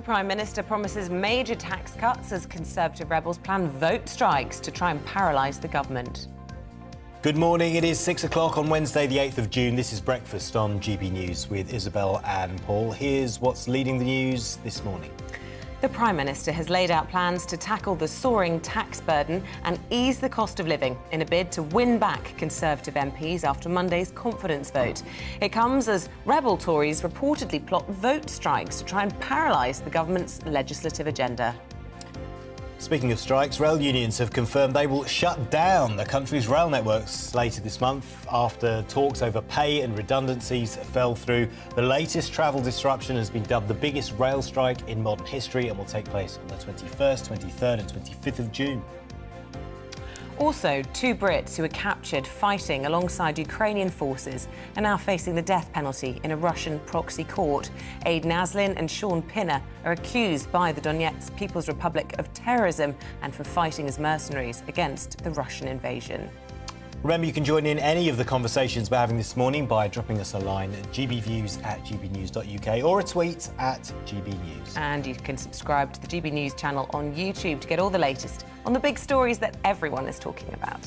Prime Minister promises major tax cuts as Conservative rebels plan vote strikes to try and paralyse the government. Good morning. It is 6 o'clock on Wednesday, the 8th of June. This is Breakfast on GB News with Isabel and Paul. Here's what's leading the news this morning. The Prime Minister has laid out plans to tackle the soaring tax burden and ease the cost of living in a bid to win back Conservative MPs after Monday's confidence vote. It comes as rebel Tories reportedly plot vote strikes to try and paralyse the government's legislative agenda. Speaking of strikes, rail unions have confirmed they will shut down the country's rail networks later this month after talks over pay and redundancies fell through. The latest travel disruption has been dubbed the biggest rail strike in modern history and will take place on the 21st, 23rd and 25th of June. Also, two Brits who were captured fighting alongside Ukrainian forces are now facing the death penalty in a Russian proxy court. Aid Naslin and Sean Pinner are accused by the Donetsk People's Republic of terrorism and for fighting as mercenaries against the Russian invasion. Remember, you can join in any of the conversations we're having this morning by dropping us a line at gbviews@gbnews.uk or a tweet at gbnews. And you can subscribe to the GB News channel on YouTube to get all the latest on the big stories that everyone is talking about.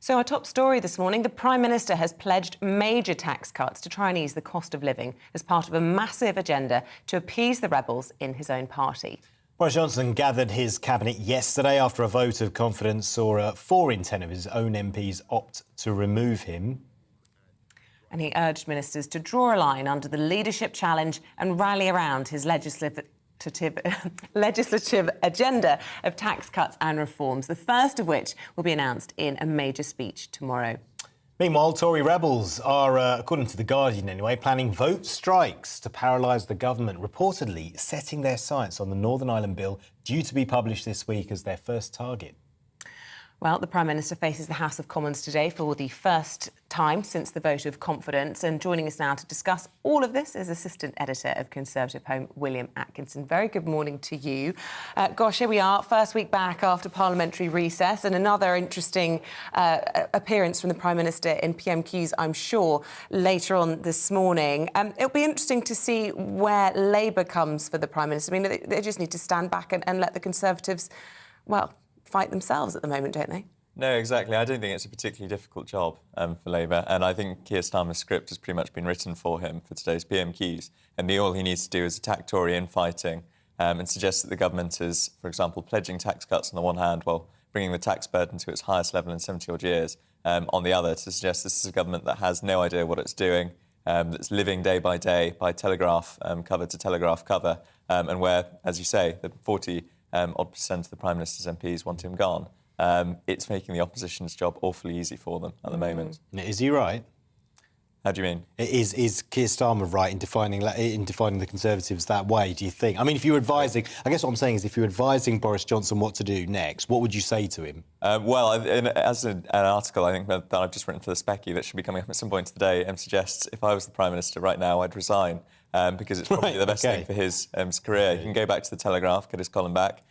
So our top story this morning, the Prime Minister has pledged major tax cuts to try and ease the cost of living as part of a massive agenda to appease the rebels in his own party. Boris Johnson gathered his cabinet yesterday after a vote of confidence saw 4 in 10 of his own MPs opt to remove him. And he urged ministers to draw a line under the leadership challenge and rally around his legislative agenda of tax cuts and reforms, the first of which will be announced in a major speech tomorrow. Meanwhile, Tory rebels are, according to The Guardian anyway, planning vote strikes to paralyse the government, reportedly setting their sights on the Northern Ireland bill due to be published this week as their first target. Well, the Prime Minister faces the House of Commons today for the first time since the vote of confidence. And joining us now to discuss all of this is Assistant Editor of Conservative Home, William Atkinson. Very good morning to you. Gosh, here we are, first week back after parliamentary recess and another interesting appearance from the Prime Minister in PMQs, I'm sure, later on this morning. It'll be interesting to see where Labour comes for the Prime Minister. I mean, they just need to stand back and let the Conservatives, well, fight themselves at the moment, don't they? No, exactly. I don't think it's a particularly difficult job for Labour, and I think Keir Starmer's script has pretty much been written for him for today's PMQs, and all he needs to do is attack Tory infighting and suggest that the government is, for example, pledging tax cuts on the one hand while bringing the tax burden to its highest level in 70-odd years on the other, to suggest this is a government that has no idea what it's doing, that's living day by day by telegraph cover to telegraph cover, and where, as you say, the 40% of the Prime Minister's MPs want him gone. It's making the opposition's job awfully easy for them at the moment. Is he right? How do you mean? Is Keir Starmer right in defining the Conservatives that way, do you think? I mean, if you were advising... I guess what I'm saying is if you were advising Boris Johnson what to do next, what would you say to him? Well, as an article, I think that I've just written for the Specky that should be coming up at some point today suggests if I was the Prime Minister right now, I'd resign because it's probably the best thing for his career. He can go back to the Telegraph, get his column back,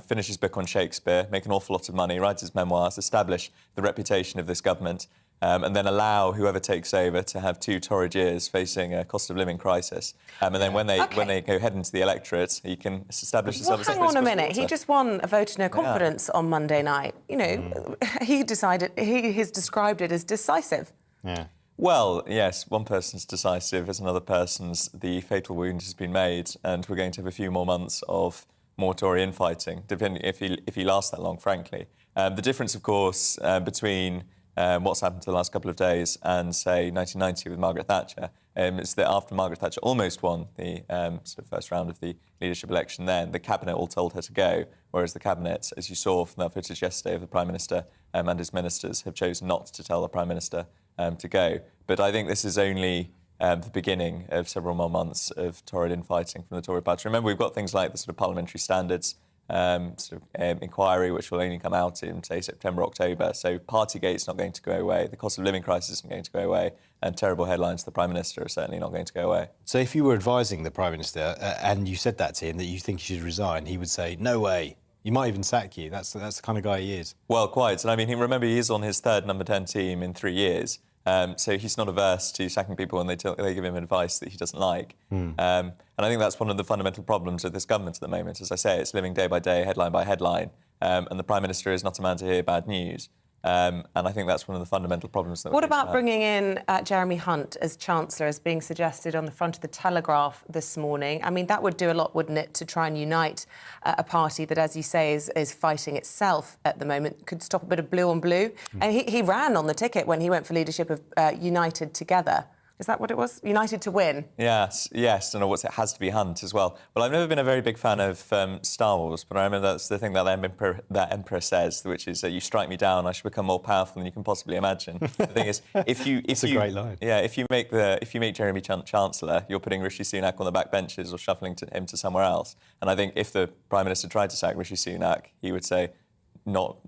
finish his book on Shakespeare, make an awful lot of money, write his memoirs, establish the reputation of this government, and then allow whoever takes over to have 2 torrid years facing a cost of living crisis. And then when they go head into the electorate, he can establish himself as a hang on a minute. He just won a vote of no confidence on Monday night. You know, he has described it as decisive. Yeah. Well, yes, one person's decisive as another person's the fatal wound has been made, and we're going to have a few more months of more Tory infighting, depending if he lasts that long, frankly. The difference, of course, between what's happened to the last couple of days and, say, 1990 with Margaret Thatcher is that after Margaret Thatcher almost won the sort of first round of the leadership election then, the Cabinet all told her to go, whereas the Cabinet, as you saw from that footage yesterday of the Prime Minister and his ministers, have chosen not to tell the Prime Minister to go. But I think this is only the beginning of several more months of torrid infighting from the Tory party. Remember, we've got things like the sort of parliamentary standards inquiry, which will only come out in, say, September, October. So Partygate's not going to go away, the cost of living crisis isn't going to go away, and terrible headlines to the Prime Minister are certainly not going to go away. So if you were advising the Prime Minister and you said that to him, that you think he should resign, he would say, no way. You might even sack you. That's the kind of guy he is. Well, quite. And I mean, remember, he is on his third number 10 team in 3 years. So he's not averse to sacking people when they give him advice that he doesn't like. And I think that's one of the fundamental problems with this government at the moment. As I say, it's living day by day, headline by headline. And the Prime Minister is not a man to hear bad news. And I think that's one of the fundamental problems. What about bringing in Jeremy Hunt as Chancellor, as being suggested on the front of the Telegraph this morning? I mean, that would do a lot, wouldn't it, to try and unite a party that, as you say, is fighting itself at the moment, could stop a bit of blue on blue. And he ran on the ticket when he went for leadership of United Together. Is that what it was? United to win? Yes, and it has to be Hunt as well. Well, I've never been a very big fan of Star Wars, but I remember that's the thing that Emperor says, which is that you strike me down, I should become more powerful than you can possibly imagine. The thing is, if you a great line. Yeah, if you make Jeremy Chancellor, you're putting Rishi Sunak on the back benches or shuffling him to somewhere else. And I think if the Prime Minister tried to sack Rishi Sunak, he would say, not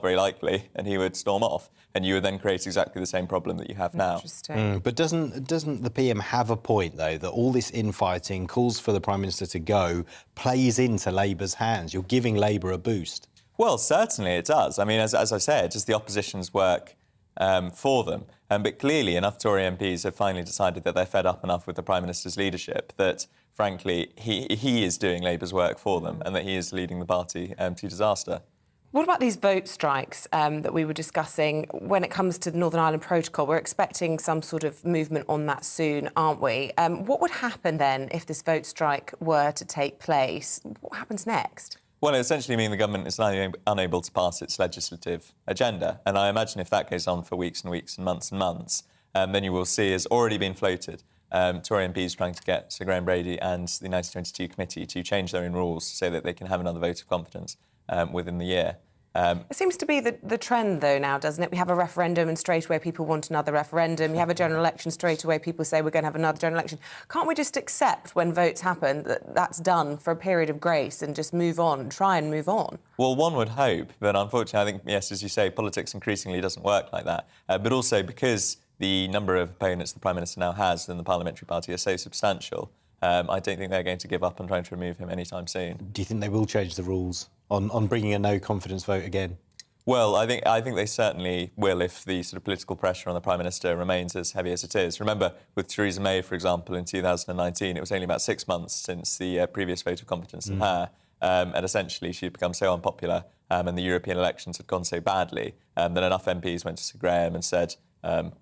very likely, and he would storm off, and you would then create exactly the same problem that you have now. Interesting. But doesn't the PM have a point, though, that all this infighting, calls for the Prime Minister to go, plays into Labour's hands? You're giving Labour a boost. Well, certainly it does. I mean, as I said, just the opposition's work for them. But clearly enough Tory MPs have finally decided that they're fed up enough with the Prime Minister's leadership that, frankly, he is doing Labour's work for them and that he is leading the party to disaster. What about these vote strikes that we were discussing when it comes to the Northern Ireland Protocol? We're expecting some sort of movement on that soon, aren't we? What would happen then if this vote strike were to take place? What happens next? Well, it essentially means the government is unable to pass its legislative agenda. And I imagine if that goes on for weeks and weeks and months, then you will see, as already been floated, Tory MPs trying to get Sir Graham Brady and the 1922 committee to change their own rules so that they can have another vote of confidence within the year. It seems to be the trend, though, now, doesn't it? We have a referendum and straight away people want another referendum. You have a general election, straight away people say we're going to have another general election. Can't we just accept when votes happen that that's done for a period of grace and just move on, try and move on? Well, one would hope, but unfortunately, I think, yes, as you say, politics increasingly doesn't work like that. But also because the number of opponents the Prime Minister now has in the parliamentary party are so substantial, I don't think they're going to give up on trying to remove him anytime soon. Do you think they will change the rules on bringing a no-confidence vote again? Well, I think they certainly will if the sort of political pressure on the Prime Minister remains as heavy as it is. Remember, with Theresa May, for example, in 2019, it was only about 6 months since the previous vote of confidence in her, and essentially she'd become so unpopular and the European elections had gone so badly that enough MPs went to Sir Graham and said,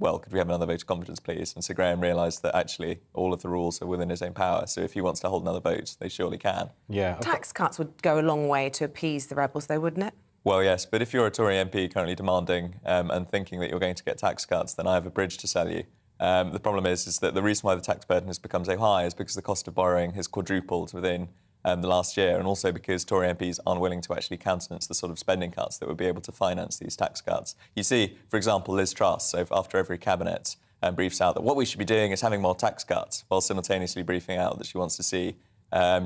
well, could we have another vote of confidence, please? And Sir Graham realised that actually all of the rules are within his own power. So if he wants to hold another vote, they surely can. Yeah. Tax cuts would go a long way to appease the rebels, though, wouldn't it? Well, yes, but if you're a Tory MP currently demanding and thinking that you're going to get tax cuts, then I have a bridge to sell you. The problem is that the reason why the tax burden has become so high is because the cost of borrowing has quadrupled within the last year, and also because Tory MPs aren't willing to actually countenance the sort of spending cuts that would be able to finance these tax cuts. You see, for example, Liz Truss, so after every cabinet, briefs out that what we should be doing is having more tax cuts, while simultaneously briefing out that she wants to see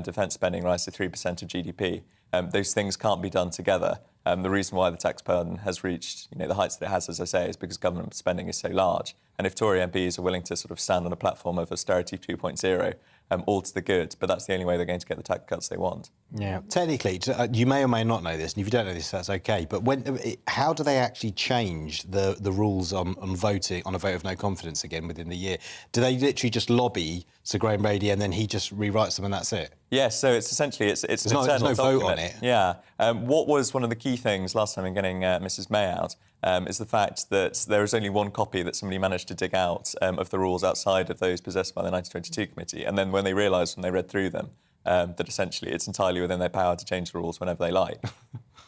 defence spending rise to 3% of GDP. Those things can't be done together. The reason why the tax burden has reached the heights that it has, as I say, is because government spending is so large. And if Tory MPs are willing to sort of stand on a platform of austerity 2.0, all to the good, but that's the only way they're going to get the tax cuts they want. Yeah, technically, you may or may not know this, and if you don't know this, that's OK, but how do they actually change the rules on voting, on a vote of no confidence again within the year? Do they literally just lobby Sir Graham Brady and then he just rewrites them and that's it? Yes, so it's essentially it's there's an internal no vote on document. it. Yeah. What was one of the key things last time in getting Mrs May out is the fact that there is only one copy that somebody managed to dig out of the rules outside of those possessed by the 1922 committee, and then when they realised when they read through them that essentially it's entirely within their power to change the rules whenever they like.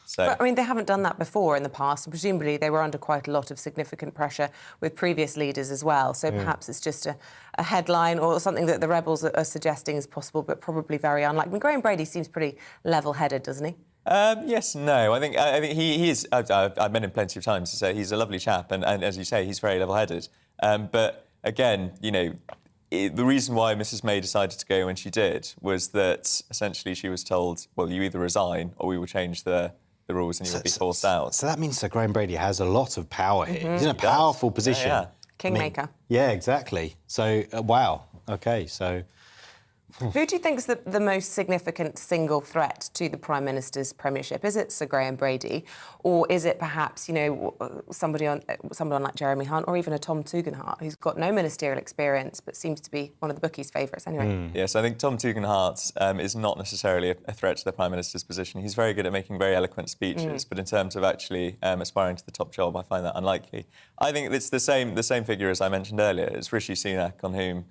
So, but, I mean, they haven't done that before in the past, and presumably they were under quite a lot of significant pressure with previous leaders as well. So perhaps it's just a headline or something that the rebels are suggesting is possible, but probably very unlikely. I mean, Graham Brady seems pretty level-headed, doesn't he? Yes, no. I think he is. I've met him plenty of times. So he's a lovely chap, and as you say, he's very level-headed. But again, the reason why Mrs May decided to go when she did was that essentially she was told, well, you either resign or we will change the rules and you will be forced out. So that means Sir Graham Brady has a lot of power here. He's in a powerful position. Yeah. Kingmaker. Yeah, exactly. So, wow. OK, so Who do you think is the most significant single threat to the Prime Minister's premiership? Is it Sir Graham Brady, or is it perhaps, someone like Jeremy Hunt, or even a Tom Tugendhat, who's got no ministerial experience but seems to be one of the bookies' favourites anyway? Yes, I think Tom Tugendhat is not necessarily a threat to the Prime Minister's position. He's very good at making very eloquent speeches, but in terms of actually aspiring to the top job, I find that unlikely. I think it's the same figure as I mentioned earlier. It's Rishi Sunak, on whom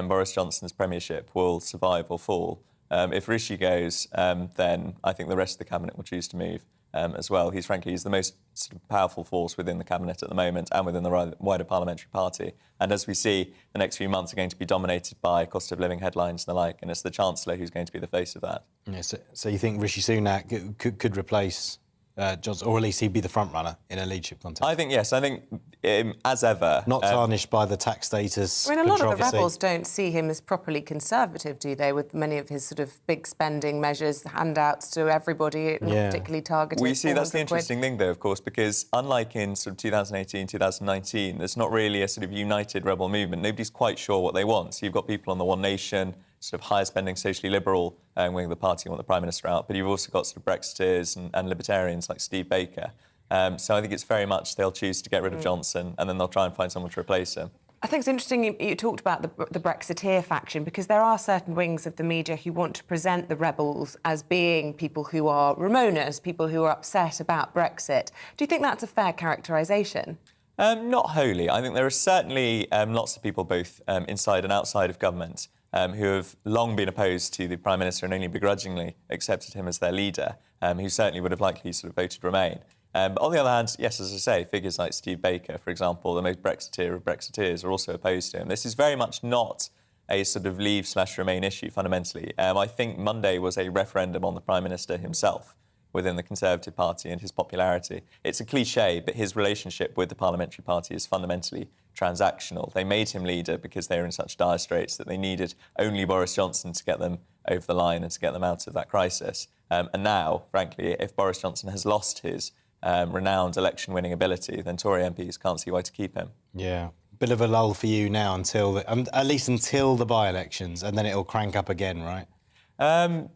Boris Johnson's premiership will survive or fall. If Rishi goes, then I think the rest of the cabinet will choose to move as well. He's the most sort of powerful force within the cabinet at the moment and within the wider parliamentary party. And as we see, the next few months are going to be dominated by cost of living headlines and the like, and it's the Chancellor who's going to be the face of that. Yeah, so you think Rishi Sunak could replace Johnson, or at least he'd be the front runner in a leadership contest? I think yes. I think as ever, not tarnished by the tax status. I mean, a lot of the rebels don't see him as properly conservative, do they? With many of his sort of big spending measures, handouts to everybody, not particularly targeted. We see that's the interesting thing, though, of course, because unlike in sort of 2018, 2019, there's not really a sort of united rebel movement. Nobody's quite sure what they want. So you've got people on the One Nation, sort of higher spending, socially liberal wing of the party want the Prime Minister out, but you've also got sort of Brexiteers and libertarians like Steve Baker. So I think it's very much they'll choose to get rid of Johnson and then they'll try and find someone to replace him. I think it's interesting you talked about the Brexiteer faction, because there are certain wings of the media who want to present the rebels as being people who are Ramonas, people who are upset about Brexit. Do you think that's a fair characterisation? Not wholly. I think there are certainly lots of people, both inside and outside of government, who have long been opposed to the Prime Minister and only begrudgingly accepted him as their leader, who certainly would have likely sort of voted Remain. But on the other hand, yes, as I say, figures like Steve Baker, for example, the most Brexiteer of Brexiteers, are also opposed to him. This is very much not a sort of Leave/Remain issue, fundamentally. I think Monday was a referendum on the Prime Minister himself within the Conservative Party and his popularity. It's a cliché, but his relationship with the parliamentary party is fundamentally transactional. They made him leader because they were in such dire straits that they needed only Boris Johnson to get them over the line and to get them out of that crisis. And now, frankly, if Boris Johnson has lost his renowned election-winning ability, then Tory MPs can't see why to keep him. Yeah. Bit of a lull for you now until, at least until the by-elections, and then it'll crank up again, right?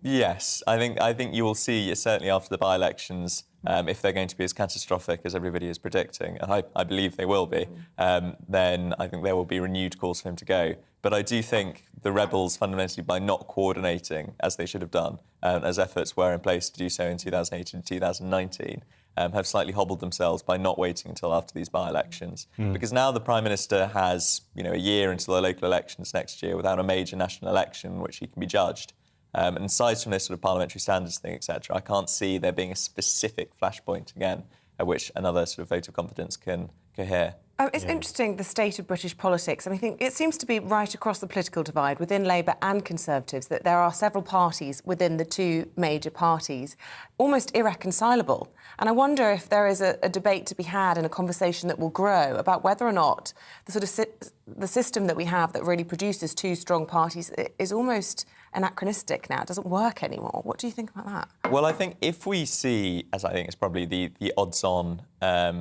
Yes, I think you will see, certainly after the by-elections, if they're going to be as catastrophic as everybody is predicting, and I believe they will be, then I think there will be renewed calls for him to go. But I do think the rebels, fundamentally, by not coordinating, as they should have done, as efforts were in place to do so in 2018 and 2019, have slightly hobbled themselves by not waiting until after these by-elections. Because now the Prime Minister has, a year until the local elections next year without a major national election in which he can be judged. And aside from this sort of parliamentary standards thing, etc., I can't see there being a specific flashpoint again at which another sort of vote of confidence can cohere. It's interesting, the state of British politics. I mean, I think it seems to be right across the political divide within Labour and Conservatives that there are several parties within the two major parties, almost irreconcilable. And I wonder if there is a debate to be had and a conversation that will grow about whether or not the sort of the system that we have that really produces two strong parties is almost anachronistic now. It doesn't work anymore. What do you think about that? Well, I think if we see, as I think is probably the odds-on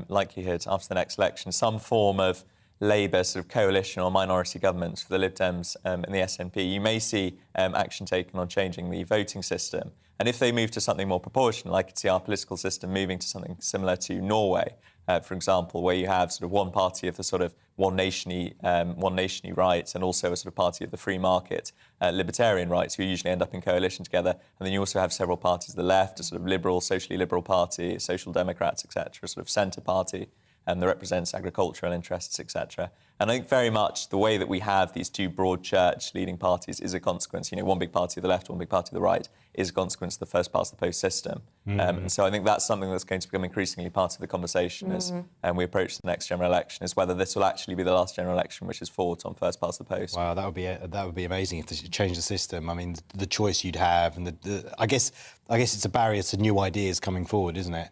likelihood after the next election, some form of Labour sort of coalition or minority government for the Lib Dems and the SNP, you may see action taken on changing the voting system. And if they move to something more proportional, I could see our political system moving to something similar to Norway, for example, where you have sort of one party of the sort of one nation-y rights and also a sort of party of the free market, libertarian rights, who usually end up in coalition together. And then you also have several parties of the left, a sort of liberal, socially liberal party, social democrats, etc., a sort of centre party that represents agricultural interests, etc. And I think very much the way that we have these two broad church leading parties is a consequence. One big party of the left, one big party of the right, is a consequence of the first past the post system. And so I think that's something that's going to become increasingly part of the conversation as we approach the next general election, is whether this will actually be the last general election which is fought on first past the post. Wow, that would be amazing if they changed the system. I mean, the choice you'd have, and I guess it's a barrier to new ideas coming forward, isn't it?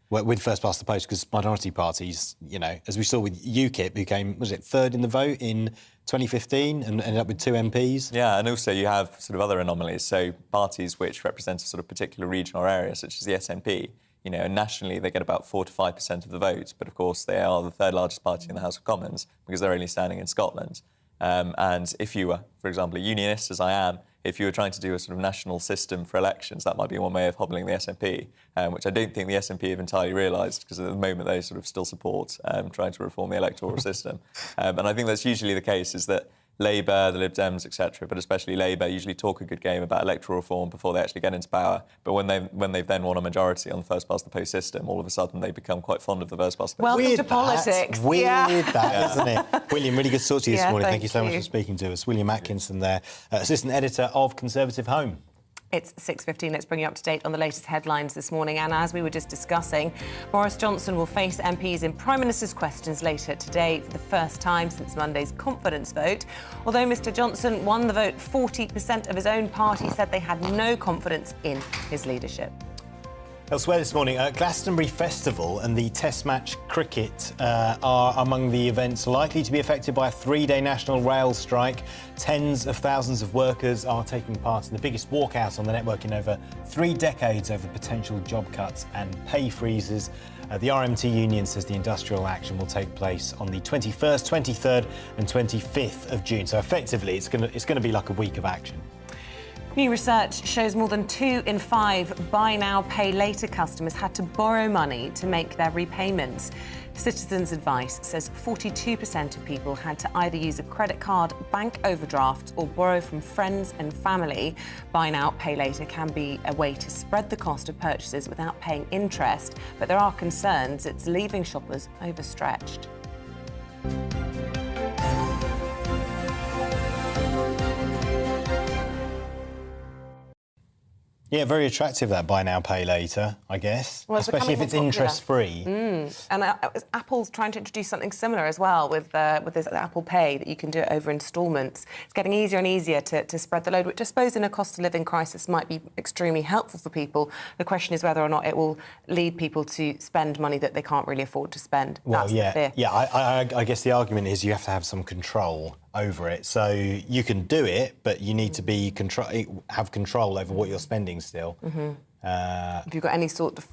With first past the post, because minority parties, as we saw with UKIP, who came, was it third in the vote in 2015 and ended up with 2 MPs? Yeah, and also you have sort of other anomalies. So parties which represent a sort of particular region or area, such as the SNP, nationally they get about 4 to 5% of the vote, but of course they are the third largest party in the House of Commons because they're only standing in Scotland. And if you were, for example, a unionist, as I am, if you were trying to do a sort of national system for elections, that might be one way of hobbling the SNP, which I don't think the SNP have entirely realised, because at the moment they sort of still support trying to reform the electoral system. And I think that's usually the case, is that Labour, the Lib Dems, etc., but especially Labour, usually talk a good game about electoral reform before they actually get into power. But when they've then won a majority on the first past the post system, all of a sudden they become quite fond of the first past the post. Welcome to politics. Weird that, isn't it? William, really good to talk to you this morning. Thank you so much for speaking to us. William Atkinson there, Assistant Editor of Conservative Home. It's 6:15. Let's bring you up to date on the latest headlines this morning. And as we were just discussing, Boris Johnson will face MPs in Prime Minister's questions later today for the first time since Monday's confidence vote. Although Mr Johnson won the vote, 40% of his own party said they had no confidence in his leadership. Elsewhere this morning, Glastonbury Festival and the Test match cricket are among the events likely to be affected by a 3-day national rail strike. Tens of thousands of workers are taking part in the biggest walkout on the network in over 3 decades over potential job cuts and pay freezes. The RMT union says the industrial action will take place on the 21st, 23rd and 25th of June. So effectively, it's going to be like a week of action. New research shows more than 2 in 5 buy now, pay later customers had to borrow money to make their repayments. Citizens Advice says 42% of people had to either use a credit card, bank overdraft or borrow from friends and family. Buy now, pay later can be a way to spread the cost of purchases without paying interest, but there are concerns it's leaving shoppers overstretched. Yeah, very attractive, that buy now, pay later, I guess, well, especially if it's interest-free. And Apple's trying to introduce something similar as well with this Apple Pay, that you can do it over instalments. It's getting easier and easier to spread the load, which I suppose in a cost-of-living crisis might be extremely helpful for people. The question is whether or not it will lead people to spend money that they can't really afford to spend. Well, That's the fear. Yeah, I guess the argument is you have to have some control over it. So you can do it, but you need to have control over what you're spending still. If you've got any sort of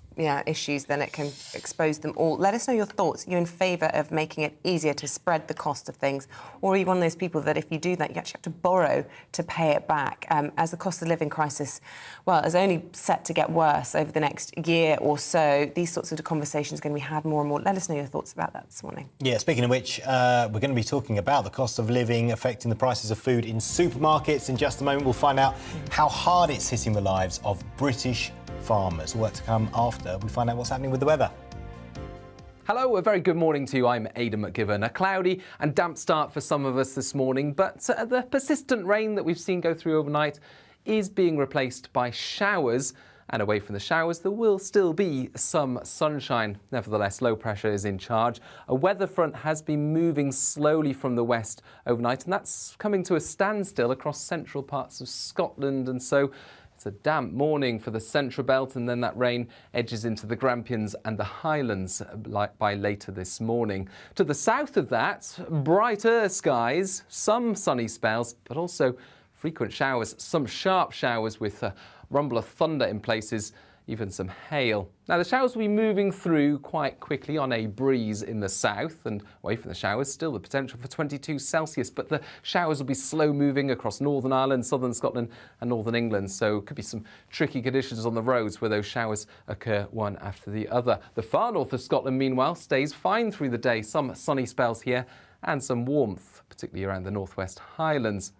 issues, then it can expose them all. Let us know your thoughts. Are you in favour of making it easier to spread the cost of things? Or are you one of those people that if you do that, you actually have to borrow to pay it back? As the cost of living crisis, well, is only set to get worse over the next year or so, these sorts of conversations are going to be had more and more. Let us know your thoughts about that this morning. Yeah, speaking of which, we're going to be talking about the cost of living affecting the prices of food in supermarkets. In just a moment, we'll find out how hard it's hitting the lives of British farmers. All that to come after we find out what's happening with the weather. Hello, a very good morning to you. I'm Aidan McGivern. A cloudy and damp start for some of us this morning, but the persistent rain that we've seen go through overnight is being replaced by showers. And away from the showers, there will still be some sunshine. Nevertheless, low pressure is in charge. A weather front has been moving slowly from the west overnight, and that's coming to a standstill across central parts of Scotland. And so it's a damp morning for the central belt, and then that rain edges into the Grampians and the Highlands by later this morning. To the south of that, brighter skies, some sunny spells, but also frequent showers, some sharp showers with rumble of thunder in places, even some hail. Now, the showers will be moving through quite quickly on a breeze in the south, and away from the showers, still the potential for 22 Celsius, but the showers will be slow moving across Northern Ireland, southern Scotland and northern England, so could be some tricky conditions on the roads where those showers occur one after the other. The far north of Scotland, meanwhile, stays fine through the day, some sunny spells here and some warmth, particularly around the northwest Highlands.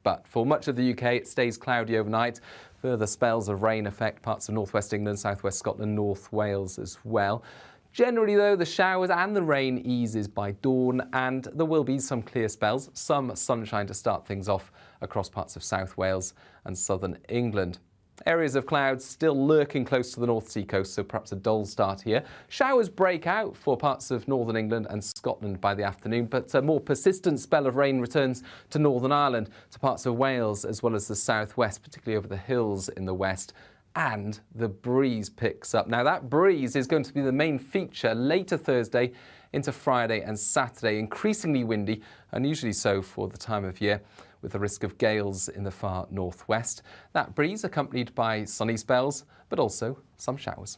But for much of the UK, it stays cloudy overnight. Further spells of rain affect parts of northwest England, southwest Scotland, North Wales as well. Generally, though, the showers and the rain eases by dawn, and there will be some clear spells, some sunshine to start things off across parts of South Wales and southern England. Areas of clouds still lurking close to the North Sea coast, so perhaps a dull start here. Showers break out for parts of northern England and Scotland by the afternoon, but a more persistent spell of rain returns to Northern Ireland, to parts of Wales, as well as the southwest, particularly over the hills in the west. And the breeze picks up. Now, that breeze is going to be the main feature later Thursday into Friday and Saturday, increasingly windy, unusually so for the time of year, with the risk of gales in the far northwest. That breeze accompanied by sunny spells, but also some showers.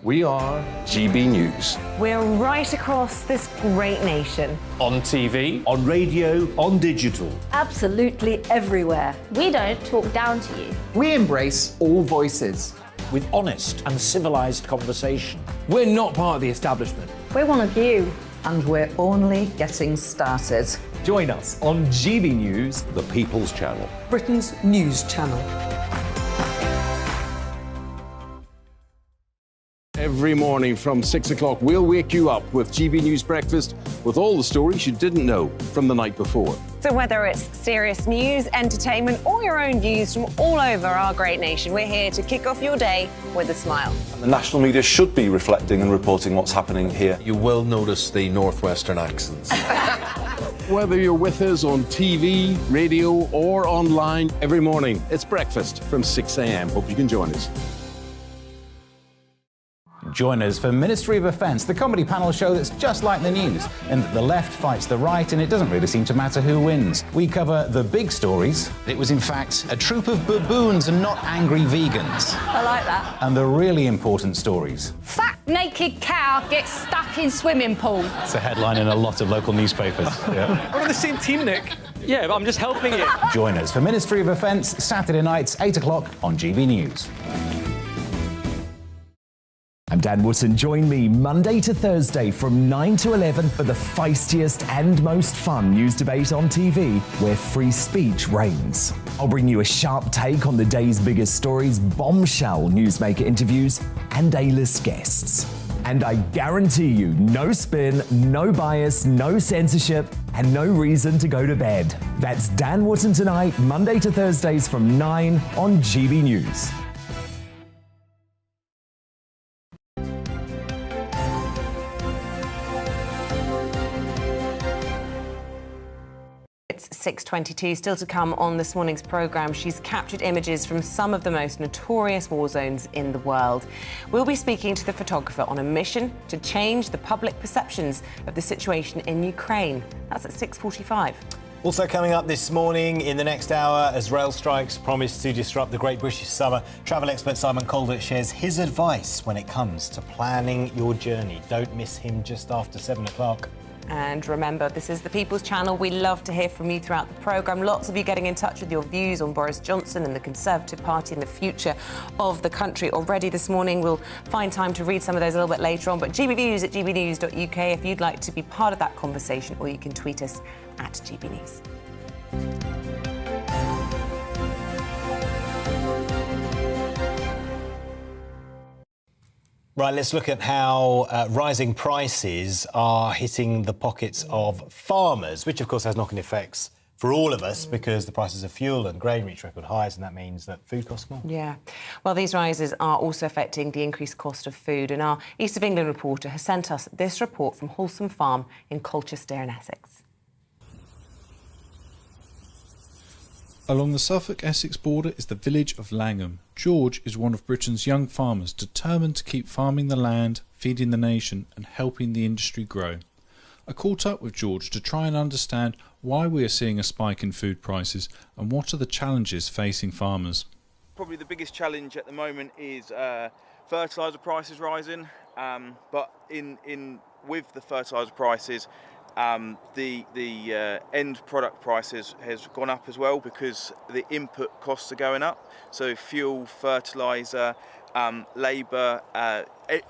We are GB News. We're right across this great nation. On TV, on radio, on digital. Absolutely everywhere. We don't talk down to you. We embrace all voices. With honest and civilised conversation. We're not part of the establishment. We're one of you. And we're only getting started. Join us on GB News, The People's Channel. Britain's news channel. Every morning from 6 o'clock, we'll wake you up with GB News Breakfast with all the stories you didn't know from the night before. So whether it's serious news, entertainment, or your own views from all over our great nation, we're here to kick off your day with a smile. The national media should be reflecting and reporting what's happening here. You will notice the northwestern accents. Whether you're with us on TV, radio, or online, every morning, it's breakfast from 6 a.m. Hope you can join us. Join us for Ministry of Offence, the comedy panel show that's just like the news, in that the left fights the right and it doesn't really seem to matter who wins. We cover the big stories. It was in fact a troop of baboons and not angry vegans. I like that. And the really important stories. Fat naked cow gets stuck in swimming pool. It's a headline in a lot of local newspapers. Yeah. We're on the same team, Nick. Yeah, but I'm just helping you. Join us for Ministry of Offence, Saturday nights, 8 o'clock on GB News. I'm Dan Wootton. Join me Monday to Thursday from 9 to 11 for the feistiest and most fun news debate on TV, where free speech reigns. I'll bring you a sharp take on the day's biggest stories, bombshell newsmaker interviews, and A-list guests. And I guarantee you, no spin, no bias, no censorship, and no reason to go to bed. That's Dan Wootton tonight, Monday to Thursdays from 9 on GB News. It's 6:22. Still to come on this morning's programme, she's captured images from some of the most notorious war zones in the world. We'll be speaking to the photographer on a mission to change the public perceptions of the situation in Ukraine. That's at 6:45. Also coming up this morning in the next hour, as rail strikes promise to disrupt the Great British Summer, travel expert Simon Calder shares his advice when it comes to planning your journey. Don't miss him just after 7 o'clock. And remember, this is the People's Channel. We love to hear from you throughout the programme. Lots of you getting in touch with your views on Boris Johnson and the Conservative Party and the future of the country already this morning. We'll find time to read some of those a little bit later on. But gbviews at gbnews.uk if you'd like to be part of that conversation, or you can tweet us at gbnews. Right, let's look at how rising prices are hitting the pockets of farmers, which of course has knock-on effects for all of us because the prices of fuel and grain reach record highs, and that means that food costs more. Yeah. Well, these rises are also affecting the increased cost of food, and our East of England reporter has sent us this report from Wholesome Farm in Colchester in Essex. Along the Suffolk-Essex border is the village of Langham. George is one of Britain's young farmers determined to keep farming the land, feeding the nation and helping the industry grow. I caught up with George to try and understand why we are seeing a spike in food prices and what are the challenges facing farmers. Probably the biggest challenge at the moment is fertiliser prices rising, but with the fertiliser prices, the end product prices has gone up as well because the input costs are going up. So fuel, fertiliser, labour,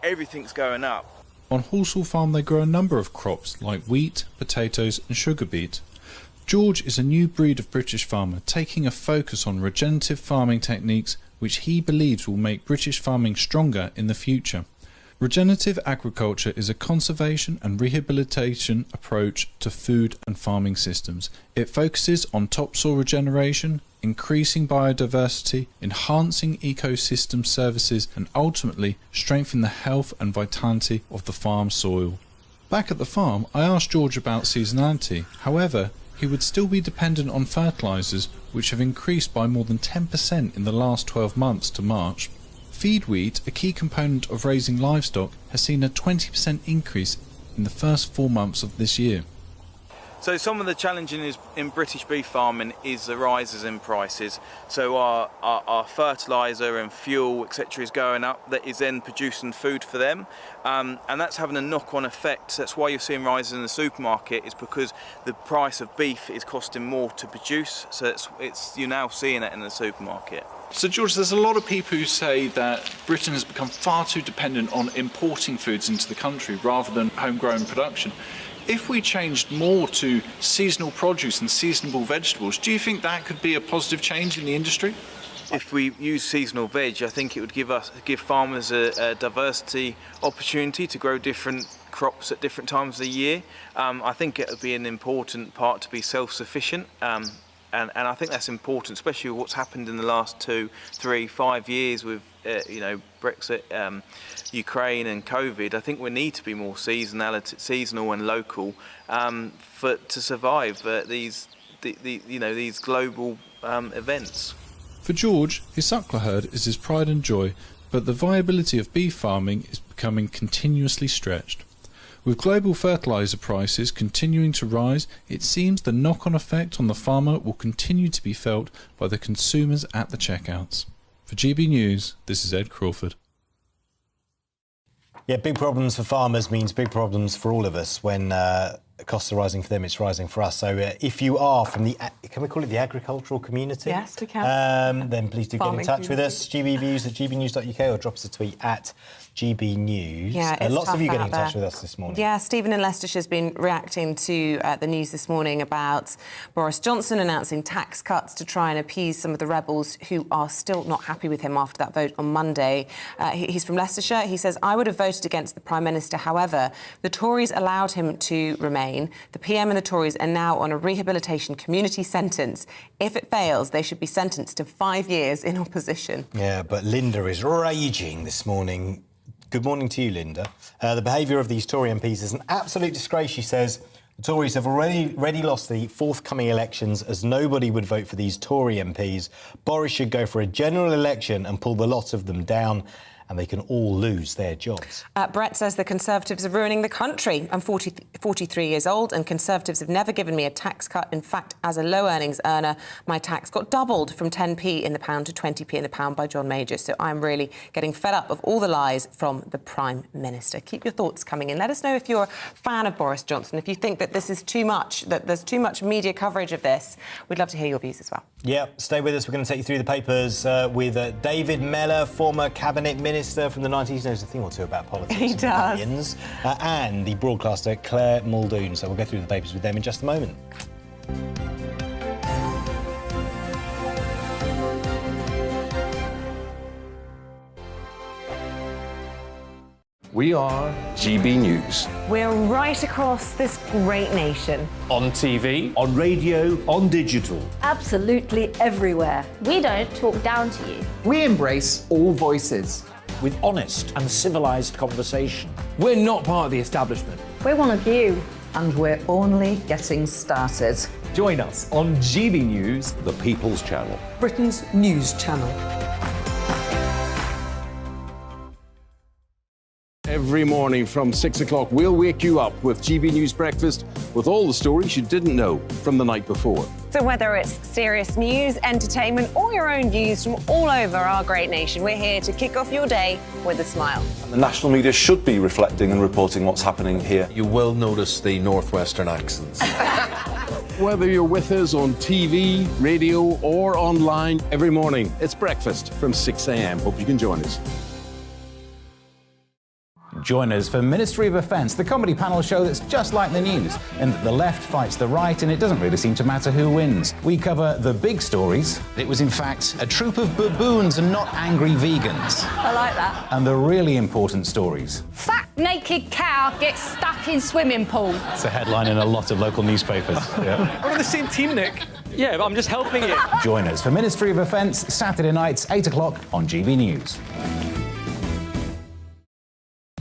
everything's going up. On Horsell Farm they grow a number of crops like wheat, potatoes and sugar beet. George is a new breed of British farmer taking a focus on regenerative farming techniques which he believes will make British farming stronger in the future. Regenerative agriculture is a conservation and rehabilitation approach to food and farming systems. It focuses on topsoil regeneration, increasing biodiversity, enhancing ecosystem services and ultimately strengthening the health and vitality of the farm soil. Back at the farm, I asked George about seasonality. However, he would still be dependent on fertilisers, which have increased by more than 10% in the last 12 months to March. Feed wheat, a key component of raising livestock, has seen a 20% increase in the first 4 months of this year. So some of the challenges in British beef farming is the rises in prices. So our fertiliser and fuel, etc., is going up. That is then producing food for them, and that's having a knock-on effect. That's why you're seeing rises in the supermarket. Is because the price of beef is costing more to produce. So you're now seeing it in the supermarket. So George, there's a lot of people who say that Britain has become far too dependent on importing foods into the country rather than homegrown production. If we changed more to seasonal produce and seasonable vegetables, do you think that could be a positive change in the industry? If we use seasonal veg, I think it would give farmers a diversity opportunity to grow different crops at different times of the year. I think it would be an important part to be self-sufficient. And I think that's important, especially with what's happened in the last 2, 3, 5 years with Brexit, Ukraine and COVID. I think we need to be more seasonal and local to survive these global events. For George, his suckler herd is his pride and joy, but the viability of beef farming is becoming continuously stretched. With global fertiliser prices continuing to rise, it seems the knock-on effect on the farmer will continue to be felt by the consumers at the checkouts. For GB News, this is Ed Crawford. Yeah, big problems for farmers means big problems for all of us. When costs are rising for them, it's rising for us. So if you are from the, can we call it the agricultural community? Yes, we can. Then please do get in touch with us. gbviews@gbnews.uk or drop us a tweet at GB News. Yeah, it's lots of you getting in touch there. with us this morning. Yeah, Stephen in Leicestershire's been reacting to the news this morning about Boris Johnson announcing tax cuts to try and appease some of the rebels who are still not happy with him after that vote on Monday. He's from Leicestershire. He says, I would have voted against the Prime Minister. However, the Tories allowed him to remain. The PM and the Tories are now on a rehabilitation community sentence. If it fails, they should be sentenced to 5 years in opposition. Yeah, but Linda is raging this morning. Good morning to you, Linda. The behaviour of these Tory MPs is an absolute disgrace, she says. The Tories have already lost the forthcoming elections as nobody would vote for these Tory MPs. Boris should go for a general election and pull the lot of them down, and they can all lose their jobs. Brett says the Conservatives are ruining the country. I'm 43 years old and Conservatives have never given me a tax cut. In fact, as a low earnings earner, my tax got doubled from 10p in the pound to 20p in the pound by John Major. So I'm really getting fed up of all the lies from the Prime Minister. Keep your thoughts coming in. Let us know if you're a fan of Boris Johnson, if you think that this is too much, that there's too much media coverage of this. We'd love to hear your views as well. Yeah, stay with us. We're going to take you through the papers with David Mellor, former Cabinet Minister from the 90s. He knows a thing or two about politics. He does. Opinions, and the broadcaster Claire Muldoon. So we'll go through the papers with them in just a moment. We are GB News. We're right across this great nation. On TV, on radio, on digital. Absolutely everywhere. We don't talk down to you. we embrace all voices. With honest and civilised conversation. We're not part of the establishment. We're one of you. And we're only getting started. Join us on GB News, The People's Channel. Britain's news channel. Every morning from 6 o'clock, we'll wake you up with GB News Breakfast with all the stories you didn't know from the night before. So whether it's serious news, entertainment, or your own views from all over our great nation, we're here to kick off your day with a smile. And the national media should be reflecting and reporting what's happening here. You will notice the northwestern accents. Whether you're with us on TV, radio, or online, every morning, it's breakfast from 6 a.m. Hope you can join us. Join us for Ministry of Offence, the comedy panel show that's just like the news, in that the left fights the right and it doesn't really seem to matter who wins. We cover the big stories. It was in fact a troop of baboons and not angry vegans. I like that. And the really important stories. Fat naked cow gets stuck in swimming pool. It's a headline in a lot of local newspapers. Yeah. We're on the same team, Nick. Yeah, but I'm just helping you. Join us for Ministry of Offence, Saturday nights, 8 o'clock on GB News.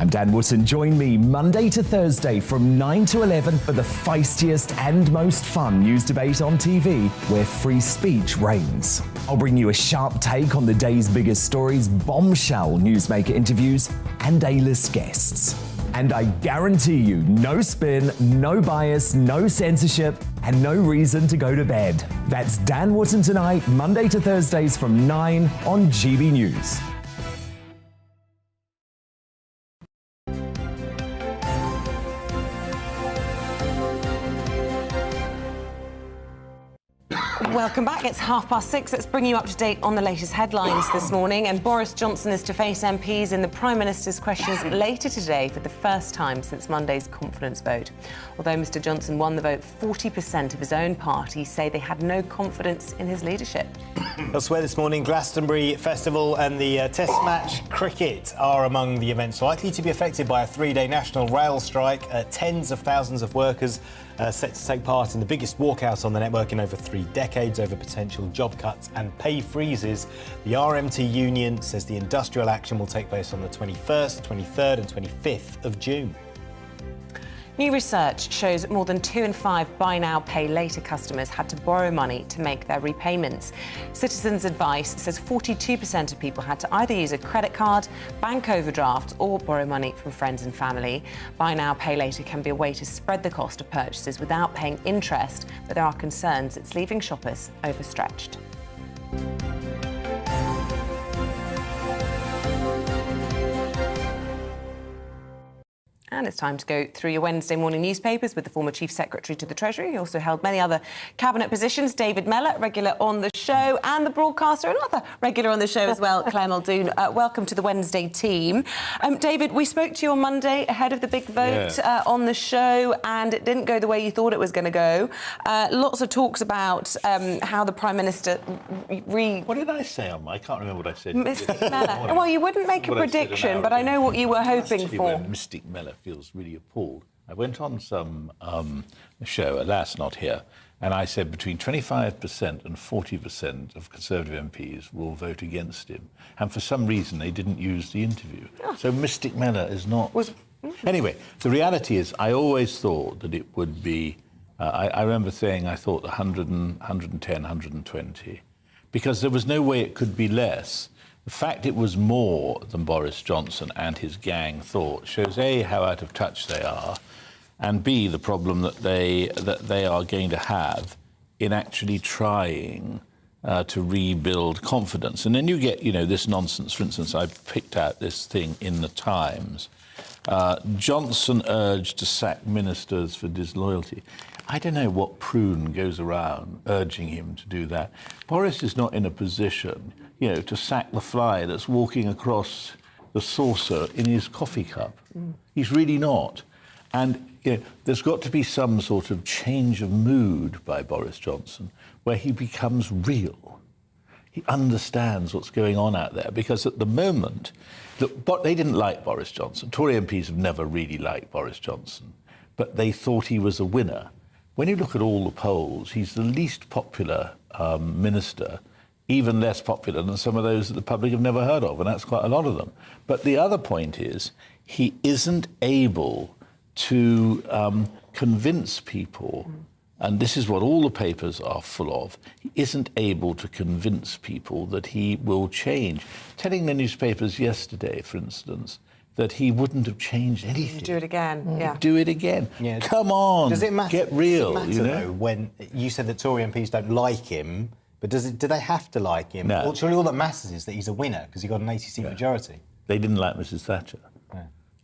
I'm Dan Wootton. Join me Monday to Thursday from 9 to 11 for the feistiest and most fun news debate on TV, where free speech reigns. I'll bring you a sharp take on the day's biggest stories, bombshell newsmaker interviews, and A-list guests. And I guarantee you, no spin, no bias, no censorship, and no reason to go to bed. That's Dan Wootton Tonight, Monday to Thursdays from 9 on GB News. Welcome back. It's 6:30. Let's bring you up to date on the latest headlines this morning. And Boris Johnson is to face MPs in the Prime Minister's questions later today for the first time since Monday's confidence vote. Although Mr Johnson won the vote, 40% of his own party say they had no confidence in his leadership. Elsewhere this morning, Glastonbury Festival and the Test match cricket are among the events likely to be affected by a 3-day national rail strike. Tens of thousands of workers set to take part in the biggest walkout on the network in over 3 decades over potential job cuts and pay freezes. The RMT union says the industrial action will take place on the 21st, 23rd and 25th of June. New research shows more than 2 in 5 buy now, pay later customers had to borrow money to make their repayments. Citizens Advice says 42% of people had to either use a credit card, bank overdraft or borrow money from friends and family. Buy now, pay later can be a way to spread the cost of purchases without paying interest, but there are concerns it's leaving shoppers overstretched. And it's time to go through your Wednesday morning newspapers with the former Chief Secretary to the Treasury. He also held many other cabinet positions. David Mellor, regular on the show, and the broadcaster, another regular on the show as well, Claire Muldoon. Welcome to the Wednesday team. David, we spoke to you on Monday ahead of the big vote on the show, and it didn't go the way you thought it was going to go. Lots of talks about how the Prime Minister... What did I say on I can't remember what I said. Mystic Mellor. Well, you wouldn't make a prediction, but I know what you were hoping for. Mystic Mellor feels really appalled. I went on some show, alas not here, and I said between 25% and 40% of Conservative MPs will vote against him. And for some reason, they didn't use the interview. Oh. So Mystic Mellor is not... Anyway, the reality is I always thought that it would be... I remember saying I thought 100, 110, 120, because there was no way it could be less. The fact it was more than Boris Johnson and his gang thought shows A, how out of touch they are, and B, the problem that they are going to have in actually trying to rebuild confidence. And then you get, this nonsense. For instance, I picked out this thing in the Times. Johnson urged to sack ministers for disloyalty. I don't know what prune goes around urging him to do that. Boris is not in a position, to sack the fly that's walking across the saucer in his coffee cup. He's really not. And there's got to be some sort of change of mood by Boris Johnson where he becomes real. He understands what's going on out there, because at the moment, look, they didn't like Boris Johnson. Tory MPs have never really liked Boris Johnson, but they thought he was a winner. When you look at all the polls, he's the least popular minister, even less popular than some of those that the public have never heard of, and that's quite a lot of them. But the other point is, he isn't able to convince people, and this is what all the papers are full of, he isn't able to convince people that he will change. Telling the newspapers yesterday, for instance, that he wouldn't have changed anything. Do it again, yeah. Do it again. Yeah. Come on, does it matter, get real. Does it matter, though, when you said that Tory MPs don't like him, but do they have to like him? No. Well, surely all that matters is that he's a winner because he got an 80-seat majority. They didn't like Mrs Thatcher.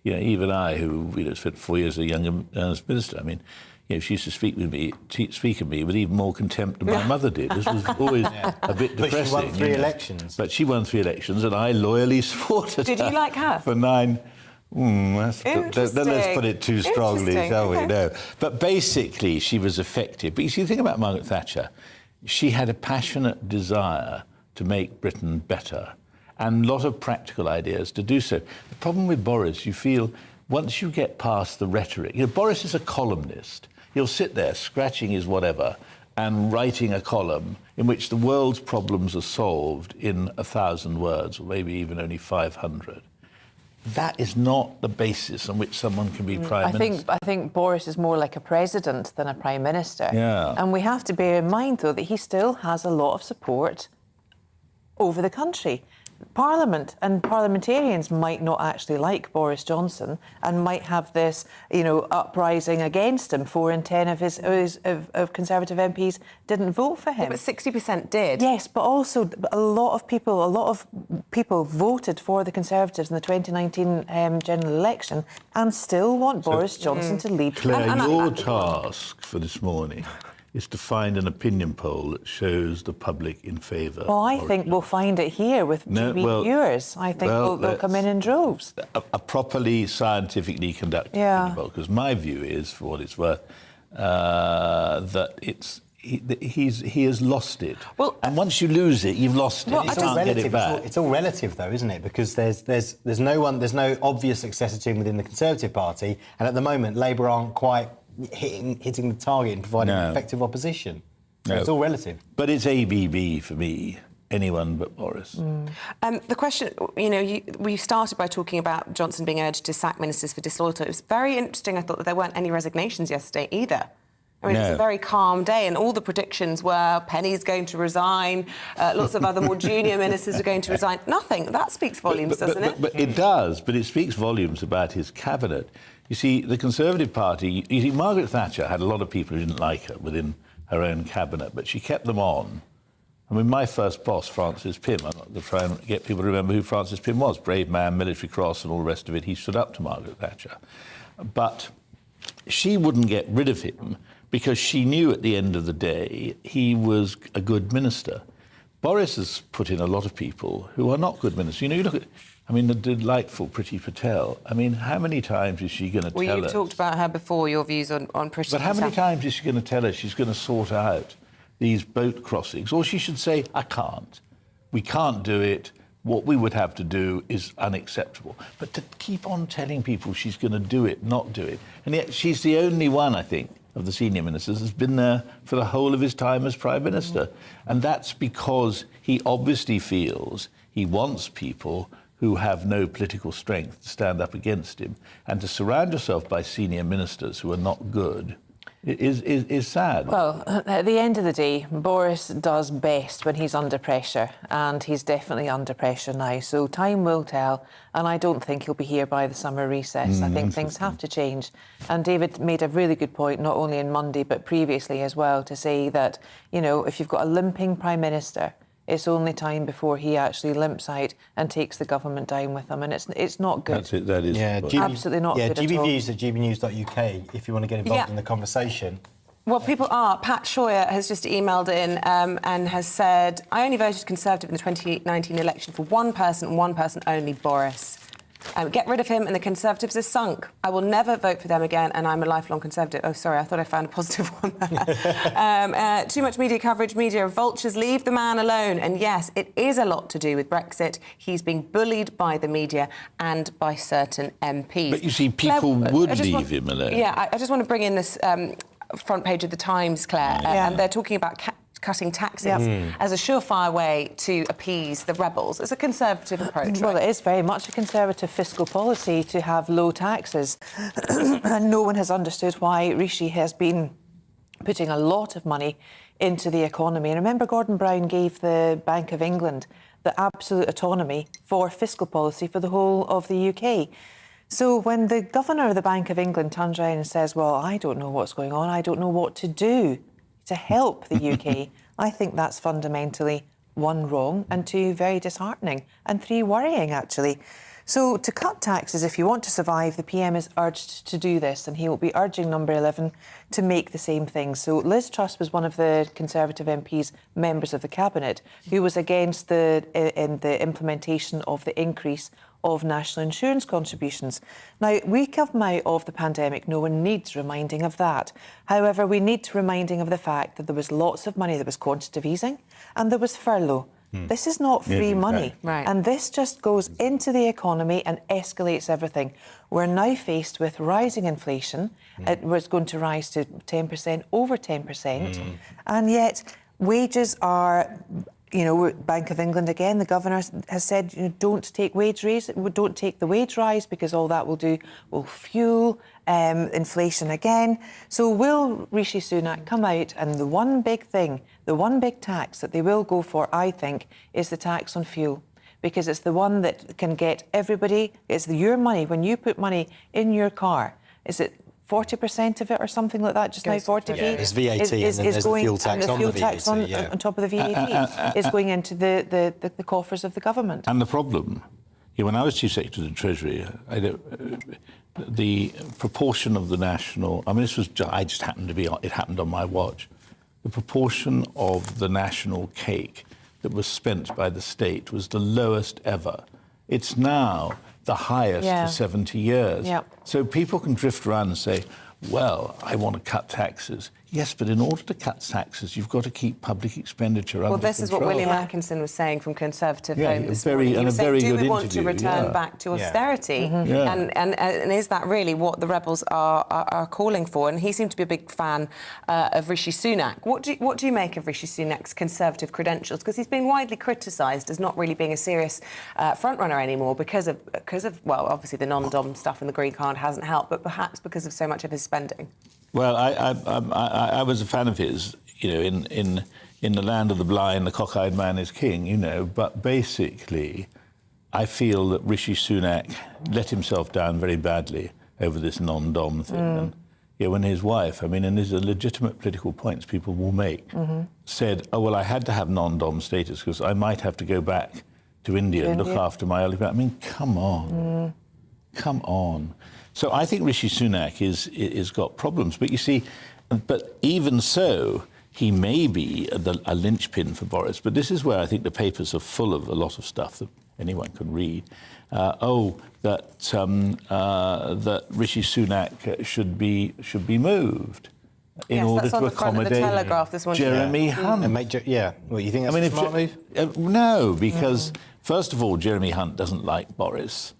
Yeah. Even I, who spent 4 years as a young minister, I mean, she used to speak of me with even more contempt than my mother did. This was always a bit depressing. But she won 3 elections. But she won 3 elections, and I loyally supported her. Did you like her? For 9... let's put it too strongly, shall we? No. But basically, she was effective. But you see, the thing about Margaret Thatcher, she had a passionate desire to make Britain better and a lot of practical ideas to do so. The problem with Boris, you feel, once you get past the rhetoric... Boris is a columnist. He'll sit there scratching his whatever and writing a column in which the world's problems are solved in 1,000 words, or maybe even only 500. That is not the basis on which someone can be Prime Minister. I think Boris is more like a president than a Prime Minister. Yeah. And we have to bear in mind, though, that he still has a lot of support over the country. Parliament and parliamentarians might not actually like Boris Johnson and might have this, uprising against him. 4 in 10 of his Conservative MPs didn't vote for him. Yeah, but 60% did. Yes, but also a lot of people voted for the Conservatives in the 2019 general election and still want Boris Johnson to lead. Claire, your task for this morning is to find an opinion poll that shows the public in favour. Well, I think we'll find it here with TV viewers. I think they'll come in droves. A properly scientifically conducted opinion poll, because my view is, for what it's worth, that he has lost it. Well, and once you lose it, you've lost it. You can't get it back. It's all relative, though, isn't it? Because there's no obvious successor to him within the Conservative Party, and at the moment, Labour aren't quite hitting the target and providing effective opposition. So it's all relative. But it's ABB for me. Anyone but Boris. The question, we started by talking about Johnson being urged to sack ministers for disloyalty. It was very interesting, I thought, that there weren't any resignations yesterday either. I mean, it's a very calm day, and all the predictions were Penny's going to resign, lots of other more junior ministers are going to resign. Nothing. That speaks volumes, doesn't it? But it does, but it speaks volumes about his cabinet. You see, the Conservative Party... You see, Margaret Thatcher had a lot of people who didn't like her within her own cabinet, but she kept them on. I mean, my first boss, Francis Pym, I'm not going to try and get people to remember who Francis Pym was. Brave man, military cross and all the rest of it. He stood up to Margaret Thatcher. But she wouldn't get rid of him because she knew at the end of the day he was a good minister. Boris has put in a lot of people who are not good ministers. You look at... the delightful Priti Patel. How many times is she going to tell us... Well, you talked about her before, your views on Priti Patel. But how many times is she going to tell us she's going to sort out these boat crossings? Or she should say, I can't. We can't do it. What we would have to do is unacceptable. But to keep on telling people she's going to do it, not do it. And yet she's the only one, I think, of the senior ministers that's been there for the whole of his time as Prime Minister. And that's because he obviously feels he wants people who have no political strength to stand up against him, and to surround yourself by senior ministers who are not good is sad. Well, at the end of the day, Boris does best when he's under pressure, and he's definitely under pressure now. So time will tell, and I don't think he'll be here by the summer recess. I think things have to change. And David made a really good point, not only on Monday, but previously as well, to say that, if you've got a limping Prime Minister, it's only time before he actually limps out and takes the government down with him, and it's not good. That's it. That is absolutely not good at all. GBViews at gbnews.uk if you want to get involved in the conversation. Well, people are. Pat Scheuer has just emailed in and has said, I only voted Conservative in the 2019 election for one person and one person only, Boris. Get rid of him and the Conservatives are sunk. I will never vote for them again, and I'm a lifelong Conservative. Oh, sorry, I thought I found a positive one there. Too much media coverage, media vultures, leave the man alone. And yes, it is a lot to do with Brexit. He's being bullied by the media and by certain MPs. But you see, people would leave him alone. Yeah, I just want to bring in this front page of the Times, Claire, and they're talking about cutting taxes as a surefire way to appease the rebels. It's a Conservative approach, Well, it is very much a Conservative fiscal policy to have low taxes. And no one has understood why Rishi has been putting a lot of money into the economy. And remember, Gordon Brown gave the Bank of England the absolute autonomy for fiscal policy for the whole of the UK. So when the governor of the Bank of England turns around and says, well, I don't know what's going on, I don't know what to do to help the UK, I think that's fundamentally, 1, wrong, and 2, very disheartening, and 3, worrying, actually. So to cut taxes, if you want to survive, the PM is urged to do this, and he will be urging Number 11 to make the same thing. So Liz Truss was one of the Conservative MPs, members of the Cabinet, who was against the implementation of the increase of national insurance contributions. Now, we come out of the pandemic, no one needs reminding of that. However, we need reminding of the fact that there was lots of money, there was quantitative easing and there was furlough. This is not free money. Right. And this just goes into the economy and escalates everything. We're now faced with rising inflation. It was going to rise to 10%, over 10%. And yet wages are Bank of England again, the governor has said, don't take don't take the wage rise because all that will fuel inflation again. So will Rishi Sunak come out, and the one big tax that they will go for, I think, is the tax on fuel. Because it's the one that can get everybody, it's your money. When you put money in your car, is it 40% of it or something like that, just now 40p? Yeah, there's VAT and then there's the fuel tax on the VAT. On top of the VAT is going into the coffers of the government. And the problem, when I was Chief Secretary of the Treasury, the proportion of the national, it happened on my watch, the proportion of the national cake that was spent by the state was the lowest ever. It's now the highest for 70 years. Yeah. So people can drift around and say, well, I want to cut taxes. Yes, but in order to cut taxes, you've got to keep public expenditure under control. Well, this is what William Atkinson was saying from Conservative Home this morning. He was saying, do we want to return back to austerity? And is that really what the rebels are calling for? And he seemed to be a big fan of Rishi Sunak. What do you make of Rishi Sunak's Conservative credentials? Because he's been widely criticised as not really being a serious frontrunner anymore because of, well, obviously the non-dom stuff and the green card hasn't helped, but perhaps because of so much of his spending. Well, I was a fan of his, in the land of the blind, the cock-eyed man is king, But basically, I feel that Rishi Sunak let himself down very badly over this non-dom thing. And, when his wife, and these are legitimate political points people will make, said, oh, well, I had to have non-dom status because I might have to go back to India and look after my early family. Come on. Come on. So I think Rishi Sunak is got problems. But you see, but even so, he may be a linchpin for Boris. But this is where I think the papers are full of a lot of stuff that anyone can read. That Rishi Sunak should be moved in order to accommodate the Telegraph this morning. Jeremy Hunt. Well, you think that's a smart move? No, because first of all, Jeremy Hunt doesn't like Boris.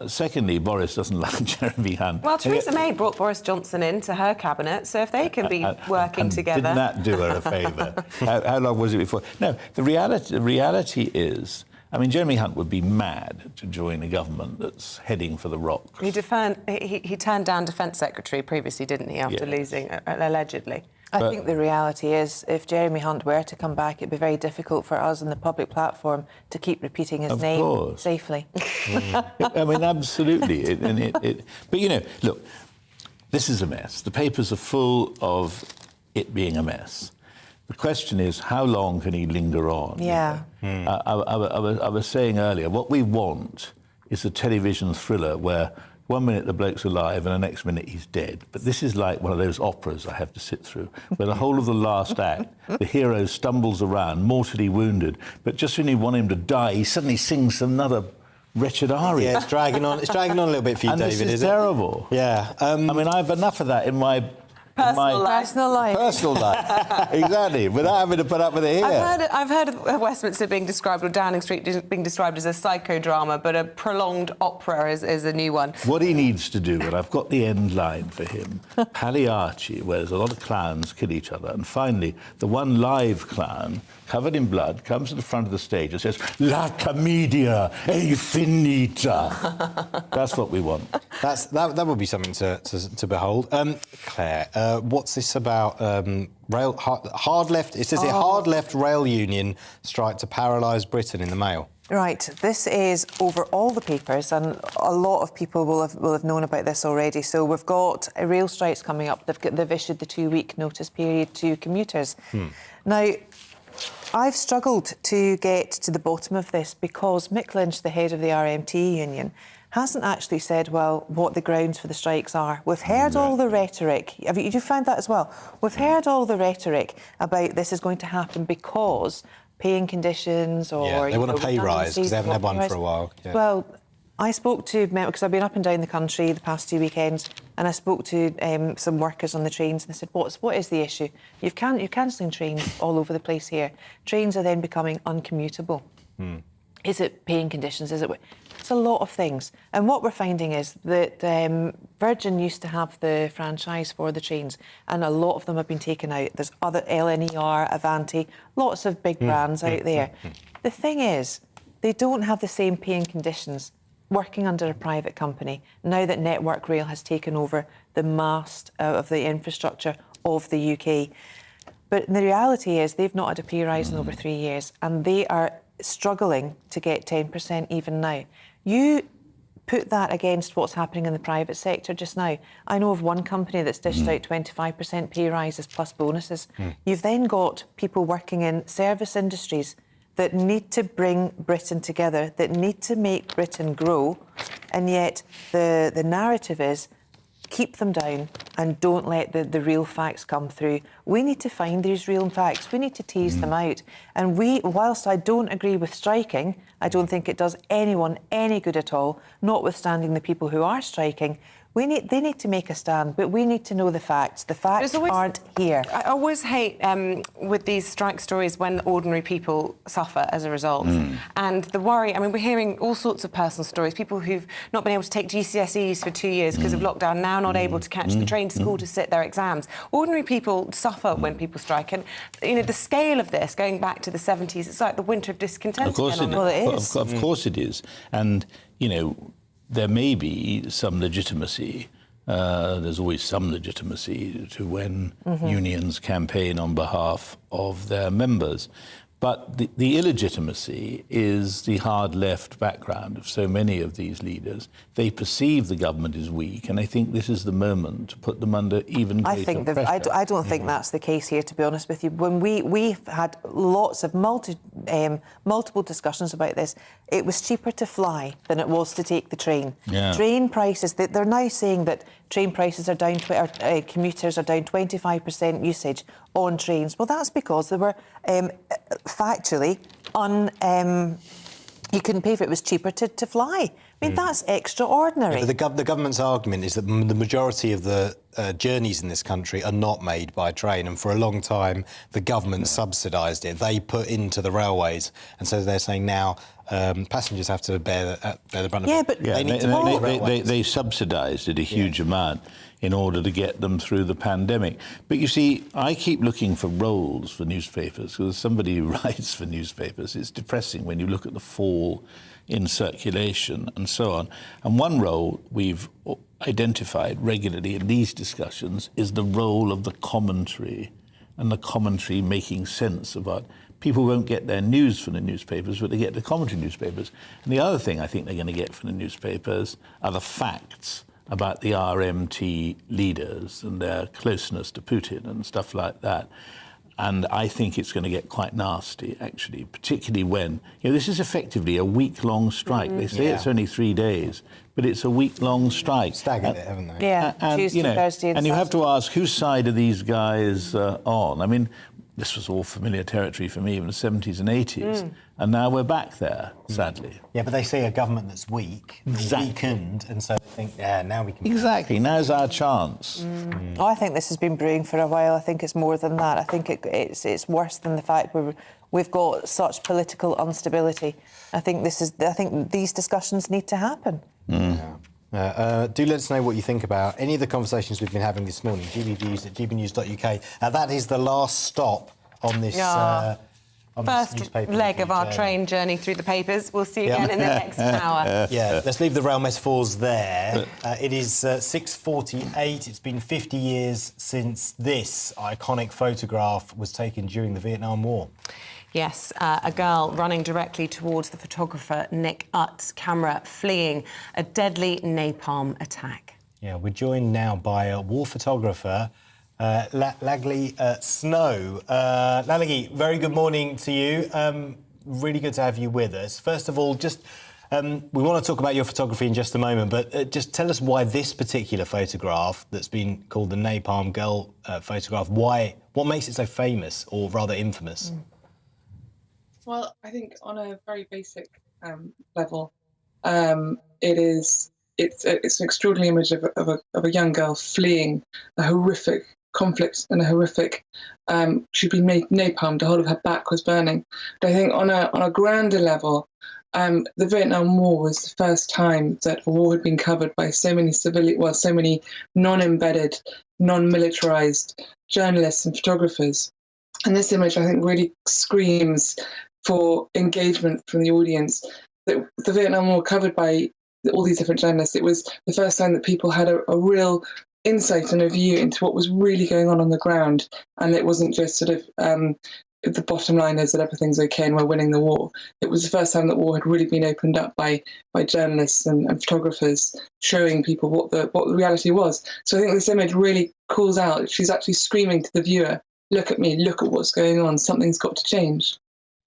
Secondly, Boris doesn't like Jeremy Hunt. Well, Theresa May brought Boris Johnson into her cabinet, so if they can be working together... Didn't that do her a favour? How long was it before? No, the reality is... Jeremy Hunt would be mad to join a government that's heading for the rocks. He turned down Defence Secretary previously, didn't he, after losing, allegedly? I think the reality is, if Jeremy Hunt were to come back, it'd be very difficult for us on the public platform to keep repeating his name safely. Absolutely. But, look, this is a mess. The papers are full of it being a mess. The question is, how long can he linger on? Yeah. I was saying earlier, what we want is a television thriller where 1 minute the bloke's alive and the next minute he's dead. But this is like one of those operas I have to sit through, where the whole of the last act, the hero stumbles around, mortally wounded, but just when you want him to die, he suddenly sings another wretched aria. Yeah, it's dragging on a little bit for you, and David, this is terrible. Yeah. I have enough of that in my... Personal life. Personal life, exactly, without having to put up with it here. I've heard of Westminster being described, or Downing Street being described as a psychodrama, but a prolonged opera is a new one. What he needs to do, and I've got the end line for him, Pagliacci, where there's a lot of clowns kill each other, and finally, the one live clown, covered in blood, comes to the front of the stage and says, La commedia è finita. That's what we want. That would be something to behold. Claire, what's this about hard left? It says hard left rail union strike to paralyse Britain in the Mail. Right, this is over all the papers, and a lot of people will have known about this already. So we've got rail strikes coming up. They've issued the 2-week notice period to commuters. Now, I've struggled to get to the bottom of this because Mick Lynch, the head of the RMT union, hasn't actually said, well, what the grounds for the strikes are. We've heard all the rhetoric. You found that as well? We've heard all the rhetoric about this is going to happen because paying conditions or... Yeah, they want a pay rise because they haven't had one for a while. Yeah. Well, I spoke to... because I've been up and down the country the past 2 weekends, and I spoke to some workers on the trains, and they said, what is the issue? You're cancelling trains all over the place here. Trains are then becoming uncommutable. Is it paying conditions? Is it... It's a lot of things. And what we're finding is that Virgin used to have the franchise for the trains, and a lot of them have been taken out. There's other LNER, Avanti, lots of big brands out there. The thing is, they don't have the same paying conditions working under a private company now that Network Rail has taken over the mast of the infrastructure of the UK. But the reality is they've not had a pay rise in over 3 years, and they are struggling to get 10% even now. You put that against what's happening in the private sector just now. I know of one company that's dished out 25% pay rises plus bonuses. You've then got people working in service industries that need to bring Britain together, that need to make Britain grow, and yet the narrative is keep them down and don't let the real facts come through. We need to find these real facts. We need to tease them out. And whilst I don't agree with striking, I don't think it does anyone any good at all, notwithstanding the people who are striking. They need to make a stand, but we need to know the facts. The facts aren't here. I always hate with these strike stories when ordinary people suffer as a result. And the worry, I mean, we're hearing all sorts of personal stories, people who've not been able to take GCSEs for 2 years because of lockdown, now not able to catch the train to school to sit their exams. Ordinary people suffer when people strike. And, you know, the scale of this, going back to the 70s, it's like the winter of discontent. Of course it is. Of course it is. And, you know, there may be some legitimacy. There's always some legitimacy to when unions campaign on behalf of their members. But the illegitimacy is the hard left background of so many of these leaders. They perceive the government is weak, and I think this is the moment to put them under even greater pressure. I don't think that's the case here, to be honest with you. When we've had lots of multiple discussions about this, it was cheaper to fly than it was to take the train. Train prices, they're now saying that train prices are down, commuters are down 25% usage on trains. Well, that's because they were factually you couldn't pay for it. It was cheaper to fly. I mean, that's extraordinary. Yeah, but the government's argument is that the majority of the journeys in this country are not made by train, and for a long time the government subsidised it. They put into the railways, and so they're saying now passengers have to bear the brunt of it. But they subsidised it a huge amount in order to get them through the pandemic. But you see, I keep looking for roles for newspapers, because somebody who writes for newspapers, it's depressing when you look at the fall in circulation and so on. And one role we've identified regularly in these discussions is the role of the commentary, and the commentary making sense about. People won't get their news from the newspapers, but they get the commentary newspapers. And the other thing I think they're going to get from the newspapers are the facts about the RMT leaders and their closeness to Putin and stuff like that. And I think it's going to get quite nasty, actually, particularly when, you know, this is effectively a week-long strike. They say it's only 3 days, but it's a week-long strike. Staggered it, haven't they? Yeah, and, Tuesday, you know, Thursday and you have Saturday. to ask, whose side are these guys on? I mean, this was all familiar territory for me in the 70s and 80s, and now we're back there, sadly. Yeah, but they see a government that's weak, weakened, and so they think, yeah, now we can... Exactly, now's our chance. Oh, I think this has been brewing for a while. I think it's more than that. I think it's worse than the fact we've got such political instability. I think these discussions need to happen. Do let us know what you think about any of the conversations we've been having this morning. gbviews at gbnews.uk. That is the last stop on this. On first this newspaper leg of our journey. train journey through the papers. We'll see you again in the next hour. Yeah, let's leave the rail metaphors there. It is 6:48. It's been 50 years since this iconic photograph was taken during the Vietnam War. Yes, a girl running directly towards the photographer Nick Utt's camera, fleeing a deadly napalm attack. Yeah, we're joined now by a war photographer, Lagli Snow. Lagli, very good morning to you. Really good to have you with us. First of all, just we want to talk about your photography in just a moment, but just tell us why this particular photograph that's been called the Napalm Girl photograph, what makes it so famous, or rather infamous? Well, I think on a very basic level, it's an extraordinary image of a young girl fleeing a horrific conflict and a horrific. She'd been made napalm. The whole of her back was burning. But I think on a grander level, the Vietnam War was the first time that a war had been covered by so many so many non-embedded, non-militarized journalists and photographers. And this image, I think, really screams for engagement from the audience. That the Vietnam War covered by all these different journalists, it was the first time that people had a real insight and a view into what was really going on the ground. And it wasn't just sort of the bottom line is that everything's okay and we're winning the war. It was the first time that war had really been opened up by journalists and photographers, showing people what the reality was. So I think this image really calls out. She's actually screaming to the viewer, look at me, look at what's going on, something's got to change.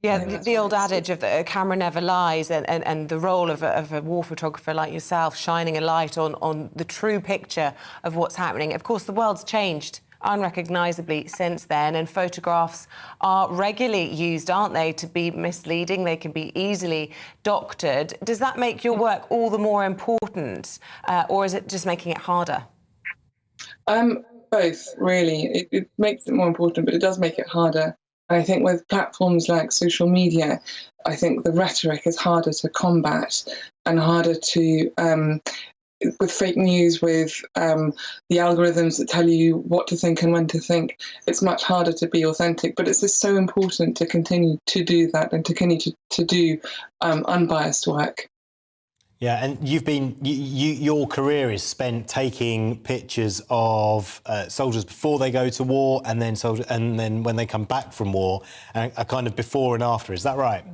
Yeah, the old adage of the camera never lies, and the role of a war photographer like yourself shining a light on the true picture of what's happening. Of course, the world's changed unrecognisably since then, and photographs are regularly used, aren't they, to be misleading. They can be easily doctored. Does that make your work all the more important, or is it just making it harder? Both, really. It makes it more important, but it does make it harder. I think with platforms like social media, I think the rhetoric is harder to combat and harder to, with fake news, with the algorithms that tell you what to think and when to think, it's much harder to be authentic. But it's just so important to continue to do that and to continue to do unbiased work. Yeah, and your career is spent taking pictures of soldiers before they go to war, and then when they come back from war, a kind of before and after. Is that right?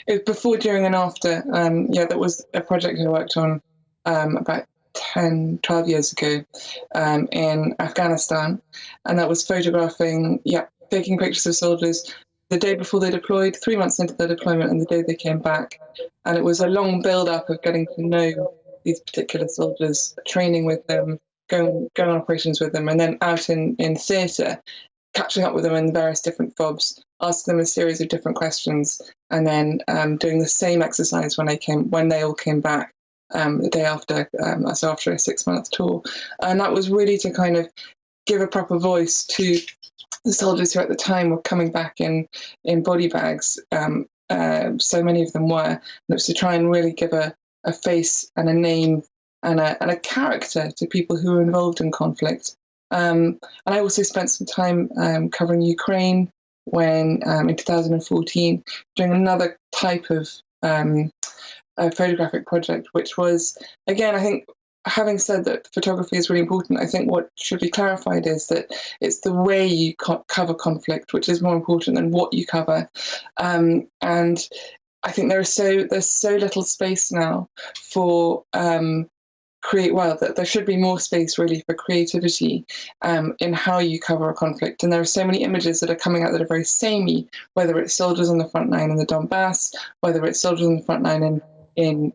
It was before, during, and after. Yeah, that was a project I worked on about 10, 12 years ago in Afghanistan, and that was photographing, taking pictures of soldiers the day before they deployed, 3 months into their deployment, and the day they came back. And it was a long build-up of getting to know these particular soldiers, training with them, going on operations with them, and then out in theatre, catching up with them in various different FOBs, asking them a series of different questions, and then doing the same exercise when they all came back the day after, so after a 6-month tour. And that was really to kind of give a proper voice to the soldiers who at the time were coming back in body bags. So many of them were. And it was to try and really give a face and a name and a character to people who were involved in conflict. And I also spent some time covering Ukraine when, in 2014, doing another type of photographic project, which was, again, I think, having said that photography is really important, I think what should be clarified is that it's the way you cover conflict which is more important than what you cover. And I think there's so little space now for that there should be more space really for creativity in how you cover a conflict. And there are so many images that are coming out that are very samey, whether it's soldiers on the front line in the Donbass, whether it's soldiers on the front line in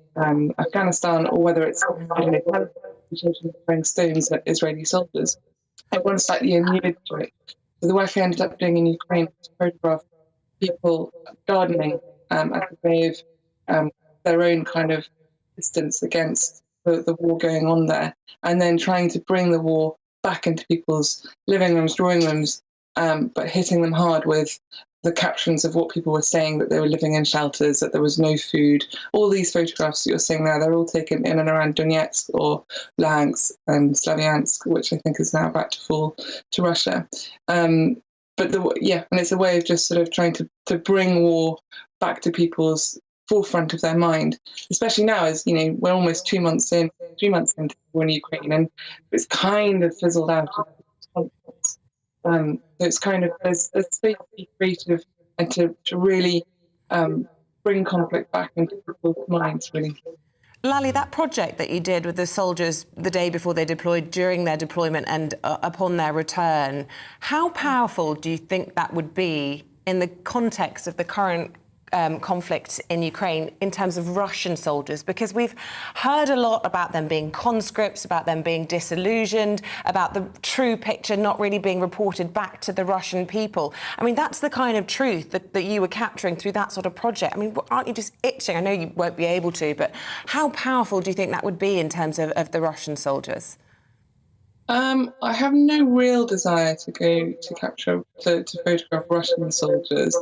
Afghanistan, or whether it's throwing stones at Israeli soldiers. Everyone's slightly immune to it. So the work I ended up doing in Ukraine was to photograph people gardening as a way of their own kind of distance against the war going on there, and then trying to bring the war back into people's living rooms, drawing rooms, but hitting them hard with the captions of what people were saying, that they were living in shelters, that there was no food. All these photographs that you're seeing now, they're all taken in and around Donetsk or Luhansk and Slavyansk, which I think is now about to fall to Russia. And it's a way of just sort of trying to bring war back to people's forefront of their mind, especially now, as you know, we're almost 2 months into the war in Ukraine, and it's kind of fizzled out. So it's kind of there's space to be creative and to really bring conflict back into people's minds, really. Lally, that project that you did with the soldiers the day before they deployed, during their deployment and upon their return, how powerful do you think that would be in the context of the current conflict in Ukraine in terms of Russian soldiers? Because we've heard a lot about them being conscripts, about them being disillusioned, about the true picture not really being reported back to the Russian people. I mean, that's the kind of truth that you were capturing through that sort of project. I mean, aren't you just itching? I know you won't be able to, but how powerful do you think that would be in terms of the Russian soldiers? I have no real desire to go to photograph Russian soldiers.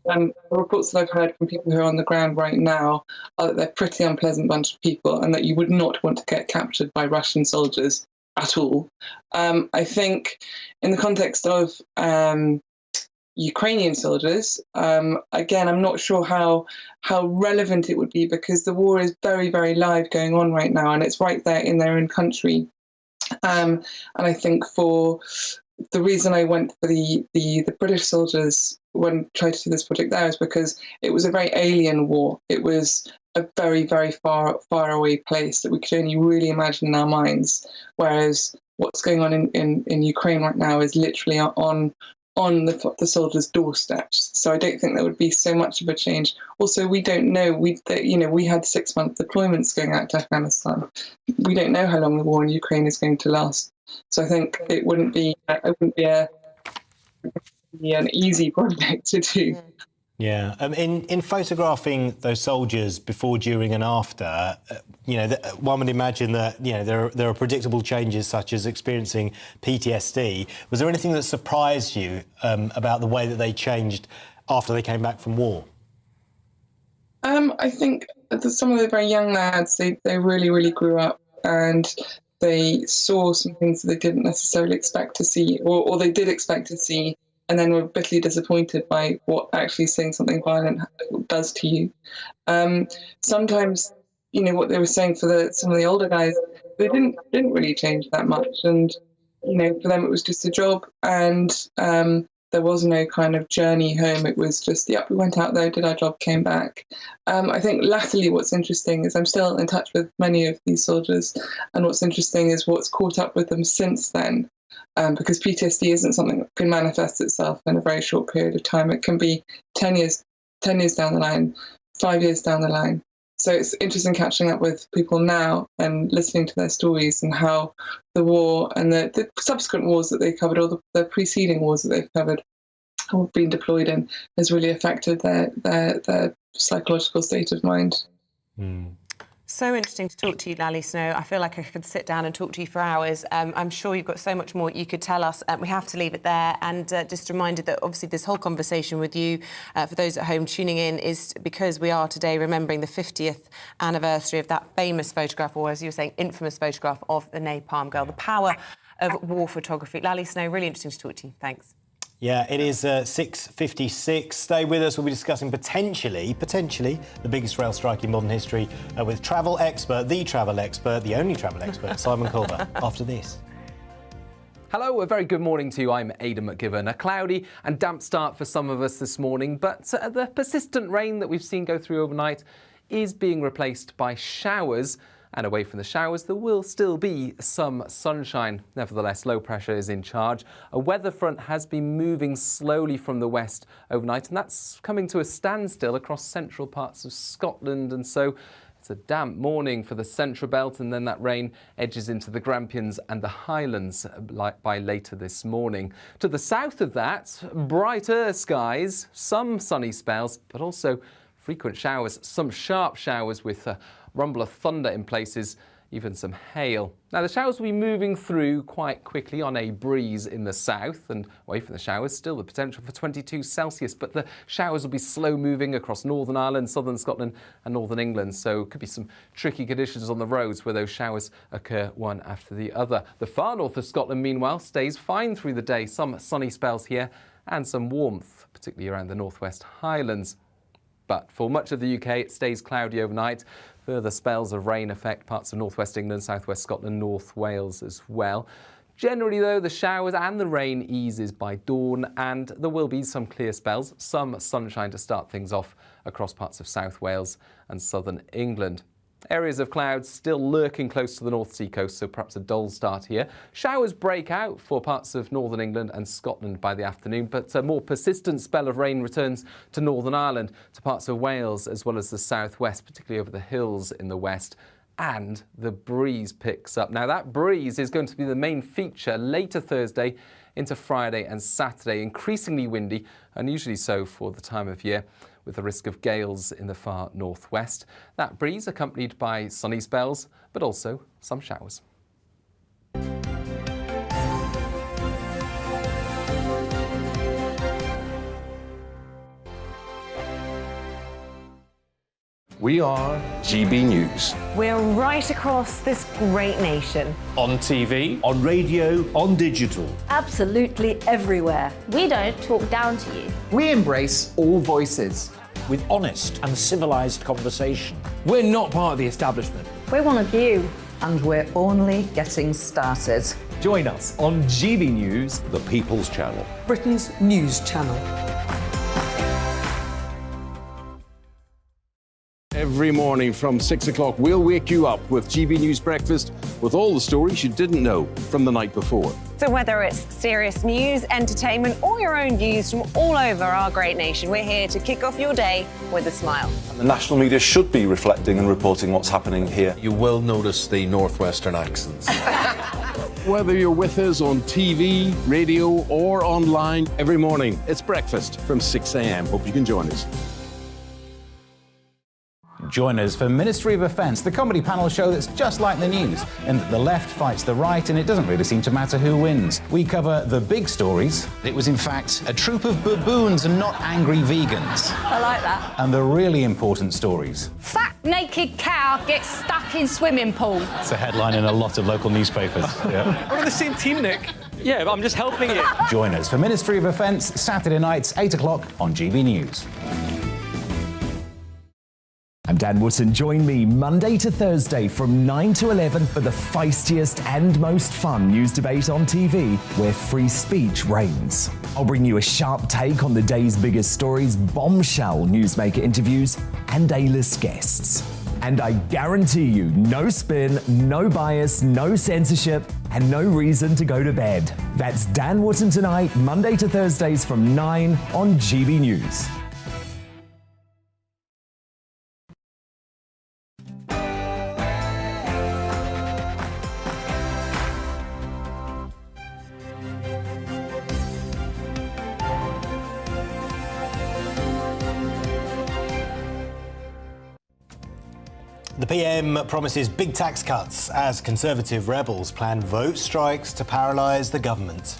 The reports that I've heard from people who are on the ground right now are that they're a pretty unpleasant bunch of people and that you would not want to get captured by Russian soldiers at all. I think in the context of Ukrainian soldiers, again, I'm not sure how relevant it would be because the war is very, very live going on right now and it's right there in their own country. And I think for the reason I went for the British soldiers when I tried to do this project there is because it was a very alien war. It was a very, very far away place that we could only really imagine in our minds. Whereas what's going on in Ukraine right now is literally on the soldiers' doorsteps. So I don't think there would be so much of a change. Also, we don't know. We had 6-month deployments going out to Afghanistan. We don't know how long the war in Ukraine is going to last. So I think it wouldn't be an easy project to do. Yeah, in photographing those soldiers before, during, and after, one would imagine that there are predictable changes such as experiencing PTSD. Was there anything that surprised you about the way that they changed after they came back from war? I think that some of the very young lads they really, really grew up and they saw some things that they didn't necessarily expect to see, or they did expect to see. And then were bitterly disappointed by what actually saying something violent does to you. Sometimes, what they were saying for some of the older guys, they didn't really change that much. And, for them it was just a job and there was no kind of journey home. It was just, we went out there, did our job, came back. I think latterly what's interesting is I'm still in touch with many of these soldiers. And what's interesting is what's caught up with them since then. Because PTSD isn't something that can manifest itself in a very short period of time. It can be 10 years down the line, 5 years down the line. So it's interesting catching up with people now and listening to their stories and how the war and the subsequent wars that they covered, or the preceding wars that they've covered or been deployed in, has really affected their psychological state of mind. Mm. So interesting to talk to you, Lally Snow. I feel like I could sit down and talk to you for hours. I'm sure you've got so much more you could tell us. We have to leave it there. And just a reminder that obviously this whole conversation with you, for those at home tuning in, is because we are today remembering the 50th anniversary of that famous photograph, or as you were saying, infamous photograph of the Napalm Girl, the power of war photography. Lally Snow, really interesting to talk to you. Thanks. Yeah, it is 6:56. Stay with us. We'll be discussing potentially the biggest rail strike in modern history with the only travel expert, Simon Culver, after this. Hello, a very good morning to you. I'm Aidan McGivern. A cloudy and damp start for some of us this morning, but the persistent rain that we've seen go through overnight is being replaced by showers. And away from the showers, there will still be some sunshine. Nevertheless, low pressure is in charge. A weather front has been moving slowly from the west overnight, and that's coming to a standstill across central parts of Scotland. And so it's a damp morning for the central belt, and then that rain edges into the Grampians and the Highlands by later this morning. To the south of that, brighter skies, some sunny spells, but also frequent showers, some sharp showers with rumble of thunder in places, even some hail. Now, the showers will be moving through quite quickly on a breeze in the south, and away from the showers, still the potential for 22 Celsius, but the showers will be slow moving across Northern Ireland, Southern Scotland and Northern England, so could be some tricky conditions on the roads where those showers occur one after the other. The far north of Scotland, meanwhile, stays fine through the day, some sunny spells here and some warmth, particularly around the northwest Highlands. But for much of the UK, it stays cloudy overnight. Further spells of rain affect parts of northwest England, southwest Scotland, North Wales as well. Generally, though, the showers and the rain eases by dawn, and there will be some clear spells, some sunshine to start things off across parts of South Wales and southern England. Areas of clouds still lurking close to the North Sea coast, so perhaps a dull start here. Showers break out for parts of northern England and Scotland by the afternoon, but a more persistent spell of rain returns to Northern Ireland, to parts of Wales, as well as the southwest, particularly over the hills in the west. And the breeze picks up. Now, that breeze is going to be the main feature later Thursday into Friday and Saturday. Increasingly windy, unusually so for the time of year, with the risk of gales in the far northwest. That breeze accompanied by sunny spells, but also some showers. We are GB News. We're right across this great nation. On TV, on radio, on digital. Absolutely everywhere. We don't talk down to you. We embrace all voices. With honest and civilised conversation. We're not part of the establishment. We're one of you. And we're only getting started. Join us on GB News, The People's Channel. Britain's news channel. Every morning from 6 o'clock, we'll wake you up with GB News Breakfast with all the stories you didn't know from the night before. So whether it's serious news, entertainment, or your own views from all over our great nation, we're here to kick off your day with a smile. And the national media should be reflecting and reporting what's happening here. You will notice the northwestern accents. Whether you're with us on TV, radio, or online, every morning, it's breakfast from 6 a.m. Hope you can join us. Join us for Ministry of Offence, the comedy panel show that's just like the news, in that the left fights the right and it doesn't really seem to matter who wins. We cover the big stories. It was in fact a troop of baboons and not angry vegans. I like that. And the really important stories. Fat naked cow gets stuck in swimming pool. It's a headline in a lot of local newspapers. Yeah. We're on the same team, Nick. Yeah, but I'm just helping you. Join us for Ministry of Offence, Saturday nights, 8 o'clock on GB News. I'm Dan Wootton. Join me Monday to Thursday from 9 to 11 for the feistiest and most fun news debate on TV, where free speech reigns. I'll bring you a sharp take on the day's biggest stories, bombshell newsmaker interviews, and A-list guests. And I guarantee you, no spin, no bias, no censorship, and no reason to go to bed. That's Dan Wootton tonight, Monday to Thursdays from 9 on GB News. The PM promises big tax cuts as Conservative rebels plan vote strikes to paralyse the government.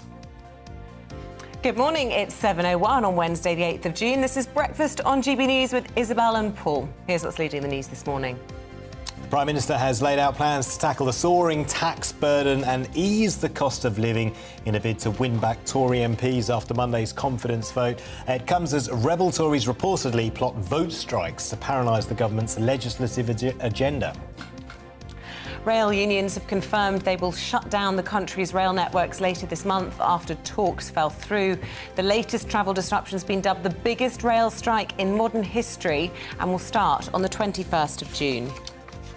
Good morning, it's 7:01 on Wednesday the 8th of June. This is Breakfast on GB News with Isabel and Paul. Here's what's leading the news this morning. The Prime Minister has laid out plans to tackle the soaring tax burden and ease the cost of living in a bid to win back Tory MPs after Monday's confidence vote. It comes as rebel Tories reportedly plot vote strikes to paralyse the government's legislative agenda. Rail unions have confirmed they will shut down the country's rail networks later this month after talks fell through. The latest travel disruption has been dubbed the biggest rail strike in modern history and will start on the 21st of June.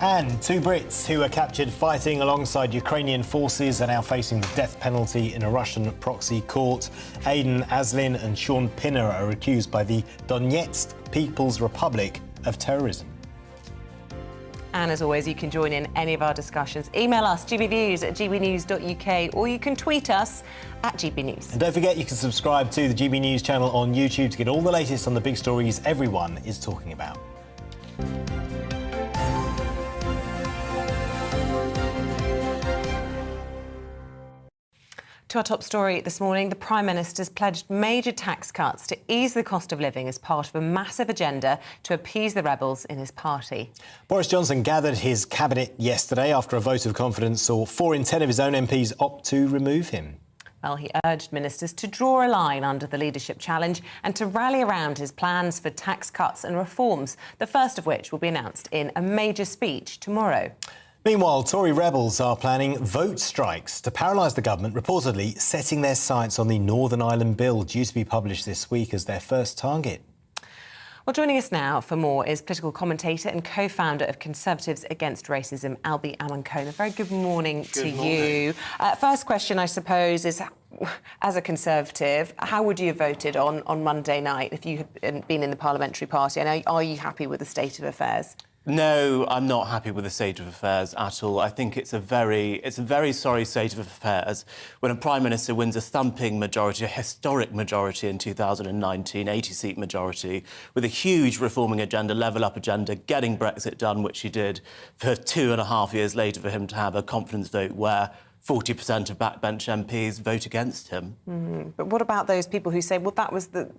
And two Brits who were captured fighting alongside Ukrainian forces are now facing the death penalty in a Russian proxy court. Aidan Aslin and Sean Pinner are accused by the Donetsk People's Republic of terrorism. And as always, you can join in any of our discussions. Email us, gbviews@gbnews.uk, or you can tweet us at GB News. And don't forget, you can subscribe to the GB News channel on YouTube to get all the latest on the big stories everyone is talking about. To our top story this morning, the Prime Minister's pledged major tax cuts to ease the cost of living as part of a massive agenda to appease the rebels in his party. Boris Johnson gathered his cabinet yesterday after a vote of confidence saw 4 in 10 of his own MPs opt to remove him. Well, he urged ministers to draw a line under the leadership challenge and to rally around his plans for tax cuts and reforms, the first of which will be announced in a major speech tomorrow. Meanwhile, Tory rebels are planning vote strikes to paralyse the government, reportedly setting their sights on the Northern Ireland Bill due to be published this week as their first target. Well, joining us now for more is political commentator and co-founder of Conservatives Against Racism, Eamonn. A very good morning to you. First question, I suppose, is as a Conservative, how would you have voted on Monday night if you had been in the parliamentary party? And are you happy with the state of affairs? No, I'm not happy with the state of affairs at all. I think it's a very sorry state of affairs when a Prime Minister wins a thumping majority, a historic majority in 2019, 80-seat majority, with a huge reforming agenda, level-up agenda, getting Brexit done, which he did, for 2.5 years later for him to have a confidence vote where 40% of backbench MPs vote against him. But what about those people who say, well, that was the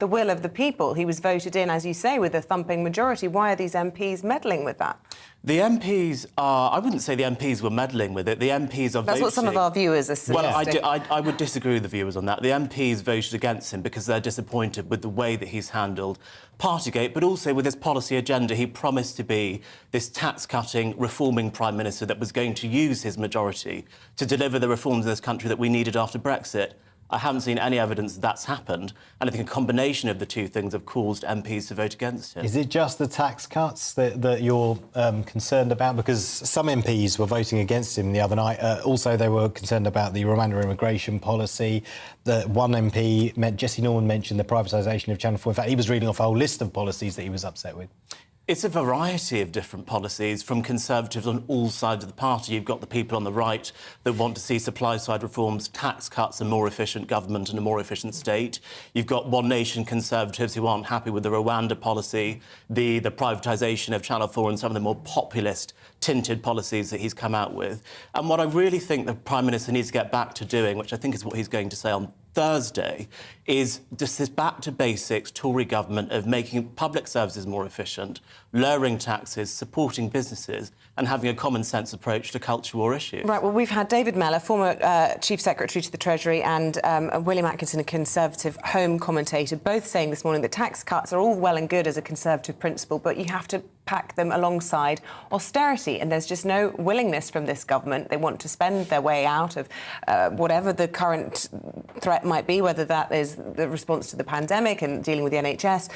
will of the people? He was voted in, as you say, with a thumping majority. Why are these MPs meddling with that? The MPs are... I wouldn't say the MPs were meddling with it. The MPs are voting... That's what some of our viewers are suggesting. Well, I would disagree with the viewers on that. The MPs voted against him because they're disappointed with the way that he's handled Partygate, but also with his policy agenda. He promised to be this tax-cutting, reforming Prime Minister that was going to use his majority to deliver the reforms in this country that we needed after Brexit. I haven't seen any evidence that that's happened, and I think a combination of the two things have caused MPs to vote against him. Is it just the tax cuts that you're concerned about? Because some MPs were voting against him the other night. Also, they were concerned about the Rwanda immigration policy. The one MP, Jesse Norman, mentioned the privatisation of Channel 4. In fact, he was reading off a whole list of policies that he was upset with. It's a variety of different policies from Conservatives on all sides of the party. You've got the people on the right that want to see supply-side reforms, tax cuts, a more efficient government and a more efficient state. You've got One Nation Conservatives who aren't happy with the Rwanda policy, the privatisation of Channel 4 and some of the more populist tinted policies that he's come out with. And what I really think the Prime Minister needs to get back to doing, which I think is what he's going to say on Thursday, is just this back-to-basics Tory government of making public services more efficient, lowering taxes, supporting businesses and having a common-sense approach to culture war issues. Right, well, we've had David Mellor, former Chief Secretary to the Treasury, and William Atkinson, a Conservative Home commentator, both saying this morning that tax cuts are all well and good as a Conservative principle, but you have to pack them alongside austerity, and there's just no willingness from this government. They want to spend their way out of whatever the current threat might be, whether that is the response to the pandemic and dealing with the NHS.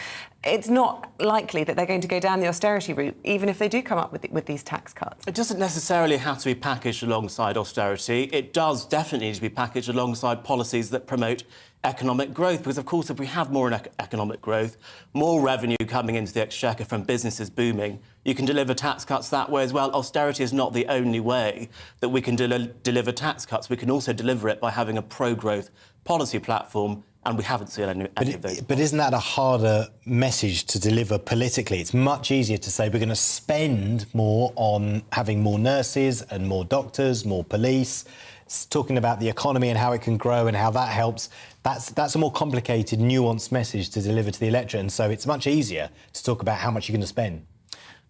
It's not likely that they're going to go down the austerity route, even if they do come up with these tax cuts. It doesn't necessarily have to be packaged alongside austerity. It does definitely need to be packaged alongside policies that promote economic growth, because, of course, if we have more economic growth, more revenue coming into the exchequer from businesses booming, you can deliver tax cuts that way as well. Austerity is not the only way that we can deliver tax cuts. We can also deliver it by having a pro-growth policy platform, and we haven't seen any of those. But isn't that a harder message to deliver politically? It's much easier to say we're going to spend more on having more nurses and more doctors, more police, talking about the economy and how it can grow and how that helps. That's a more complicated, nuanced message to deliver to the electorate, and so it's much easier to talk about how much you're going to spend.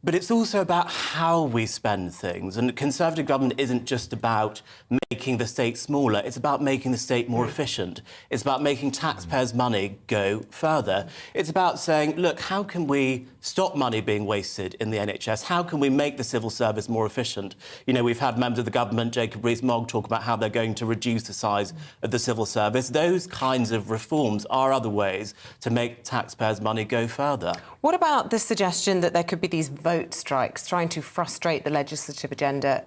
But it's also about how we spend things. And Conservative government isn't just about making the state smaller, it's about making the state more efficient. It's about making taxpayers' money go further. It's about saying, look, how can we stop money being wasted in the NHS? How can we make the civil service more efficient? You know, we've had members of the government, Jacob Rees-Mogg, talk about how they're going to reduce the size of the civil service. Those kinds of reforms are other ways to make taxpayers' money go further. What about the suggestion that there could be these vote strikes trying to frustrate the legislative agenda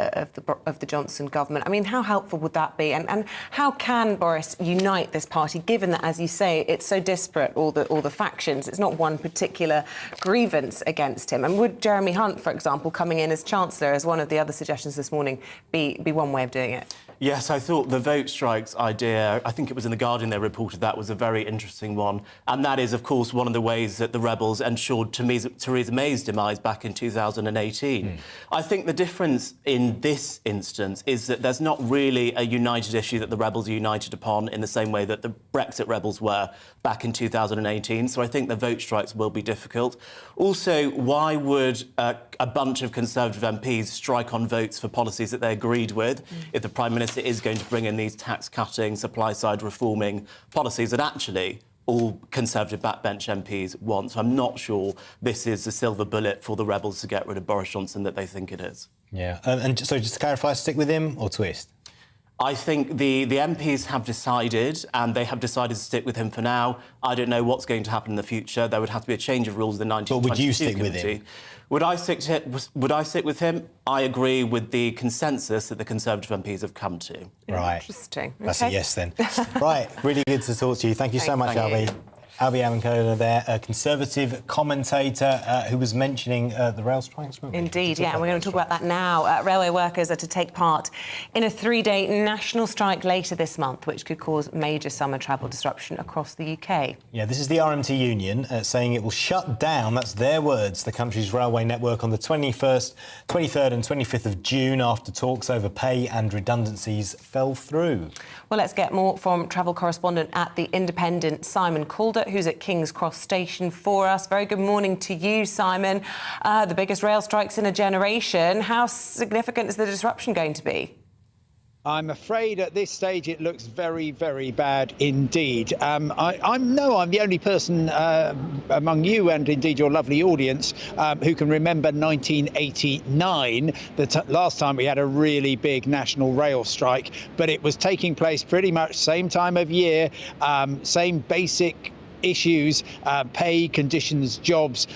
of the Johnson government? I mean, how helpful would that be? And how can Boris unite this party, given that, as you say, it's so disparate, all the factions? It's not one particular grievance against him. And would Jeremy Hunt, for example, coming in as Chancellor, as one of the other suggestions this morning, be one way of doing it? Yes, I thought the vote strikes idea, I think it was in The Guardian they reported that, was a very interesting one. And that is, of course, one of the ways that the rebels ensured Theresa May's demise back in 2018. I think the difference in this instance is that there's not really a united issue that the rebels are united upon in the same way that the Brexit rebels were back in 2018. So I think the vote strikes will be difficult. Also, why would a bunch of Conservative MPs strike on votes for policies that they agreed with if the Prime Minister is going to bring in these tax-cutting, supply-side reforming policies that actually all Conservative backbench MPs want? So I'm not sure this is the silver bullet for the rebels to get rid of Boris Johnson that they think it is. Yeah, and so just to clarify, stick with him or twist? I think the MPs have decided, and they have decided to stick with him for now. I don't know what's going to happen in the future. There would have to be a change of rules in the 1922 But would you stick committee. with him? Would I stick with him? I agree with the consensus that the Conservative MPs have come to. Right. Interesting. That's a yes then. Right, really good to talk to you. Thank you so much, Thank you. Albie. Albie Amonkona there, a Conservative commentator who was mentioning the rail strikes. Indeed, yeah, and we're going to talk about that now. Railway workers are to take part in a 3-day national strike later this month, which could cause major summer travel disruption across the UK. Yeah, this is the RMT union saying it will shut down, that's their words, the country's railway network on the 21st, 23rd and 25th of June after talks over pay and redundancies fell through. Well, let's get more from travel correspondent at The Independent, Simon Calder, who's at King's Cross Station for us. Very good morning to you, Simon. The biggest rail strikes in a generation. How significant is the disruption going to be? I'm afraid at this stage it looks very, very bad indeed. I'm the only person among you and indeed your lovely audience who can remember 1989, the last time we had a really big national rail strike, but it was taking place pretty much same time of year, same basic issues, pay, conditions, jobs,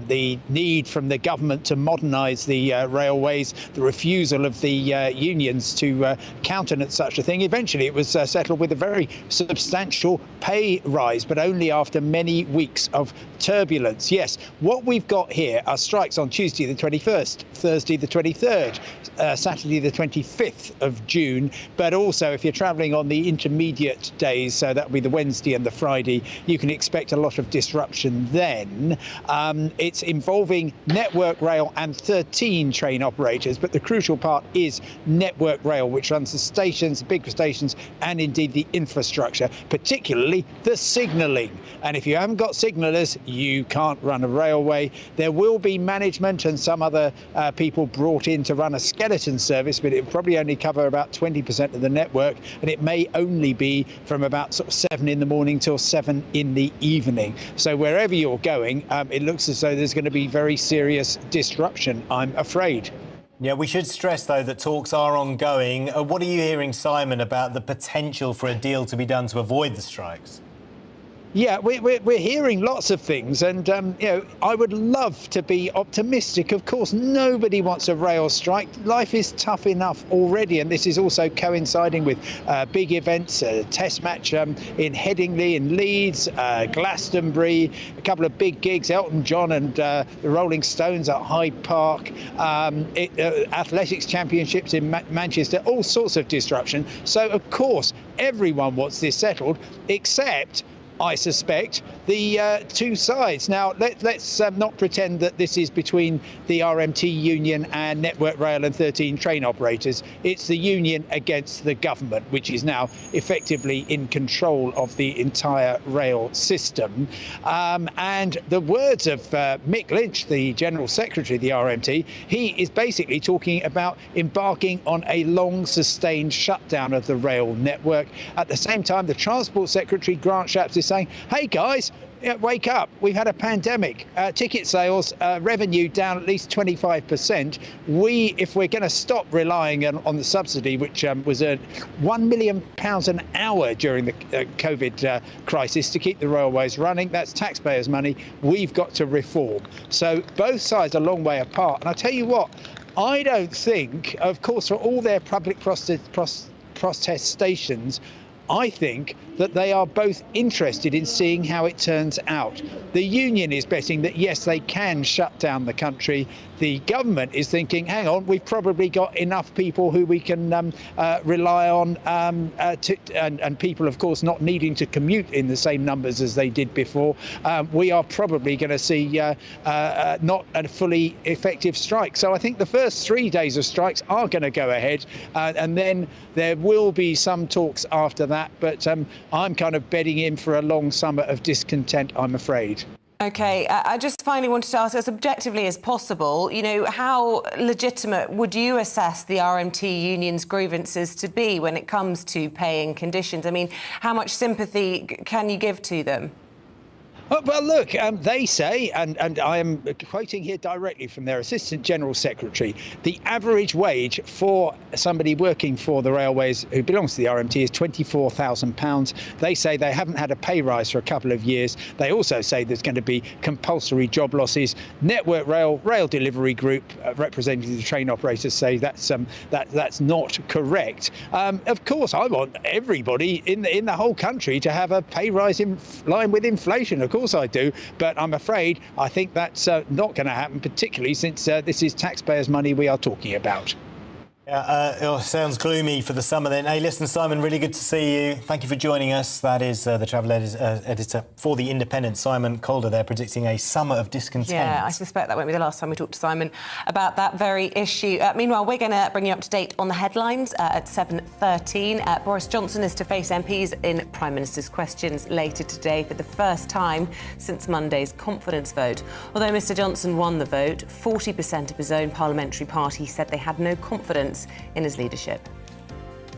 the need from the government to modernise the railways, the refusal of the unions to countenance such a thing. Eventually it was settled with a very substantial pay rise, but only after many weeks of turbulence. Yes, what we've got here are strikes on Tuesday the 21st, Thursday the 23rd, Saturday the 25th of June, but also if you're travelling on the intermediate days, so that will be the Wednesday and the Friday, you can expect a lot of disruption then. It's involving Network Rail and 13 train operators, but the crucial part is Network Rail, which runs the stations, the big stations, and indeed the infrastructure, particularly the signalling. And if you haven't got signallers, you can't run a railway. There will be management and some other people brought in to run a skeleton service, but it will probably only cover about 20% of the network, and it may only be from about sort of 7 in the morning till 7 in the evening. So wherever you're going, it looks as though there's going to be very serious disruption, I'm afraid. Yeah, we should stress, though, that talks are ongoing. What are you hearing, Simon, about the potential for a deal to be done to avoid the strikes? Yeah, we're hearing lots of things, and I would love to be optimistic. Of course, nobody wants a rail strike. Life is tough enough already, and this is also coinciding with big events, a test match in Headingley in Leeds, Glastonbury, a couple of big gigs, Elton John and the Rolling Stones at Hyde Park, athletics championships in Manchester, all sorts of disruption. So, of course, everyone wants this settled, except, I suspect, the two sides. Now, let's not pretend that this is between the RMT union and Network Rail and 13 train operators. It's the union against the government, which is now effectively in control of the entire rail system. And the words of Mick Lynch, the General Secretary of the RMT, he is basically talking about embarking on a long, sustained shutdown of the rail network. At the same time, the Transport Secretary, Grant Shapps, is saying, hey guys, wake up, we've had a pandemic, ticket sales, revenue down at least 25%. If we're going to stop relying on the subsidy, which was £1 million an hour during the COVID crisis to keep the railways running, that's taxpayers' money, we've got to reform. So both sides are a long way apart. And I tell you what, I don't think, of course, for all their public protest stations, I think that they are both interested in seeing how it turns out. The union is betting that, yes, they can shut down the country. The government is thinking, hang on, we've probably got enough people who we can rely on, and people, of course, not needing to commute in the same numbers as they did before. We are probably going to see not a fully effective strike. So I think the first 3 days of strikes are going to go ahead, and then there will be some talks after that. But I'm kind of bedding in for a long summer of discontent, I'm afraid. OK, I just finally wanted to ask, as objectively as possible, how legitimate would you assess the RMT union's grievances to be when it comes to pay and conditions? I mean, how much sympathy can you give to them? Well, look, they say, and I am quoting here directly from their Assistant General Secretary, the average wage for somebody working for the railways who belongs to the RMT is £24,000. They say they haven't had a pay rise for a couple of years. They also say there's going to be compulsory job losses. Network Rail Delivery Group, representing the train operators, say that's not correct. Of course, I want everybody in the whole country to have a pay rise in line with inflation. Of course I do, but I'm afraid I think that's not going to happen, particularly since this is taxpayers' money we are talking about. Yeah, sounds gloomy for the summer then. Hey, listen, Simon, really good to see you. Thank you for joining us. That is the travel editor for The Independent, Simon Calder there, predicting a summer of discontent. Yeah, I suspect that won't be the last time we talk to Simon about that very issue. Meanwhile, we're going to bring you up to date on the headlines at 7:13. Boris Johnson is to face MPs in Prime Minister's questions later today for the first time since Monday's confidence vote. Although Mr Johnson won the vote, 40% of his own parliamentary party said they had no confidence in his leadership.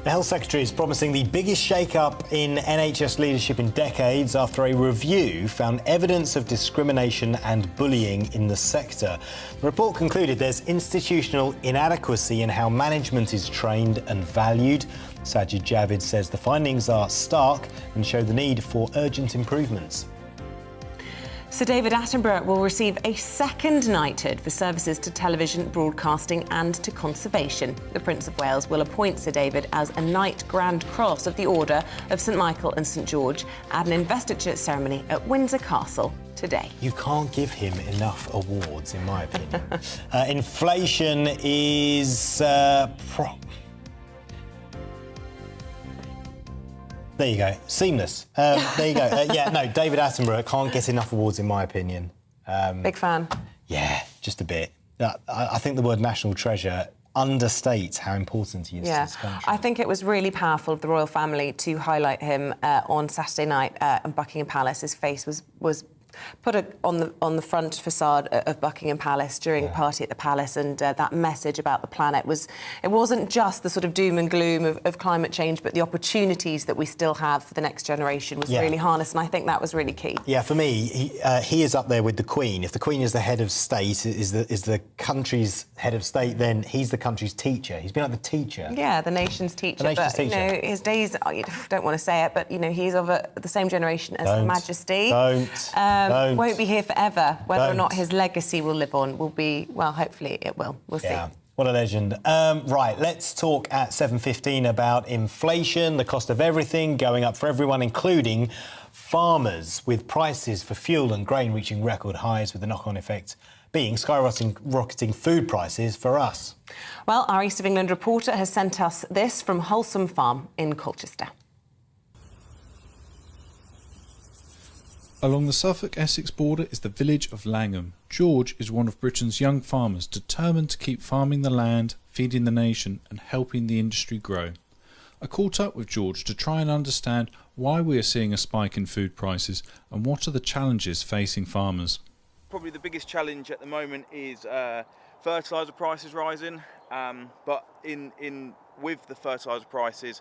The Health Secretary is promising the biggest shake-up in NHS leadership in decades after a review found evidence of discrimination and bullying in the sector. The report concluded there's institutional inadequacy in how management is trained and valued. Sajid Javid says the findings are stark and show the need for urgent improvements. Sir David Attenborough will receive a second knighthood for services to television, broadcasting and to conservation. The Prince of Wales will appoint Sir David as a Knight Grand Cross of the Order of St Michael and St George at an investiture ceremony at Windsor Castle today. You can't give him enough awards, in my opinion. Inflation is... There you go. Seamless. There you go. David Attenborough can't get enough awards, in my opinion. Big fan. Yeah, just a bit. I think the word national treasure understates how important he is to this country. I think it was really powerful of the royal family to highlight him on Saturday night in Buckingham Palace. His face was put on the front facade of Buckingham Palace during a party at the palace, and that message about the planet wasn't just the sort of doom and gloom of climate change, but the opportunities that we still have for the next generation was really harnessed, and I think that was really key. Yeah, for me, he is up there with the Queen. If the Queen is the head of state, is the country's head of state, then he's the country's teacher. He's been like the teacher. Yeah, the nation's teacher. The nation's teacher. You know, his days, I don't want to say it, but, you know, he's of the same generation as Her Majesty. Won't be here forever. Whether or not his legacy will live on will be, well, hopefully it will. We'll see. What a legend. Right, let's talk at 7:15 about inflation, the cost of everything going up for everyone, including farmers, with prices for fuel and grain reaching record highs, with the knock-on effect being skyrocketing food prices for us. Well, our East of England reporter has sent us this from Wholesome Farm in Colchester. Along the Suffolk-Essex border is the village of Langham. George is one of Britain's young farmers determined to keep farming the land, feeding the nation and helping the industry grow. I caught up with George to try and understand why we are seeing a spike in food prices and what are the challenges facing farmers. Probably the biggest challenge at the moment is fertiliser prices rising, but with the fertiliser prices,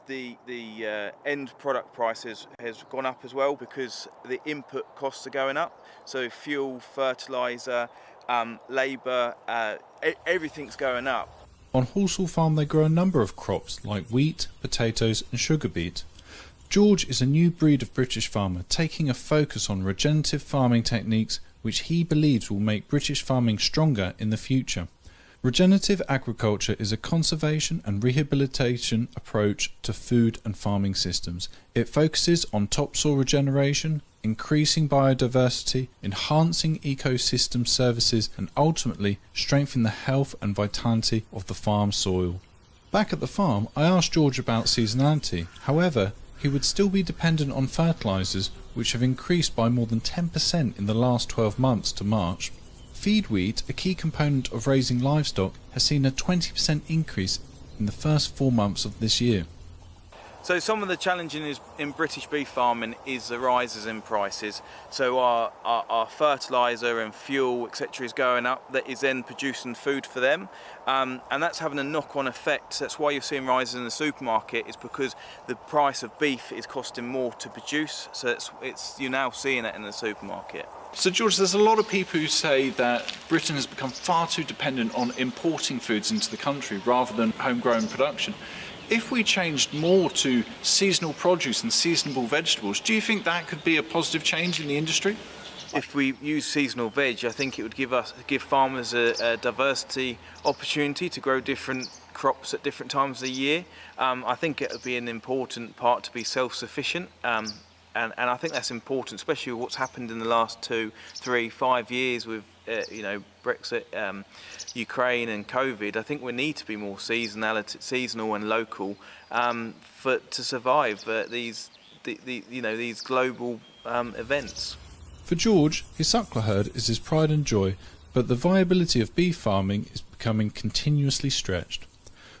the end product prices has gone up as well because the input costs are going up. So fuel, fertiliser, labour, everything's going up. On Horsell Farm they grow a number of crops like wheat, potatoes and sugar beet. George is a new breed of British farmer taking a focus on regenerative farming techniques which he believes will make British farming stronger in the future. Regenerative agriculture is a conservation and rehabilitation approach to food and farming systems. It focuses on topsoil regeneration, increasing biodiversity, enhancing ecosystem services and ultimately strengthening the health and vitality of the farm soil. Back at the farm, I asked George about seasonality. However, he would still be dependent on fertilisers, which have increased by more than 10% in the last 12 months to March. Feed wheat, a key component of raising livestock, has seen a 20% increase in the first 4 months of this year. So some of the challenges in British beef farming is the rises in prices. So our fertiliser and fuel, etc., is going up. That is then producing food for them, and that's having a knock-on effect. That's why you're seeing rises in the supermarket. Is because the price of beef is costing more to produce. So you're now seeing it in the supermarket. So, George, there's a lot of people who say that Britain has become far too dependent on importing foods into the country rather than homegrown production. If we changed more to seasonal produce and seasonable vegetables, do you think that could be a positive change in the industry? If we use seasonal veg, I think it would give farmers a diversity opportunity to grow different crops at different times of the year. I think it would be an important part to be self-sufficient. And I think that's important, especially with what's happened in the last 2, 3, 5 years with Brexit, Ukraine and COVID. I think we need to be more seasonal and local to survive these global events. For George, his suckler herd is his pride and joy, but the viability of beef farming is becoming continuously stretched.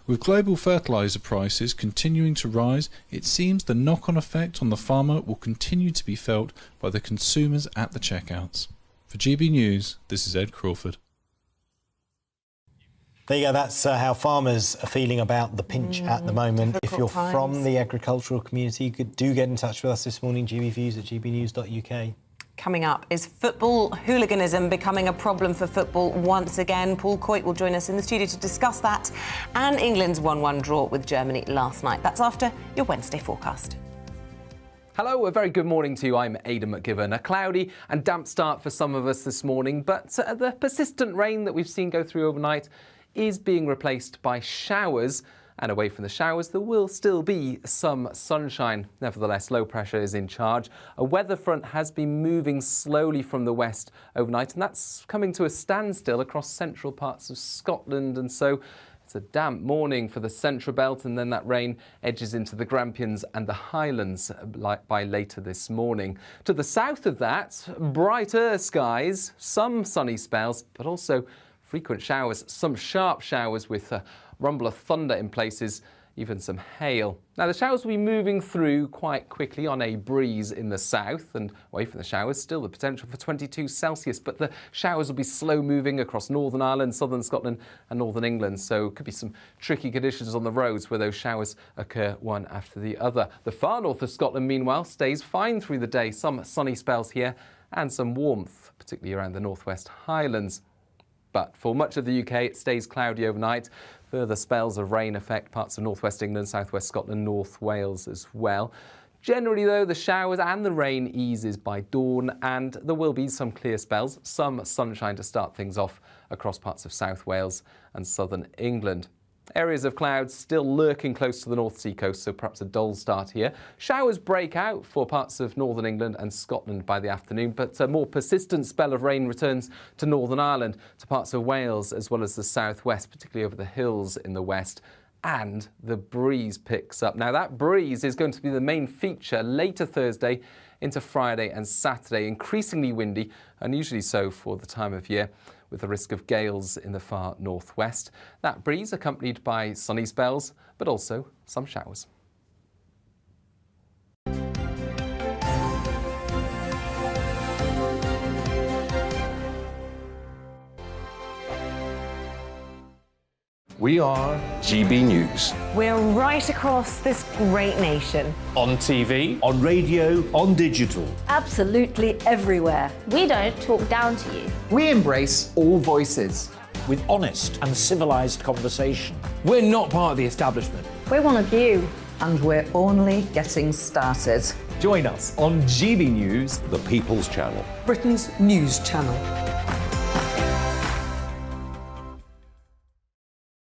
With global fertiliser prices continuing to rise, it seems the knock-on effect on the farmer will continue to be felt by the consumers at the checkouts. For GB News, this is Ed Crawford. There you go, that's how farmers are feeling about the pinch at the moment. If you're from the agricultural community, do get in touch with us this morning, gbviews@gbnews.uk. Coming up, is football hooliganism becoming a problem for football once again? Paul Coit will join us in the studio to discuss that, and England's 1-1 draw with Germany last night. That's after your Wednesday forecast. Hello, a very good morning to you. I'm Eamonn McGivern. A cloudy and damp start for some of us this morning, but the persistent rain that we've seen go through overnight is being replaced by showers. And away from the showers, there will still be some sunshine. Nevertheless, low pressure is in charge. A weather front has been moving slowly from the west overnight, and that's coming to a standstill across central parts of Scotland. And so it's a damp morning for the central belt, and then that rain edges into the Grampians and the Highlands by later this morning. To the south of that, brighter skies, some sunny spells, but also frequent showers, some sharp showers with rumble of thunder in places, even some hail. Now, the showers will be moving through quite quickly on a breeze in the south, and away from the showers, still the potential for 22 Celsius, but the showers will be slow moving across Northern Ireland, Southern Scotland and Northern England, so could be some tricky conditions on the roads where those showers occur one after the other. The far north of Scotland, meanwhile, stays fine through the day, some sunny spells here and some warmth, particularly around the northwest Highlands. But for much of the UK, it stays cloudy overnight. Further spells of rain affect parts of northwest England, southwest Scotland, North Wales as well. Generally, though, the showers and the rain eases by dawn, and there will be some clear spells, some sunshine to start things off across parts of South Wales and southern England. Areas of clouds still lurking close to the North Sea coast, so perhaps a dull start here. Showers break out for parts of northern England and Scotland by the afternoon, but a more persistent spell of rain returns to Northern Ireland, to parts of Wales as well as the southwest, particularly over the hills in the west. And the breeze picks up. Now, that breeze is going to be the main feature later Thursday into Friday and Saturday. Increasingly windy, unusually so for the time of year, with the risk of gales in the far northwest. That breeze accompanied by sunny spells, but also some showers. We are GB News. We're right across this great nation. On TV, on radio, on digital. Absolutely everywhere. We don't talk down to you. We embrace all voices. With honest and civilised conversation. We're not part of the establishment. We're one of you. And we're only getting started. Join us on GB News, The People's Channel. Britain's news channel.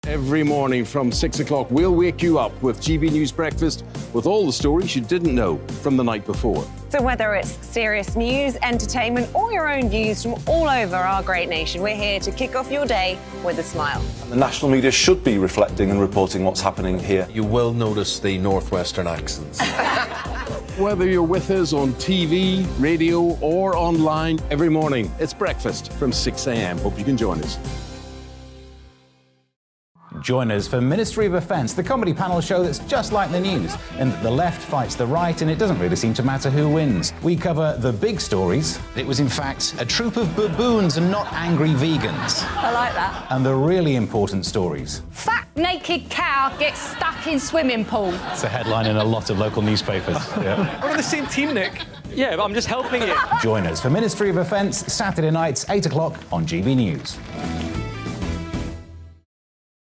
Every morning from 6 o'clock, we'll wake you up with GB News Breakfast with all the stories you didn't know from the night before. So whether it's serious news, entertainment, or your own views from all over our great nation, we're here to kick off your day with a smile. And the national media should be reflecting and reporting what's happening here. You will notice the northwestern accents. Whether you're with us on TV, radio, or online, every morning, it's breakfast from 6 a.m. Hope you can join us. Join us for Ministry of Offence, the comedy panel show that's just like the news, in that the left fights the right and it doesn't really seem to matter who wins. We cover the big stories. It was in fact a troop of baboons and not angry vegans. I like that. And the really important stories. Fat naked cow gets stuck in swimming pool. It's a headline in a lot of local newspapers. Yeah. We're on the same team, Nick. Yeah, but I'm just helping you. Join us for Ministry of Offence, Saturday nights, 8 o'clock on GB News.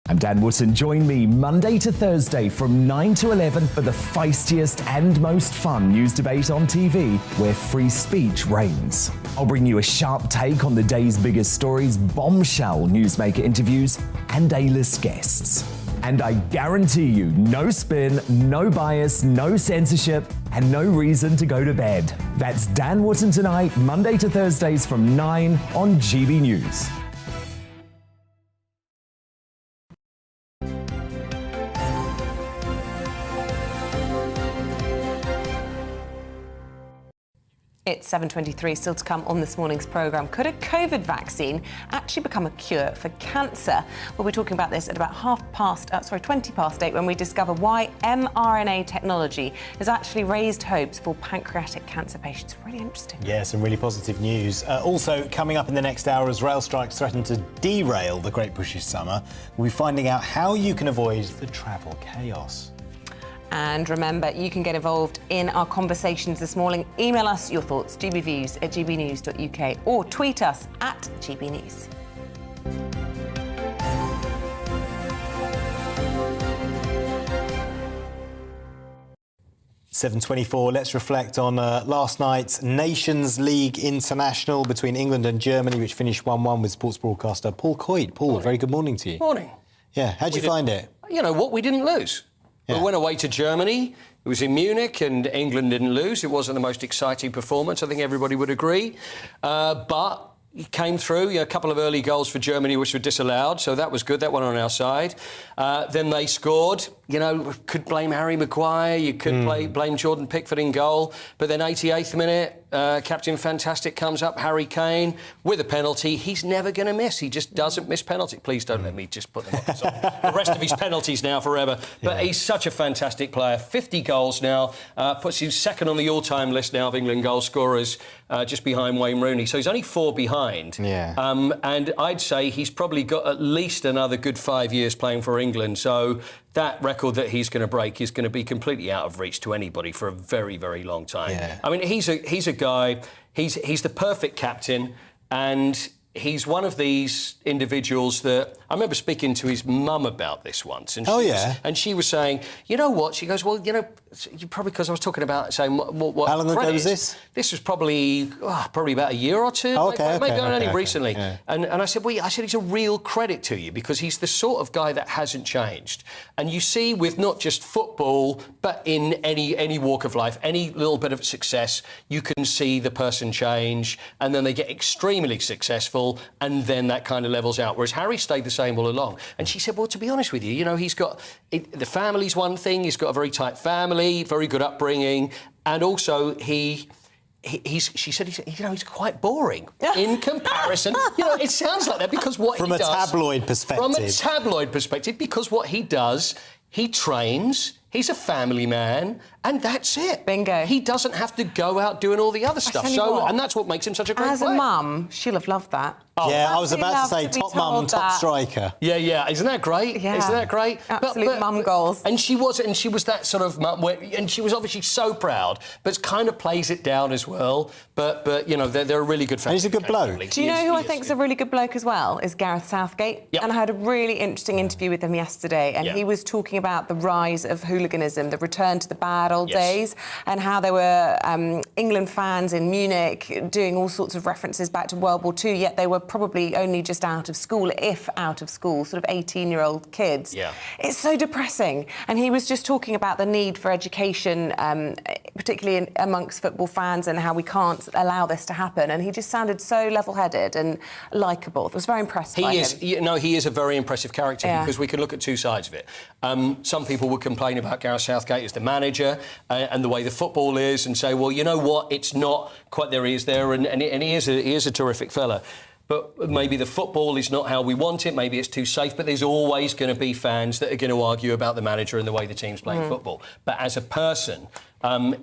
I'm Dan Wootton. Join me Monday to Thursday from 9 to 11 for the feistiest and most fun news debate on TV, where free speech reigns. I'll bring you a sharp take on the day's biggest stories, bombshell newsmaker interviews, and A-list guests. And I guarantee you, no spin, no bias, no censorship, and no reason to go to bed. That's Dan Wootton tonight, Monday to Thursdays from 9 on GB News. It's 7:23, still to come on this morning's programme. Could a COVID vaccine actually become a cure for cancer? We'll be talking about this at about 20 past 8 when we discover why mRNA technology has actually raised hopes for pancreatic cancer patients. Really interesting. Yeah, some really positive news. Also, coming up in the next hour as rail strikes threaten to derail the Great British Summer, we'll be finding out how you can avoid the travel chaos. And remember, you can get involved in our conversations this morning. Email us your thoughts, gbviews@gbnews.uk, or tweet us at gbnews. 7:24. Let's reflect on last night's Nations League International between England and Germany, which finished 1-1 with sports broadcaster Paul Coyd. Paul, a very good morning to you. Morning. Yeah, how'd you find it? You know what, we didn't lose. Yeah. We went away to Germany. It was in Munich, and England didn't lose. It wasn't the most exciting performance. I think everybody would agree. But it came through. A couple of early goals for Germany, which were disallowed, so that was good. That one on our side. Then they scored. You know, could blame Harry Maguire. You could blame Jordan Pickford in goal. But then 88th minute, Captain Fantastic comes up, Harry Kane, with a penalty. He's never going to miss. He just doesn't miss penalty. Please don't let me just put them on the rest of his penalties now forever. But he's such a fantastic player. 50 goals now. Puts him second on the all-time list now of England goal scorers, just behind Wayne Rooney. So he's only 4 behind. Yeah. And I'd say he's probably got at least another good 5 years playing for England. So that record that he's going to break is going to be completely out of reach to anybody for a very, very long time. Yeah. I mean, he's a guy. He's the perfect captain, and he's one of these individuals that I remember speaking to his mum about this once, and she was saying, you know what? She goes, well, you know, probably because I was talking about saying what. How long ago was this? This was probably about a year or two. Maybe only recently. Yeah. And I said, he's a real credit to you, because he's the sort of guy that hasn't changed. And you see with not just football, but in any walk of life, any little bit of success, you can see the person change, and then they get extremely successful, and then that kind of levels out. Whereas Harry stayed the same all along. And she said, well, to be honest with you, you know, he's got the family's one thing. He's got a very tight family, very good upbringing, and also she said, he's quite boring in comparison. You know, it sounds like that because what From he a does... tabloid perspective. From a tabloid perspective, because what he does, he trains, he's a family man, and that's it. Bingo. He doesn't have to go out doing all the other stuff. And that's what makes him such a great player. As a mum, she'll have loved that. Yeah, I was about to say top mum, top striker. Yeah. Isn't that great? Yeah. Isn't that great? Absolute mum goals. And she was that sort of mum, and she was obviously so proud, but kind of plays it down as well. But you know, they're a really good family. He's a good bloke. Do you know who I think's a really good bloke as well? Is Gareth Southgate. Yep. And I had a really interesting interview with him yesterday, and he was talking about the rise of hooliganism, the return to the bad old days, and how there were England fans in Munich doing all sorts of references back to World War II, yet they were probably only just out of school, if out of school, sort of 18-year-old kids. Yeah. It's so depressing. And he was just talking about the need for education, particularly amongst football fans, and how we can't allow this to happen. And he just sounded so level-headed and likeable. I was very impressed by him. He is a very impressive character, because we can look at two sides of it. Some people would complain about Gareth Southgate as the manager and the way the football is, and say, well, you know what, it's not quite there. He is there, and he is a terrific fella. but maybe the football is not how we want it, maybe it's too safe, but there's always going to be fans that are going to argue about the manager and the way the team's playing football. But as a person,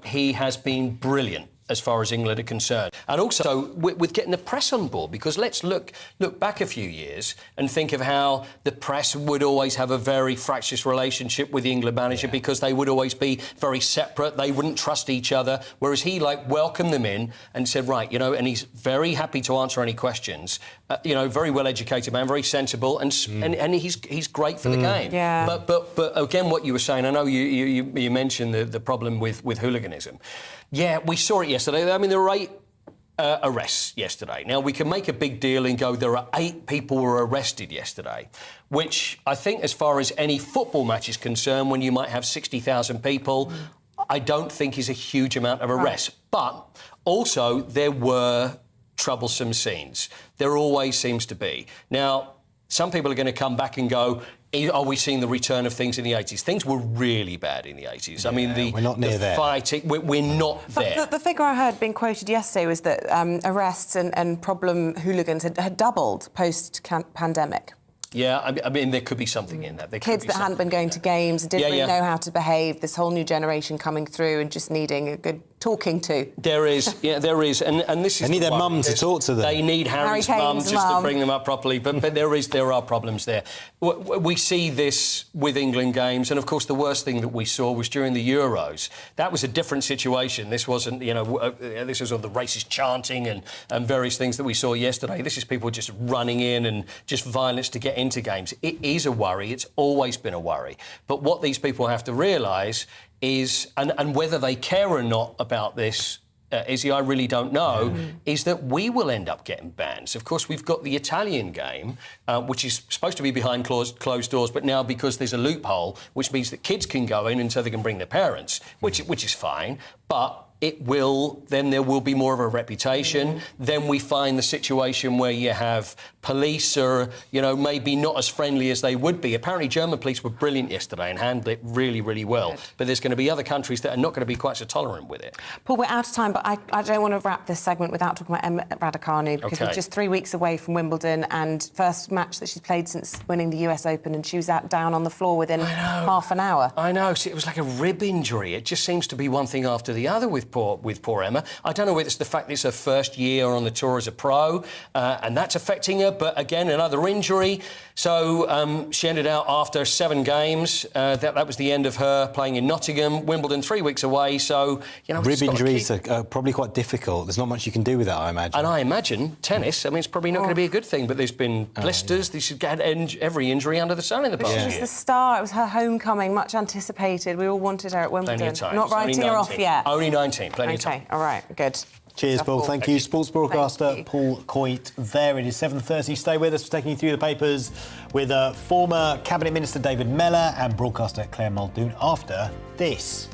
he has been brilliant as far as England are concerned. And also with getting the press on board, because let's look back a few years and think of how the press would always have a very fractious relationship with the England manager because they would always be very separate, they wouldn't trust each other, whereas he welcomed them in and said, right, and he's very happy to answer any questions, very well-educated man, very sensible, and he's great for the game. Yeah. But again, what you were saying, I know you mentioned the problem with hooliganism. Yeah, we saw it yesterday. I mean, there were 8 arrests yesterday. Now, we can make a big deal and go, there are 8 people who were arrested yesterday, which I think as far as any football match is concerned, when you might have 60,000 people, I don't think is a huge amount of arrests. Right. But also, there were troublesome scenes. There always seems to be. Now, some people are going to come back and go, are we seeing the return of things in the 80s? Things were really bad in the 80s. I mean, we're not near there. Fighting, we're not there. The figure I heard being quoted yesterday was that arrests and problem hooligans had doubled post-pandemic. Yeah, I mean, there could be something in that. Kids that hadn't been going to games, didn't really know how to behave, this whole new generation coming through and just needing a good talking to. There is, and this is... They need their mum to talk to them. They need Harry's mum just to bring them up properly, but there are problems there. We see this with England games, and of course the worst thing that we saw was during the Euros. That was a different situation. This wasn't, this was all the racist chanting and various things that we saw yesterday. This is people just running in and just violence to get into games. It is a worry. It's always been a worry. But what these people have to realise is, and whether they care or not about this, Izzy, I really don't know, is that we will end up getting bans. Of course, we've got the Italian game, which is supposed to be behind closed doors, but now because there's a loophole, which means that kids can go in and so they can bring their parents, which is fine, but then there will be more of a reputation. Then we find the situation where you have police are, maybe not as friendly as they would be. Apparently, German police were brilliant yesterday and handled it really, really well. Good. But there's going to be other countries that are not going to be quite so tolerant with it. Paul, we're out of time, but I don't want to wrap this segment without talking about Emma Raducanu, because we're just 3 weeks away from Wimbledon and first match that she's played since winning the US Open, and she was down on the floor within half an hour. I know. See, it was like a rib injury. It just seems to be one thing after the other with poor Emma. I don't know whether it's the fact that it's her first year on the tour as a pro, and that's affecting her, but again, another injury. So she ended out after 7 games. That was the end of her playing in Nottingham. Wimbledon 3 weeks away, so, rib injuries are probably quite difficult. There's not much you can do with that, I imagine. And I imagine tennis, it's probably not going to be a good thing, but there's been blisters. She's had every injury under the sun in the past year. She was the star. It was her homecoming, much anticipated. We all wanted her at Wimbledon. Plenty of time. Not writing her off yet. Only 19, plenty of time. OK, all right, good. Cheers, Paul. Thank you. Sports broadcaster Paul Coit there. It is 7:30. Stay with us for taking you through the papers with former Cabinet Minister David Mellor and broadcaster Claire Muldoon after this.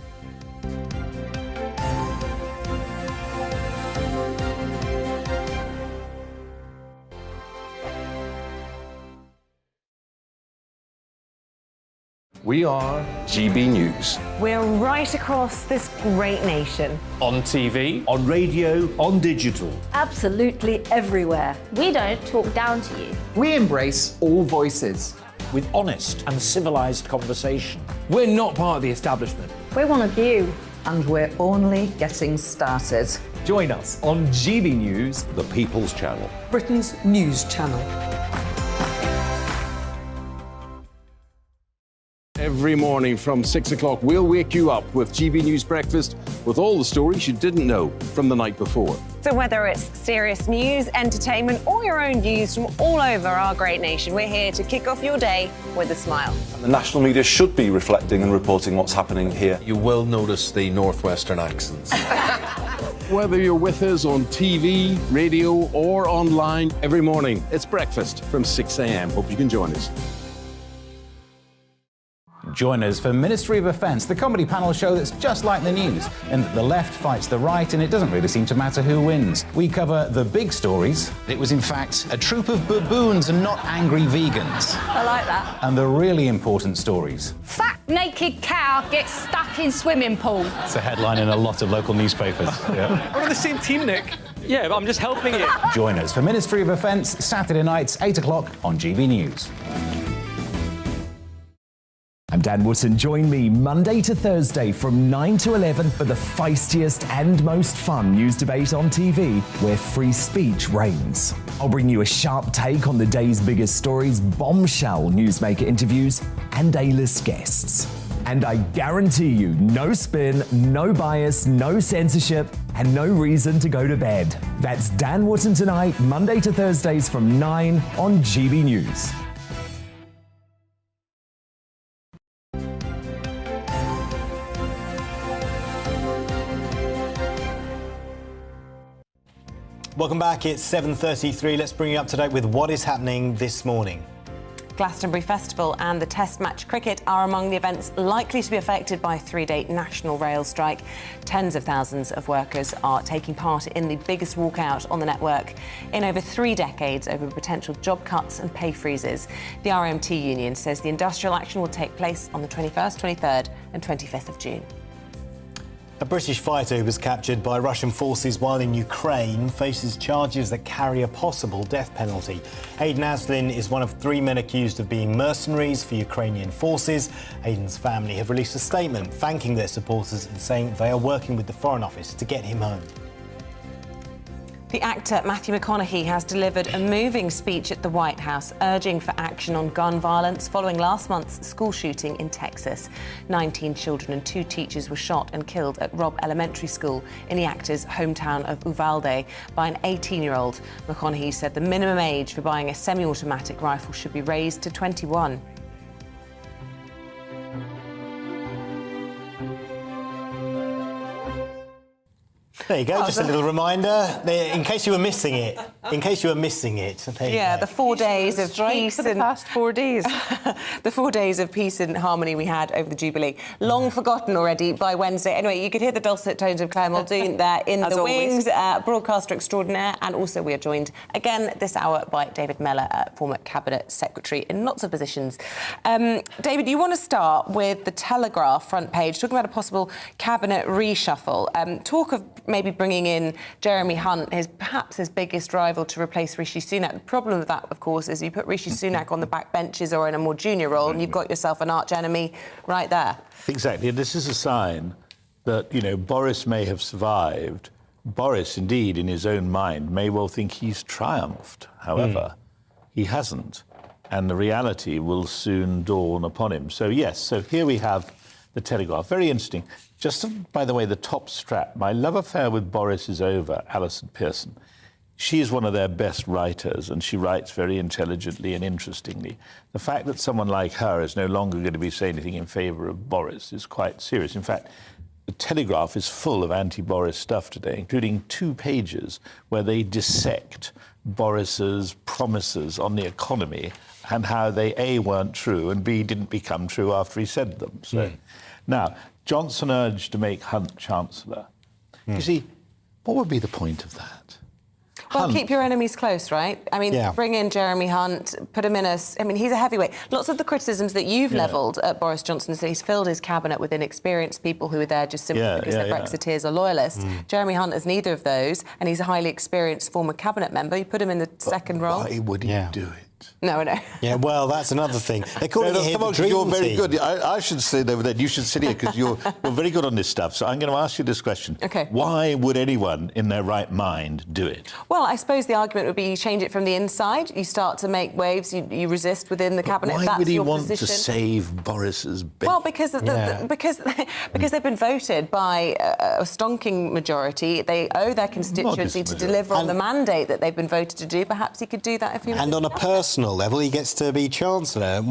We are GB News. We're right across this great nation. On TV, on radio, on digital. Absolutely everywhere. We don't talk down to you. We embrace all voices. With honest and civilised conversation. We're not part of the establishment. We're one of you. And we're only getting started. Join us on GB News, the People's Channel. Britain's news channel. Every morning from 6 o'clock, we'll wake you up with GB News Breakfast with all the stories you didn't know from the night before. So whether it's serious news, entertainment, or your own views from all over our great nation, we're here to kick off your day with a smile. And the national media should be reflecting and reporting what's happening here. You will notice the northwestern accents. Whether you're with us on TV, radio, or online, every morning, it's breakfast from 6 a.m. Hope you can join us. Join us for Ministry of Offence, the comedy panel show that's just like the news, in that the left fights the right and it doesn't really seem to matter who wins. We cover the big stories. It was in fact a troop of baboons and not angry vegans. I like that. And the really important stories. Fat naked cow gets stuck in swimming pool. It's a headline in a lot of local newspapers. We're on the same team, Nick. Yeah, but I'm just helping you. Join us for Ministry of Defence, Saturday nights, 8 o'clock on GB News. I'm Dan Wootton. Join me Monday to Thursday from 9 to 11 for the feistiest and most fun news debate on TV, where free speech reigns. I'll bring you a sharp take on the day's biggest stories, bombshell newsmaker interviews, and A-list guests. And I guarantee you, no spin, no bias, no censorship, and no reason to go to bed. That's Dan Wootton tonight, Monday to Thursdays from 9 on GB News. Welcome back. It's 7:33. Let's bring you up to date with what is happening this morning. Glastonbury Festival and the Test match cricket are among the events likely to be affected by a 3-day national rail strike. Tens of thousands of workers are taking part in the biggest walkout on the network in over 3 decades over potential job cuts and pay freezes. The RMT union says the industrial action will take place on the 21st, 23rd and 25th of June. A British fighter who was captured by Russian forces while in Ukraine faces charges that carry a possible death penalty. Aidan Aslin is one of 3 men accused of being mercenaries for Ukrainian forces. Aidan's family have released a statement thanking their supporters and saying they are working with the Foreign Office to get him home. The actor Matthew McConaughey has delivered a moving speech at the White House, urging for action on gun violence following last month's school shooting in Texas. 19 children and 2 teachers were shot and killed at Robb Elementary School in the actor's hometown of Uvalde by an 18-year-old. McConaughey said the minimum age for buying a semi-automatic rifle should be raised to 21. There you go, just a little reminder, in case you were missing it. Yeah, the 4 days of peace for the past 4 days. The 4 days of peace and harmony we had over the Jubilee. Long forgotten already by Wednesday. Anyway, you could hear the dulcet tones of Claire Muldoon there in the wings, broadcaster extraordinaire, and also we are joined again this hour by David Mellor, former Cabinet Secretary in lots of positions. David, you want to start with the Telegraph front page, talking about a possible Cabinet reshuffle. Talk of maybe bringing in Jeremy Hunt, perhaps his biggest rival, to replace Rishi Sunak. The problem with that, of course, is you put Rishi Sunak on the back benches or in a more junior role and you've got yourself an arch enemy right there. Exactly, and this is a sign that, Boris may have survived. Boris, indeed, in his own mind, may well think he's triumphed. However, he hasn't, and the reality will soon dawn upon him. So, yes, here we have the Telegraph. Very interesting. Just, by the way, the top strap. My love affair with Boris is over, Alison Pearson. She is one of their best writers, and she writes very intelligently and interestingly. The fact that someone like her is no longer going to be saying anything in favour of Boris is quite serious. In fact, the Telegraph is full of anti-Boris stuff today, including 2 pages where they dissect Boris's promises on the economy and how they, A, weren't true, and B, didn't become true after he said them. So, now, Johnson urged to make Hunt Chancellor. You see, what would be the point of that? Well, keep your enemies close, right? I mean, bring in Jeremy Hunt, put him in he's a heavyweight. Lots of the criticisms that you've levelled at Boris Johnson is that he's filled his cabinet with inexperienced people who are there just simply because they're Brexiteers or loyalists. Jeremy Hunt is neither of those, and he's a highly experienced former cabinet member. You put him in the second role. Why would he do it? No, no. Yeah, well, that's another thing. They're calling it here the dream you're very team. good. I should sit over there. You should sit here because you're very good on this stuff. So I'm going to ask you this question. OK. Why would anyone in their right mind do it? Well, I suppose the argument would be you change it from the inside. You start to make waves. You resist within the cabinet. Why That's would he your want position. to save Boris's bed? Well, because they've been voted by a stonking majority. They owe their constituency to deliver on the mandate that they've been voted to do. Perhaps he could do that if he. And on a personal level, he gets to be Chancellor,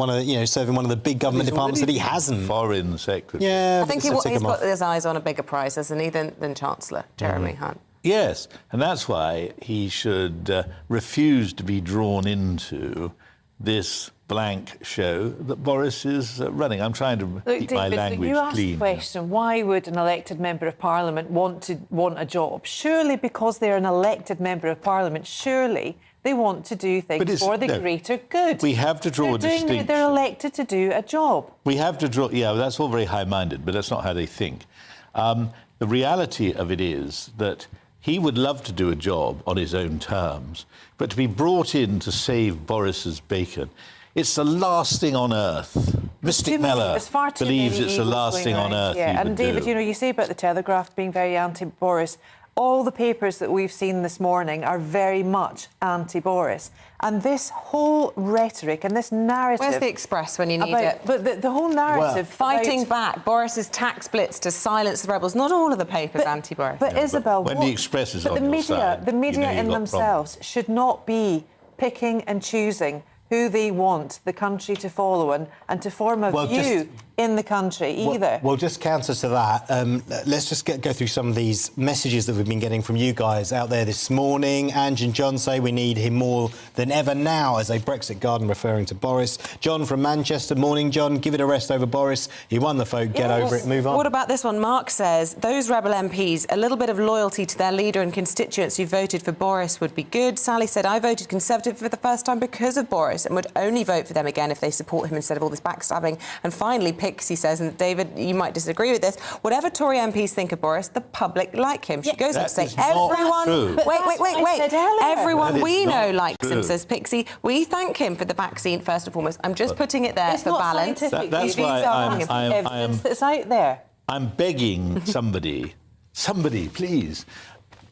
serving one of the big government departments that he hasn't. Foreign Secretary. Yeah, I think he's got his eyes on a bigger prize, hasn't he, than Chancellor Jeremy Hunt. Yes, and that's why he should refuse to be drawn into this blank show that Boris is running. I'm trying to keep my language you asked clean. the question, why would an elected member of Parliament want a job? Surely because they're an elected member of Parliament, surely they want to do things for the greater good. We have to draw a distinction. They're elected to do a job. We have to draw... Yeah, that's all very high-minded, but that's not how they think. The reality of it is that he would love to do a job on his own terms, but to be brought in to save Boris's bacon, it's the last thing on earth. Mystic Mellor believes it's the last thing on earth. Yeah, and David, you know, you say about the Telegraph being very anti-Boris. All the papers that we've seen this morning are very much anti-Boris. And this whole rhetoric and this narrative... Where's the Express when you need it? But the whole narrative... Fighting back, Boris's tax blitz to silence the rebels. Not all of the papers anti-Boris. But Isabel... When the Express is on your side, the media in themselves should not be picking and choosing who they want the country to follow and to form a view in the country either. Well, just counter to that, let's just go through some of these messages that we've been getting from you guys out there this morning. Ange and John say we need him more than ever now as a Brexit garden, referring to Boris. John from Manchester, morning, John. Give it a rest over Boris. He won the vote. Get over it, move on. What about this one? Mark says, those rebel MPs, a little bit of loyalty to their leader and constituents who voted for Boris would be good. Sally said, I voted Conservative for the first time because of Boris and would only vote for them again if they support him instead of all this backstabbing. And finally, Pixie says, and David, you might disagree with this, whatever Tory MPs think of Boris, the public like him. She goes on to say, everyone... Wait. Everyone we know likes him, says Pixie. We thank him for the vaccine, first and foremost. I'm just putting it there for balance. That's why I am... It's out there. I'm begging somebody, please,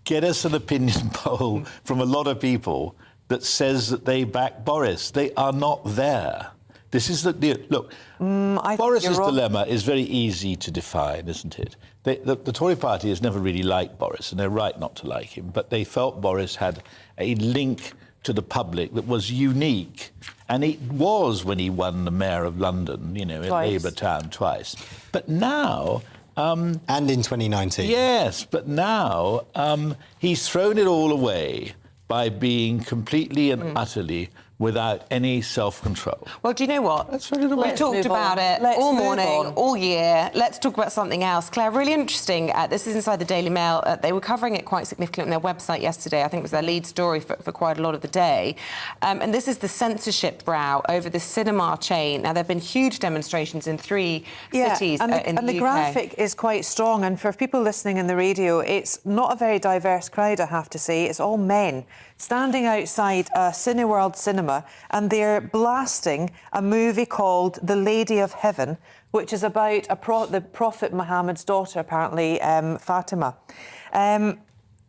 get us an opinion poll from a lot of people that says that they back Boris. They are not there. This is look. Boris's dilemma is very easy to define, isn't it? The Tory party has never really liked Boris, and they're right not to like him. But they felt Boris had a link to the public that was unique, and it was when he won the mayor of London, in Labour town twice. But now. And in 2019. Yes, but now he's thrown it all away by being completely and utterly without any self-control. Well, do you know what? Let's We've talked about it all morning, all year. Let's talk about something else. Claire, really interesting. This is inside the Daily Mail. They were covering it quite significantly on their website yesterday. I think it was their lead story for quite a lot of the day. And this is the censorship row over the cinema chain. Now, there have been huge demonstrations in 3 cities in the UK. And the graphic is quite strong. And for people listening in the radio, it's not a very diverse crowd, I have to say. It's all men standing outside a Cineworld cinema, and they're blasting a movie called The Lady of Heaven, which is about the Prophet Muhammad's daughter, apparently, Fatima. And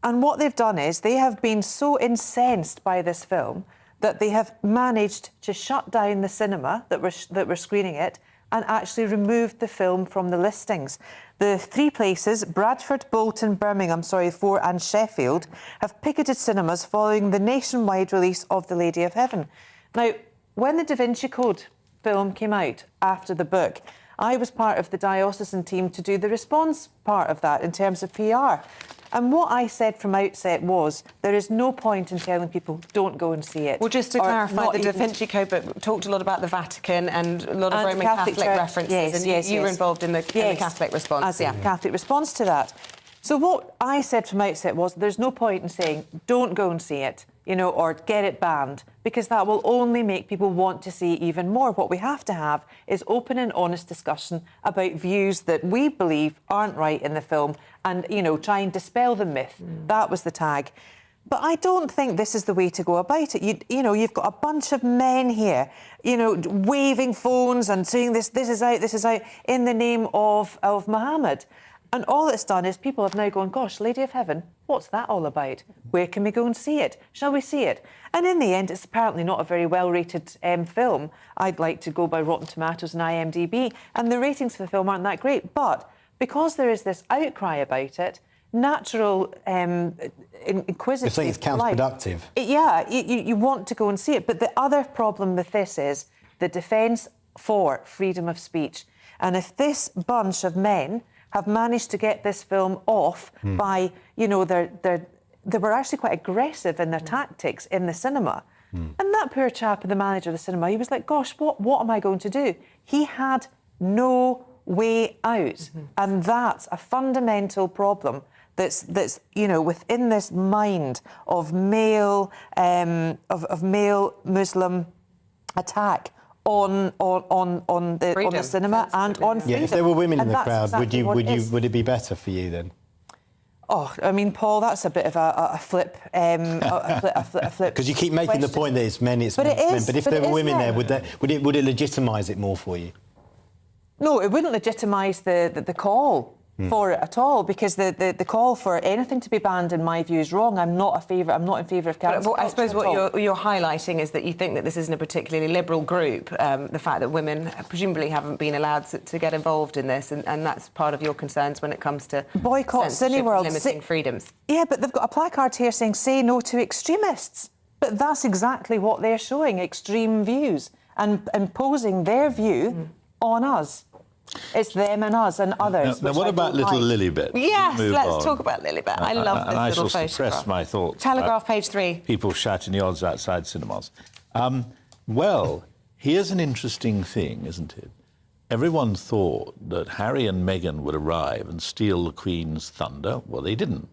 what they've done is they have been so incensed by this film that they have managed to shut down the cinema that were screening it and actually removed the film from the listings. The 3 places, Bradford, Bolton, Birmingham, 4, and Sheffield, have picketed cinemas following the nationwide release of The Lady of Heaven. Now, when the Da Vinci Code film came out after the book, I was part of the diocesan team to do the response part of that in terms of PR. And what I said from outset was, there is no point in telling people, don't go and see it. Well, just to clarify, the Da Vinci Code talked a lot about the Vatican and a lot of Roman Catholic references. You were involved in the Catholic response. Catholic response to that. So what I said from outset was, there's no point in saying, don't go and see it, or get it banned, because that will only make people want to see even more. What we have to have is open and honest discussion about views that we believe aren't right in the film and, try and dispel the myth. That was the tag. But I don't think this is the way to go about it. You've got a bunch of men here, waving phones and saying this is out, in the name of Muhammad. And all it's done is people have now gone, gosh, Lady of Heaven, what's that all about? Where can we go and see it? Shall we see it? And in the end, it's apparently not a very well-rated film. I'd like to go by Rotten Tomatoes and IMDb, and the ratings for the film aren't that great. But because there is this outcry about it, natural inquisitive... You're saying it's counterproductive? You want to go and see it. But the other problem with this is the defence for freedom of speech. And if this bunch of men have managed to get this film off by, they were actually quite aggressive in their tactics in the cinema. And that poor chap, the manager of the cinema, he was like, gosh, what am I going to do? He had no way out. And that's a fundamental problem that's within this mind of male Muslim attack on the cinema and on freedom. If there were women in the crowd, would it be better for you then? Oh, I mean, Paul, that's a bit of a flip. A flip. Because you keep making the point that it's men, it's But men, it it's men. is, But if but there it were is women there, men. would it legitimise it more for you? No, it wouldn't legitimise the call for it at all, because the call for anything to be banned, in my view, is wrong. I'm not in favour of cancel But I suppose culture at all. what you're highlighting is that you think that this isn't a particularly liberal group, the fact that women presumably haven't been allowed to get involved in this, and that's part of your concerns when it comes to boycott censorship, Cineworld, limiting freedoms. Yeah, but they've got a placard here saying "Say no to extremists." But that's exactly what they're showing: extreme views and imposing their view on us. It's them and us and others. Now what about little Lilibet? Yes, Move let's on. talk about Lilibet. I love this and I little shall photograph. suppress my thoughts. Telegraph, page 3. People shouting the odds outside cinemas. Well, here's an interesting thing, isn't it? Everyone thought that Harry and Meghan would arrive and steal the Queen's thunder. Well, they didn't.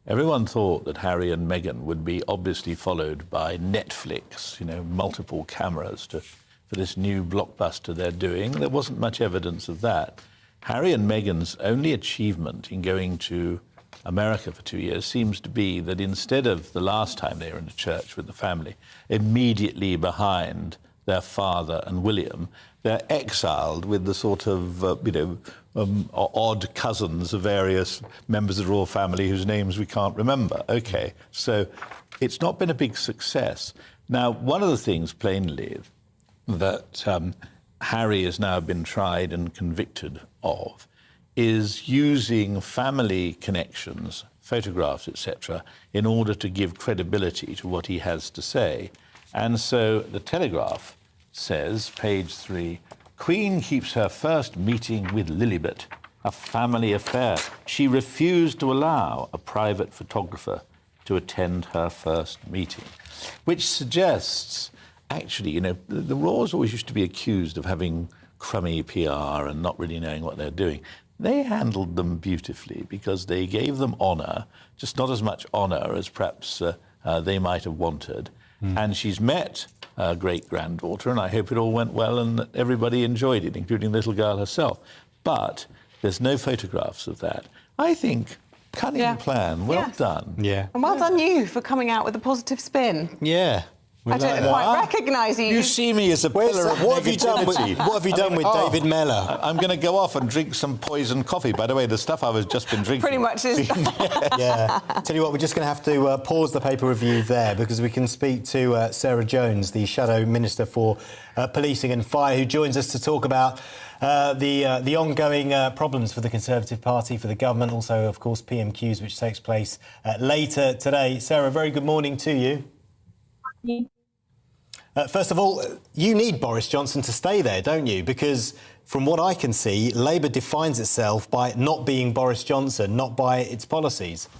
Everyone thought that Harry and Meghan would be obviously followed by Netflix, multiple cameras for this new blockbuster they're doing. There wasn't much evidence of that. Harry and Meghan's only achievement in going to America for 2 years seems to be that instead of the last time they were in a church with the family, immediately behind their father and William, they're exiled with the sort of, odd cousins of various members of the royal family whose names we can't remember. OK, so it's not been a big success. Now, one of the things, plainly, that Harry has now been tried and convicted of is using family connections, photographs, etc., in order to give credibility to what he has to say. And so the Telegraph says, page 3, Queen keeps her first meeting with Lilibet, a family affair. She refused to allow a private photographer to attend her first meeting, which suggests, actually, the Royals always used to be accused of having crummy PR and not really knowing what they're doing. They handled them beautifully because they gave them honour, just not as much honour as perhaps they might have wanted. And she's met her great-granddaughter, and I hope it all went well and that everybody enjoyed it, including the little girl herself. But there's no photographs of that. I think, cunning plan, well done. Yeah. And well done you for coming out with a positive spin. Yeah. I don't quite recognise you. You see me as a pillar of negativity. What have you done with David Mellor? I'm going to go off and drink some poison coffee. By the way, the stuff I've just been drinking. Pretty much is. Yeah. Tell you what, we're just going to have to pause the paper review there because we can speak to Sarah Jones, the Shadow Minister for Policing and Fire, who joins us to talk about the ongoing problems for the Conservative Party, for the government, also, of course, PMQs, which takes place later today. Sarah, very good morning to you. First of all, you need Boris Johnson to stay there, don't you? Because from what I can see, Labour defines itself by not being Boris Johnson, not by its policies.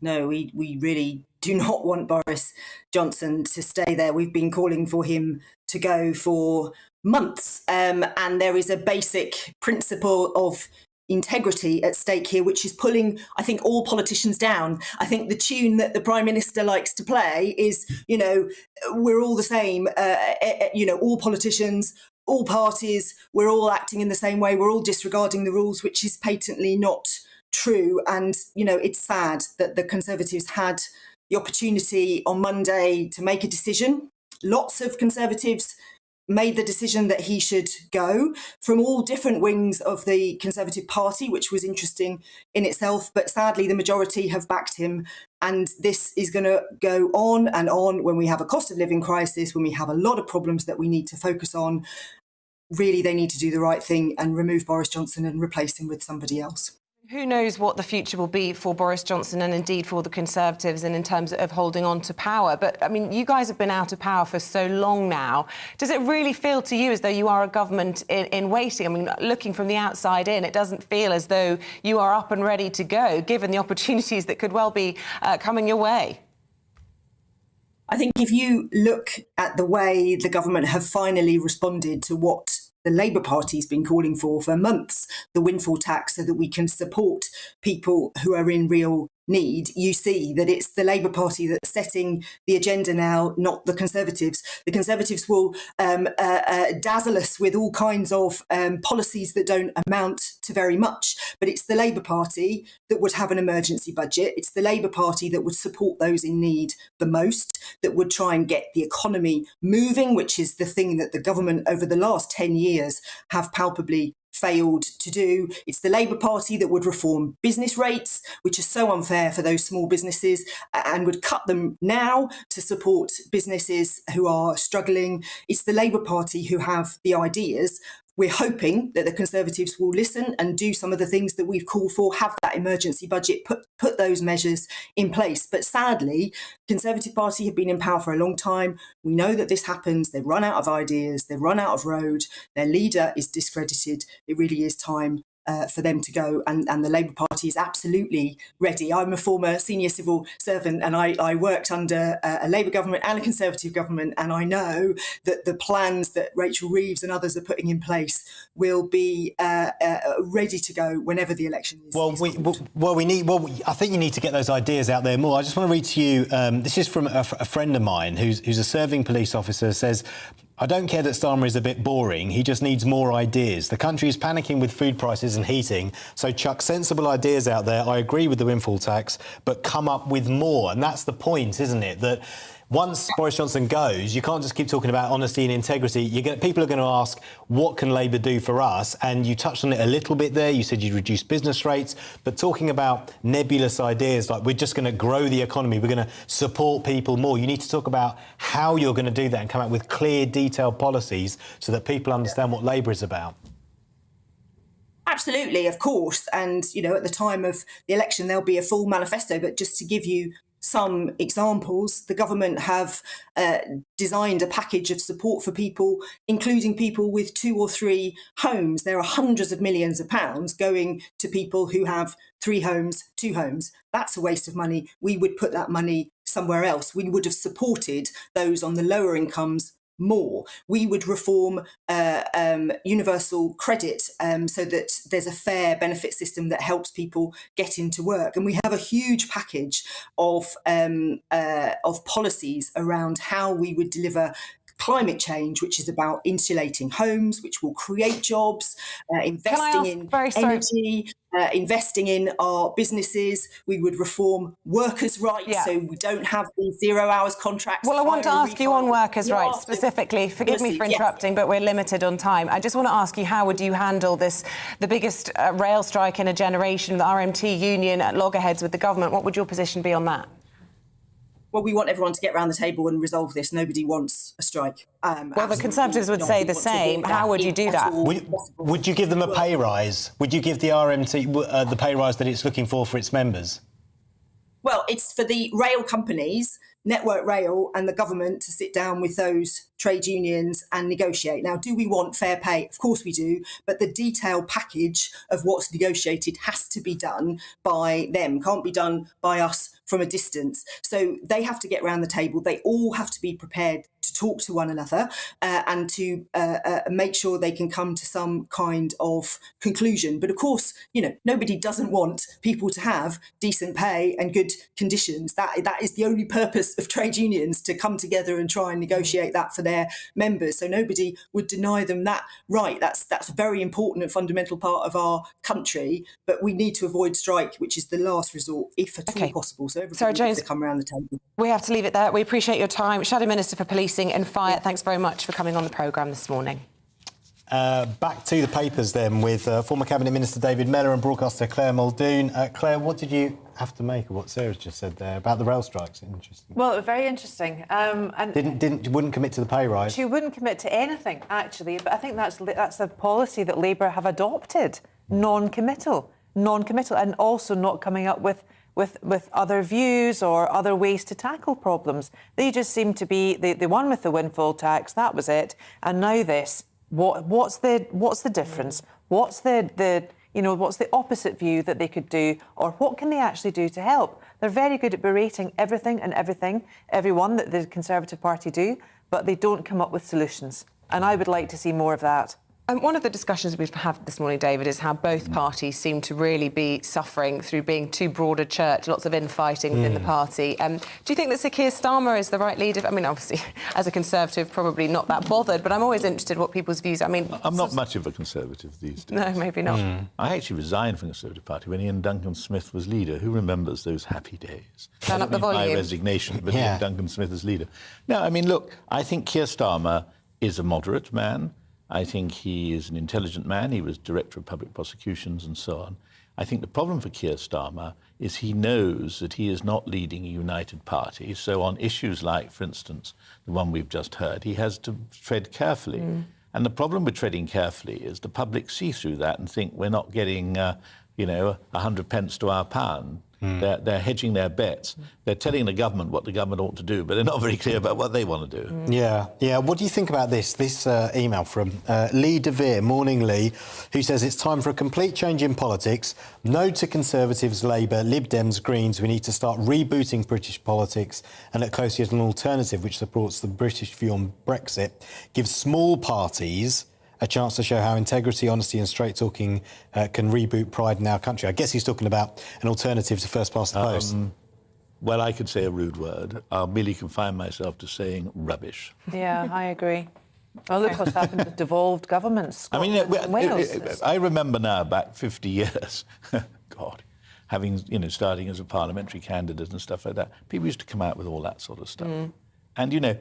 No, we really do not want Boris Johnson to stay there. We've been calling for him to go for months. And there is a basic principle of integrity at stake here, which is pulling, I think, all politicians down. I think the tune that the Prime Minister likes to play is, we're all the same, all politicians, all parties, we're all acting in the same way, we're all disregarding the rules, which is patently not true. And, it's sad that the Conservatives had the opportunity on Monday to make a decision. Lots of Conservatives made the decision that he should go from all different wings of the Conservative Party, which was interesting in itself. But sadly, the majority have backed him. And this is going to go on and on when we have a cost of living crisis, when we have a lot of problems that we need to focus on. Really, they need to do the right thing and remove Boris Johnson and replace him with somebody else. Who knows what the future will be for Boris Johnson and indeed for the Conservatives and in terms of holding on to power. But, I mean, you guys have been out of power for so long now. Does it really feel to you as though you are a government in waiting? I mean, looking from the outside in, it doesn't feel as though you are up and ready to go, given the opportunities that could well be coming your way. I think if you look at the way the government have finally responded to what the Labour Party's been calling for months, the windfall tax, so that we can support people who are in real need, you see that it's the Labour Party that's setting the agenda now, not the Conservatives. The Conservatives will dazzle us with all kinds of policies that don't amount to very much, but it's the Labour Party that would have an emergency budget. It's the Labour Party that would support those in need the most, that would try and get the economy moving, which is the thing that the government over the last 10 years have palpably failed to do. It's the Labour Party that would reform business rates, which are so unfair for those small businesses, and would cut them now to support businesses who are struggling. It's the Labour Party who have the ideas. We're hoping that the Conservatives will listen and do some of the things that we've called for, have that emergency budget, put those measures in place. But sadly, the Conservative Party have been in power for a long time. We know that this happens. They've run out of ideas. They've run out of road. Their leader is discredited. It really is time for them to go, and the Labour Party is absolutely ready. I'm a former senior civil servant, and I worked under a Labour government and a Conservative government, and I know that the plans that Rachel Reeves and others are putting in place will be ready to go whenever the election is. I think you need to get those ideas out there more. I just want to read to you. This is from a friend of mine who's a serving police officer. Says, I don't care that Starmer is a bit boring, he just needs more ideas. The country is panicking with food prices and heating, so chuck sensible ideas out there. I agree with the windfall tax, but come up with more. And that's the point, isn't it? That once Boris Johnson goes, you can't just keep talking about honesty and integrity. People are going to ask, what can Labour do for us? And you touched on it a little bit there. You said you'd reduce business rates, but talking about nebulous ideas like we're just going to grow the economy, we're going to support people more. You need to talk about how you're going to do that and come out with clear, detailed policies so that people understand what Labour is about. Absolutely, of course. And, at the time of the election, there'll be a full manifesto. But just to give you some examples, the government have designed a package of support for people, including people with 2 or 3 homes. There are hundreds of millions of pounds going to people who have 3 homes, 2 homes. That's a waste of money. We would put that money somewhere else. We would have supported those on the lower incomes more. We would reform universal credit so that there's a fair benefit system that helps people get into work. And we have a huge package of policies around how we would deliver climate change, which is about insulating homes, which will create jobs, investing in energy, investing in our businesses. We would reform workers' rights so we don't have these 0 hours contracts. Well, I want to ask you on workers' rights specifically. Forgive me for interrupting, but we're limited on time. I just want to ask you, how would you handle this, the biggest rail strike in a generation, the RMT union at loggerheads with the government? What would your position be on that? Well, we want everyone to get around the table and resolve this. Nobody wants a strike. Well, the Conservatives would say the same. How would you do that? Would you give them a pay rise? Would you give the RMT the pay rise that it's looking for its members? Well, it's for the rail companies, Network Rail, and the government to sit down with those trade unions and negotiate. Now, do we want fair pay? Of course we do, but the detailed package of what's negotiated has to be done by them, can't be done by us from a distance. So they have to get around the table. They all have to be prepared to talk to one another and to make sure they can come to some kind of conclusion. But of course, nobody doesn't want people to have decent pay and good conditions. That is the only purpose of trade unions, to come together and try and negotiate that for their members. So nobody would deny them that right. That's a very important and fundamental part of our country. But we need to avoid strike, which is the last resort, if at all possible. So everybody needs to come around the table. We have to leave it there. We appreciate your time. Shadow Minister for Policing and Fire, thanks very much for coming on the programme this morning. Back to the papers then with former Cabinet Minister David Mellor and broadcaster Claire Muldoon. Claire, what did you have to make of what Sarah's just said there about the rail strikes? Interesting. Well, very interesting. And wouldn't commit to the pay rise. She wouldn't commit to anything, actually. But I think that's a policy that Labour have adopted. Non-committal, and also not coming up with other views or other ways to tackle problems. They just seem to be the one with the windfall tax. That was it, and now this. What's the difference? What's the opposite view that they could do, or what can they actually do to help? They're very good at berating everything, everyone that the Conservative Party do, but they don't come up with solutions. And I would like to see more of that. One of the discussions we've had this morning, David, is how both parties seem to really be suffering through being too broad a church, lots of infighting within the party. Do you think that Sir Keir Starmer is the right leader? I mean, obviously, as a Conservative, probably not that bothered, but I'm always interested in what people's views are. I mean, I'm not much of a Conservative these days. No, maybe not. I actually resigned from the Conservative Party when Ian Duncan Smith was leader. Who remembers those happy days? Turn up the volume. My resignation, but Ian Duncan Smith as leader. No, I mean, look, I think Keir Starmer is a moderate man. I think he is an intelligent man. He was Director of Public Prosecutions and so on. I think the problem for Keir Starmer is he knows that he is not leading a united party. So on issues like, for instance, the one we've just heard, he has to tread carefully. And the problem with treading carefully is the public see through that and think we're not getting, 100 pence to our pound. They're hedging their bets. They're telling the government what the government ought to do, but they're not very clear about what they want to do. Yeah. What do you think about this email from Lee DeVere, Morning Lee, who says it's time for a complete change in politics. No to Conservatives, Labour, Lib Dems, Greens. We need to start rebooting British politics and look closely at an alternative which supports the British view on Brexit. Give small parties a chance to show how integrity, honesty and straight-talking can reboot pride in our country. I guess he's talking about an alternative to first past the post. Well, I could say a rude word. I'll merely confine myself to saying rubbish. Yeah, I agree. Well, look what's happened with devolved governments. I mean, Wales. I remember now, back 50 years, God, having, starting as a parliamentary candidate and stuff like that, people used to come out with all that sort of stuff. And, at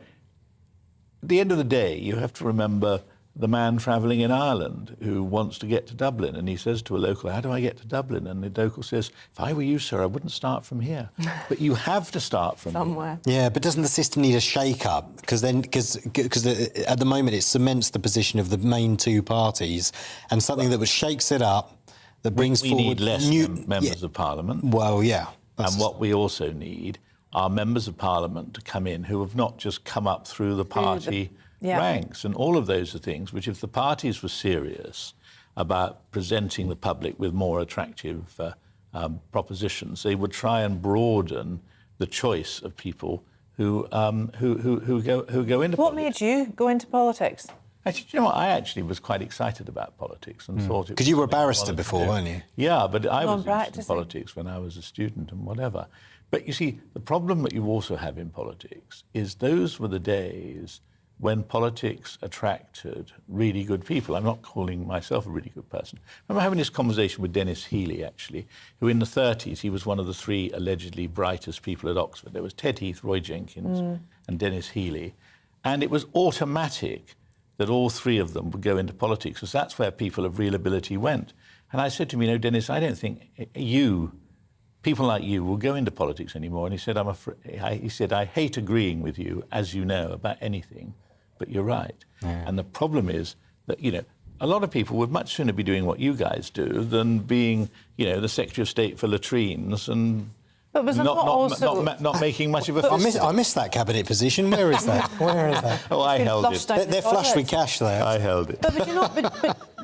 the end of the day, you have to remember the man travelling in Ireland who wants to get to Dublin, and he says to a local, how do I get to Dublin? And the local says, if I were you, sir, I wouldn't start from here. But you have to start from somewhere. Yeah, but doesn't the system need a shake-up? Because at the moment it cements the position of the main two parties, and something that shakes it up, that brings we forward need less members of Parliament. Well, yeah. And what we also need are members of Parliament to come in who have not just come up through the party ranks. And all of those are things which, if the parties were serious about presenting the public with more attractive propositions, they would try and broaden the choice of people who go into politics. What made you go into politics? Actually, you know what? I actually was quite excited about politics and thought it was... Because you were a barrister before, weren't you? Yeah, but I was in politics when I was a student and whatever. But you see, the problem that you also have in politics is those were the days when politics attracted really good people. I'm not calling myself a really good person. I remember having this conversation with Dennis Healey, actually, who in the 30s, he was one of the three allegedly brightest people at Oxford. There was Ted Heath, Roy Jenkins and Dennis Healey. And it was automatic that all three of them would go into politics, because that's where people of real ability went. And I said to him, Dennis, I don't think people like you will go into politics anymore. And he said, I hate agreeing with you, as you know, about anything, but you're right. And the problem is that, a lot of people would much sooner be doing what you guys do than being, the Secretary of State for latrines and but was not making much of a fuss. I missed that cabinet position. Where is that? Oh, I held it. They're flush with cash there. I held it. But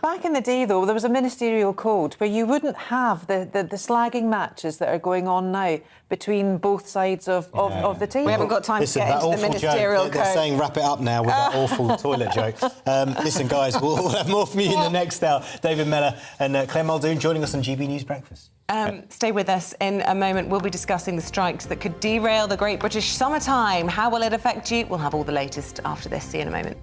back in the day, though, there was a ministerial code where you wouldn't have the slagging matches that are going on now between both sides of the table. We haven't got time to get into the ministerial code. They're saying wrap it up now with that awful toilet joke. Listen, guys, we'll have more from you in the next hour. David Mellor and Claire Muldoon joining us on GB News Breakfast. Stay with us. In a moment, we'll be discussing the strikes that could derail the Great British Summertime. How will it affect you? We'll have all the latest after this. See you in a moment.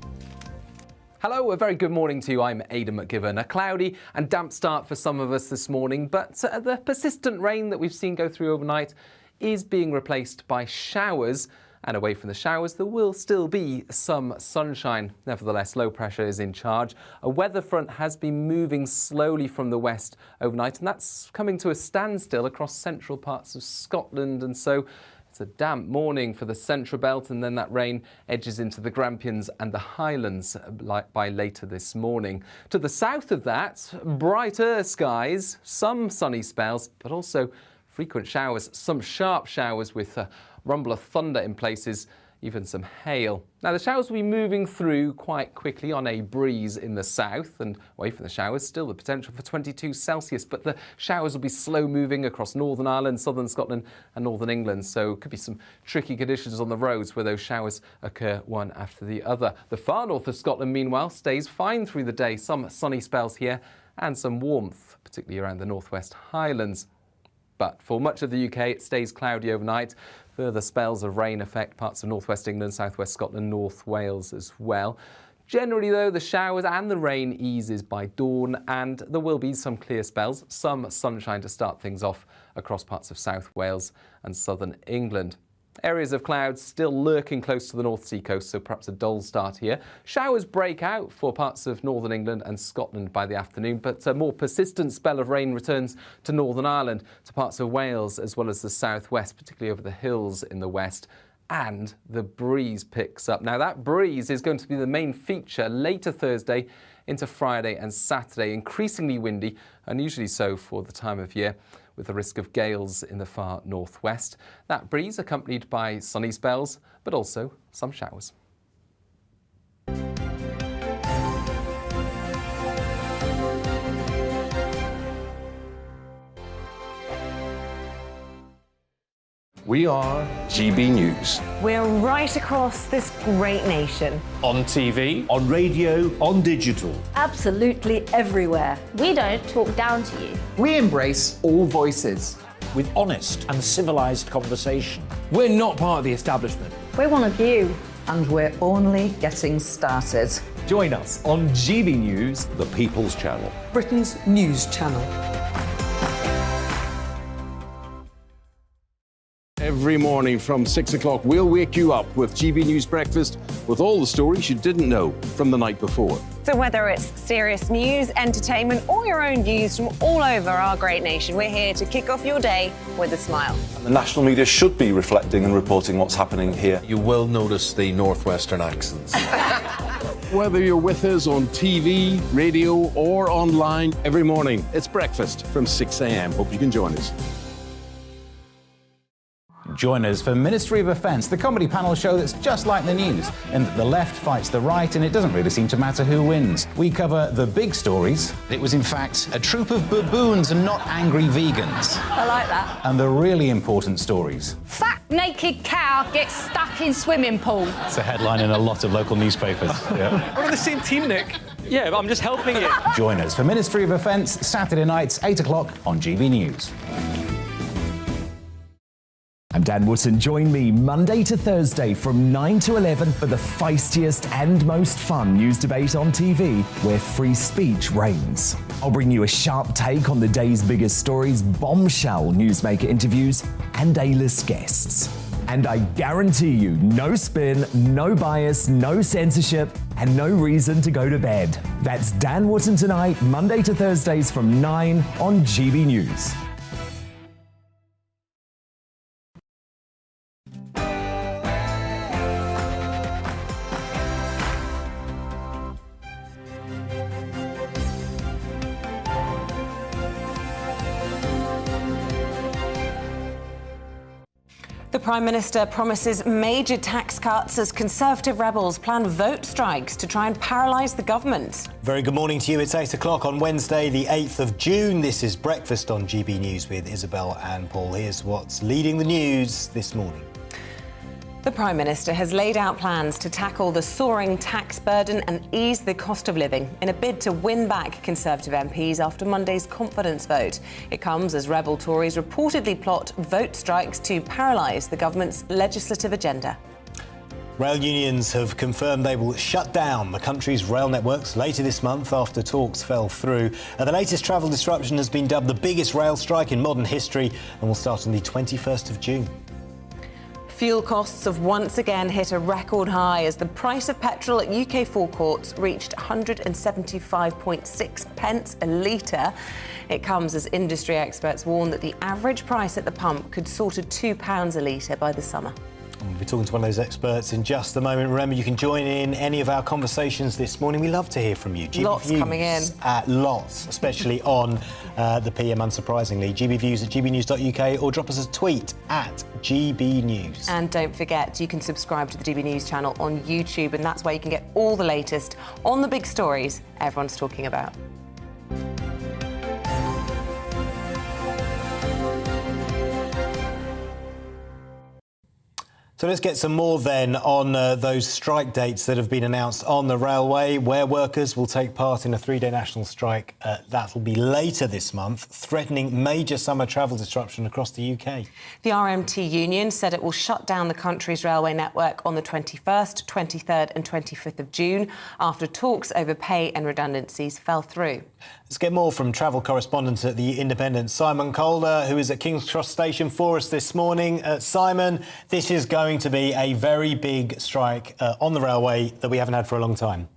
Hello, a very good morning to you. I'm Aidan McGivern. A cloudy and damp start for some of us this morning, but the persistent rain that we've seen go through overnight is being replaced by showers. And away from the showers, there will still be some sunshine. Nevertheless, low pressure is in charge. A weather front has been moving slowly from the west overnight, and that's coming to a standstill across central parts of Scotland. And so it's a damp morning for the central belt, and then that rain edges into the Grampians and the Highlands by later this morning. To the south of that, brighter skies, some sunny spells, but also frequent showers, some sharp showers with rumble of thunder in places. even some hail. Now, the showers will be moving through quite quickly on a breeze in the south, and away from the showers, still the potential for 22 Celsius, but the showers will be slow moving across Northern Ireland, southern Scotland and northern England, so could be some tricky conditions on the roads where those showers occur one after the other. The far north of Scotland, meanwhile, stays fine through the day. Some sunny spells here and some warmth, particularly around the northwest Highlands. But for much of the UK, it stays cloudy overnight. Further spells of rain affect parts of northwest England, southwest Scotland, North Wales as well. Generally, though, the showers and the rain eases by dawn, and there will be some clear spells, some sunshine to start things off across parts of South Wales and southern England. Areas of clouds still lurking close to the North Sea coast, so perhaps a dull start here. Showers break out for parts of northern England and Scotland by the afternoon, but a more persistent spell of rain returns to Northern Ireland, to parts of Wales as well as the southwest, particularly over the hills in the west. And the breeze picks up. Now, that breeze is going to be the main feature later Thursday into Friday and Saturday. Increasingly windy, unusually so for the time of year, with the risk of gales in the far northwest. That breeze accompanied by sunny spells, but also some showers. We are GB News. We're right across this great nation. On TV, on radio, on digital. Absolutely everywhere. We don't talk down to you. We embrace all voices. With honest and civilised conversation. We're not part of the establishment. We're one of you. And we're only getting started. Join us on GB News, The People's Channel. Britain's news channel. Every morning from 6 o'clock, we'll wake you up with GB News Breakfast with all the stories you didn't know from the night before. So whether it's serious news, entertainment, or your own views from all over our great nation, we're here to kick off your day with a smile. And the national media should be reflecting and reporting what's happening here. You will notice the northwestern accents. Whether you're with us on TV, radio, or online, every morning, it's breakfast from 6 a.m. Hope you can join us. Join us for Ministry of Offence, the comedy panel show that's just like the news, in that the left fights the right and it doesn't really seem to matter who wins. We cover the big stories. It was in fact a troop of baboons and not angry vegans. I like that. And the really important stories. Fat naked cow gets stuck in swimming pool. It's a headline in a lot of local newspapers. Yeah. We're on the same team, Nick. Yeah, but I'm just helping you. Join us for Ministry of Offence, Saturday nights, 8 o'clock on GB News. I'm Dan Wootton. Join me Monday to Thursday from 9 to 11 for the feistiest and most fun news debate on TV, where free speech reigns. I'll bring you a sharp take on the day's biggest stories, bombshell newsmaker interviews, and A-list guests. And I guarantee you, no spin, no bias, no censorship, and no reason to go to bed. That's Dan Wootton tonight, Monday to Thursdays from 9 on GB News. The Prime Minister promises major tax cuts as Conservative rebels plan vote strikes to try and paralyse the government. Very good morning to you. It's 8 o'clock on Wednesday, the 8th of June. This is Breakfast on GB News with Isabel and Paul. Here's what's leading the news this morning. The Prime Minister has laid out plans to tackle the soaring tax burden and ease the cost of living in a bid to win back Conservative MPs after Monday's confidence vote. It comes as rebel Tories reportedly plot vote strikes to paralyse the government's legislative agenda. Rail unions have confirmed they will shut down the country's rail networks later this month after talks fell through. The latest travel disruption has been dubbed the biggest rail strike in modern history and will start on the 21st of June. Fuel costs have once again hit a record high as the price of petrol at UK forecourts reached 175.6 pence a litre. It comes as industry experts warn that the average price at the pump could soar to £2 a litre by the summer. We'll be talking to one of those experts in just a moment. Remember, you can join in any of our conversations this morning. We love to hear from you. Lots coming in. Lots, especially on the PM, unsurprisingly. gbviews@gbnews.uk or drop us a tweet at gbnews. And don't forget, you can subscribe to the GB News channel on YouTube, and that's where you can get all the latest on the big stories everyone's talking about. So let's get some more then on those strike dates that have been announced on the railway, where workers will take part in a 3-day national strike. That will be later this month, threatening major summer travel disruption across the UK. The RMT union said it will shut down the country's railway network on the 21st, 23rd and 25th of June after talks over pay and redundancies fell through. Let's get more from travel correspondent at The Independent, Simon Calder, who is at King's Cross Station for us this morning. Simon, this is going to be a very big strike on the railway that we haven't had for a long time.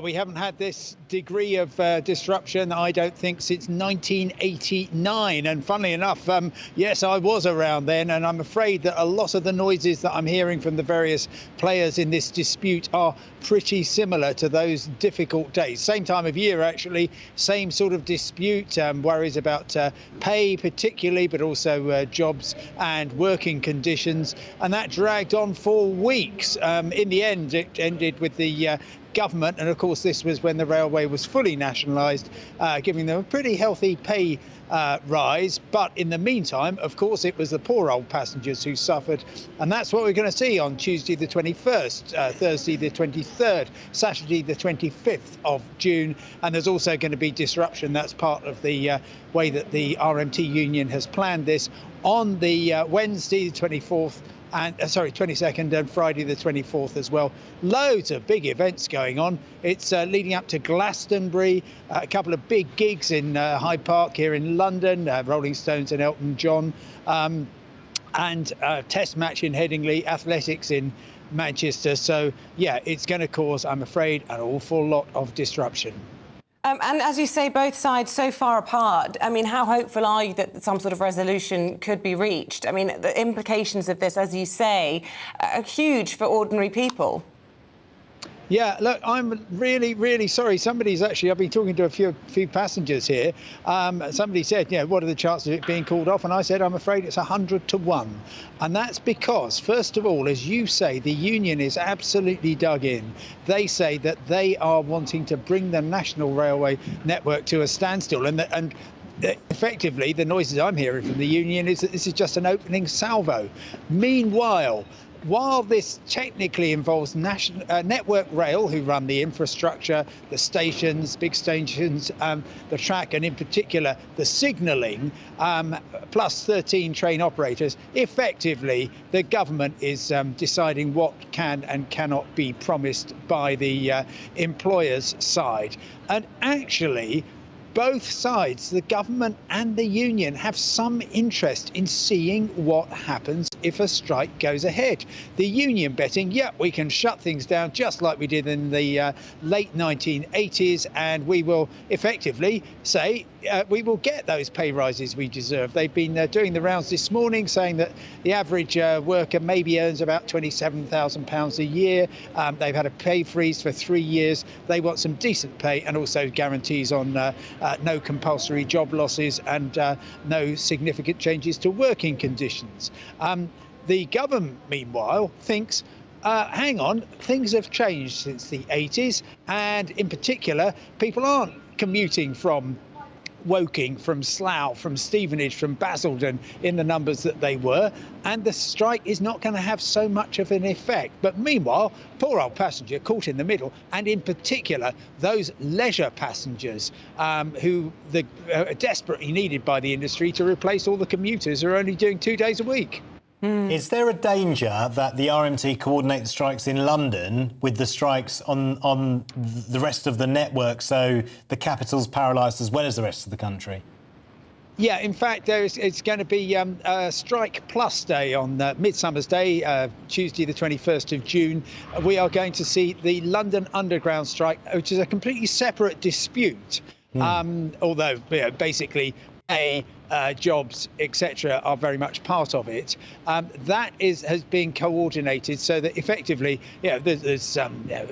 We haven't had this degree of disruption, I don't think, since 1989. And funnily enough, yes, I was around then, and I'm afraid that a lot of the noises that I'm hearing from the various players in this dispute are pretty similar to those difficult days. Same time of year, actually, same sort of dispute, worries about pay particularly, but also jobs and working conditions. And that dragged on for weeks. In the end, it ended with the government, and of course this was when the railway was fully nationalised, giving them a pretty healthy pay rise. But in the meantime, of course, it was the poor old passengers who suffered, and that's what we're going to see on Tuesday the 21st, Thursday the 23rd, Saturday the 25th of June. And there's also going to be disruption. That's part of the way that the RMT union has planned this on the Wednesday the 24th. And 22nd and Friday the 24th as well. Loads of big events going on. It's leading up to Glastonbury, a couple of big gigs in Hyde Park here in London, Rolling Stones and Elton John, and a test match in Headingley, athletics in Manchester. So, yeah, it's going to cause, I'm afraid, an awful lot of disruption. And as you say, both sides so far apart. I mean, how hopeful are you that some sort of resolution could be reached? I mean, the implications of this, as you say, are huge for ordinary people. Yeah, look, I'm really, really sorry. Somebody's actually, I've been talking to a few passengers here. Somebody said, what are the chances of it being called off? And I said, I'm afraid it's 100 to 1. And that's because, first of all, as you say, the union is absolutely dug in. They say that they are wanting to bring the national railway network to a standstill. And effectively, the noises I'm hearing from the union is that this is just an opening salvo. Meanwhile, while this technically involves Network Rail, who run the infrastructure, the stations, big stations, the track, and in particular the signalling, plus 13 train operators, effectively the government is deciding what can and cannot be promised by the employer's side. And actually, both sides, the government and the union, have some interest in seeing what happens if a strike goes ahead. The union betting, we can shut things down just like we did in the late 1980s, and we will effectively say we will get those pay rises we deserve. They've been doing the rounds this morning, saying that the average worker maybe earns about £27,000 a year. They've had a pay freeze for 3 years. They want some decent pay and also guarantees on no compulsory job losses and no significant changes to working conditions. The government, meanwhile, thinks, hang on, things have changed since the 80s, and in particular, people aren't commuting from Woking, from Slough, from Stevenage, from Basildon in the numbers that they were, and the strike is not going to have so much of an effect. But meanwhile, poor old passenger caught in the middle, and in particular those leisure passengers who are desperately needed by the industry to replace all the commuters who are only doing 2 days a week. Is there a danger that the RMT coordinate the strikes in London with the strikes on the rest of the network, so the capital's paralysed as well as the rest of the country? Yeah, in fact, it's going to be a Strike Plus Day on Midsummer's Day, Tuesday the 21st of June. We are going to see the London Underground strike, which is a completely separate dispute. Although basically pay, jobs, etc., are very much part of it. That has been coordinated so that effectively, there's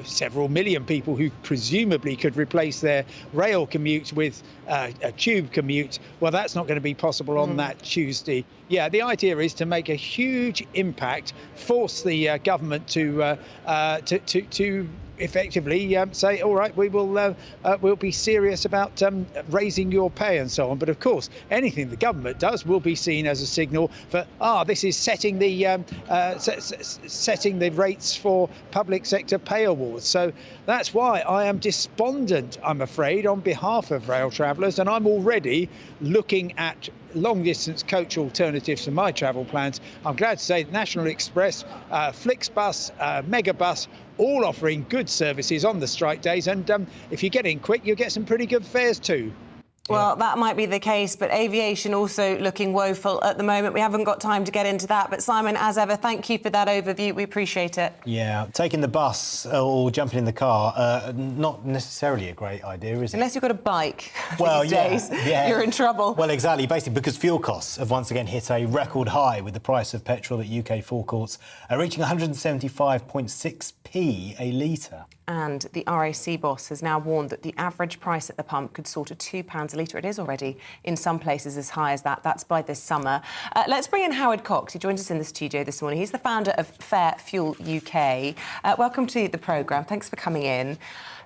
several million people who presumably could replace their rail commute with a tube commute. Well, that's not going to be possible on that Tuesday. Yeah, the idea is to make a huge impact, force the government to effectively say, all right, we'll be serious about raising your pay and so on. But of course, anything the government does will be seen as a signal for this is setting the setting the rates for public sector pay awards. So that's why I am despondent, I'm afraid, on behalf of rail travellers, and I'm already looking at long-distance coach alternatives for my travel plans. I'm glad to say that National Express, Flixbus, Megabus, all offering good services on the strike days, and if you get in quick, you'll get some pretty good fares too. Well, that might be the case, but aviation also looking woeful at the moment. We haven't got time to get into that, but Simon, as ever, thank you for that overview. We appreciate it. Yeah, taking the bus or jumping in the car, not necessarily a great idea, is it? Unless you've got a bike well, these days, you're in trouble. Well, exactly, basically because fuel costs have once again hit a record high, with the price of petrol at UK forecourts reaching 175.6p a litre. And the RAC boss has now warned that the average price at the pump could soar to £2 a litre. It is already in some places as high as that. That's by this summer. Let's bring in Howard Cox. He joins us in the studio this morning. He's the founder of Fair Fuel UK. Welcome to the programme. Thanks for coming in.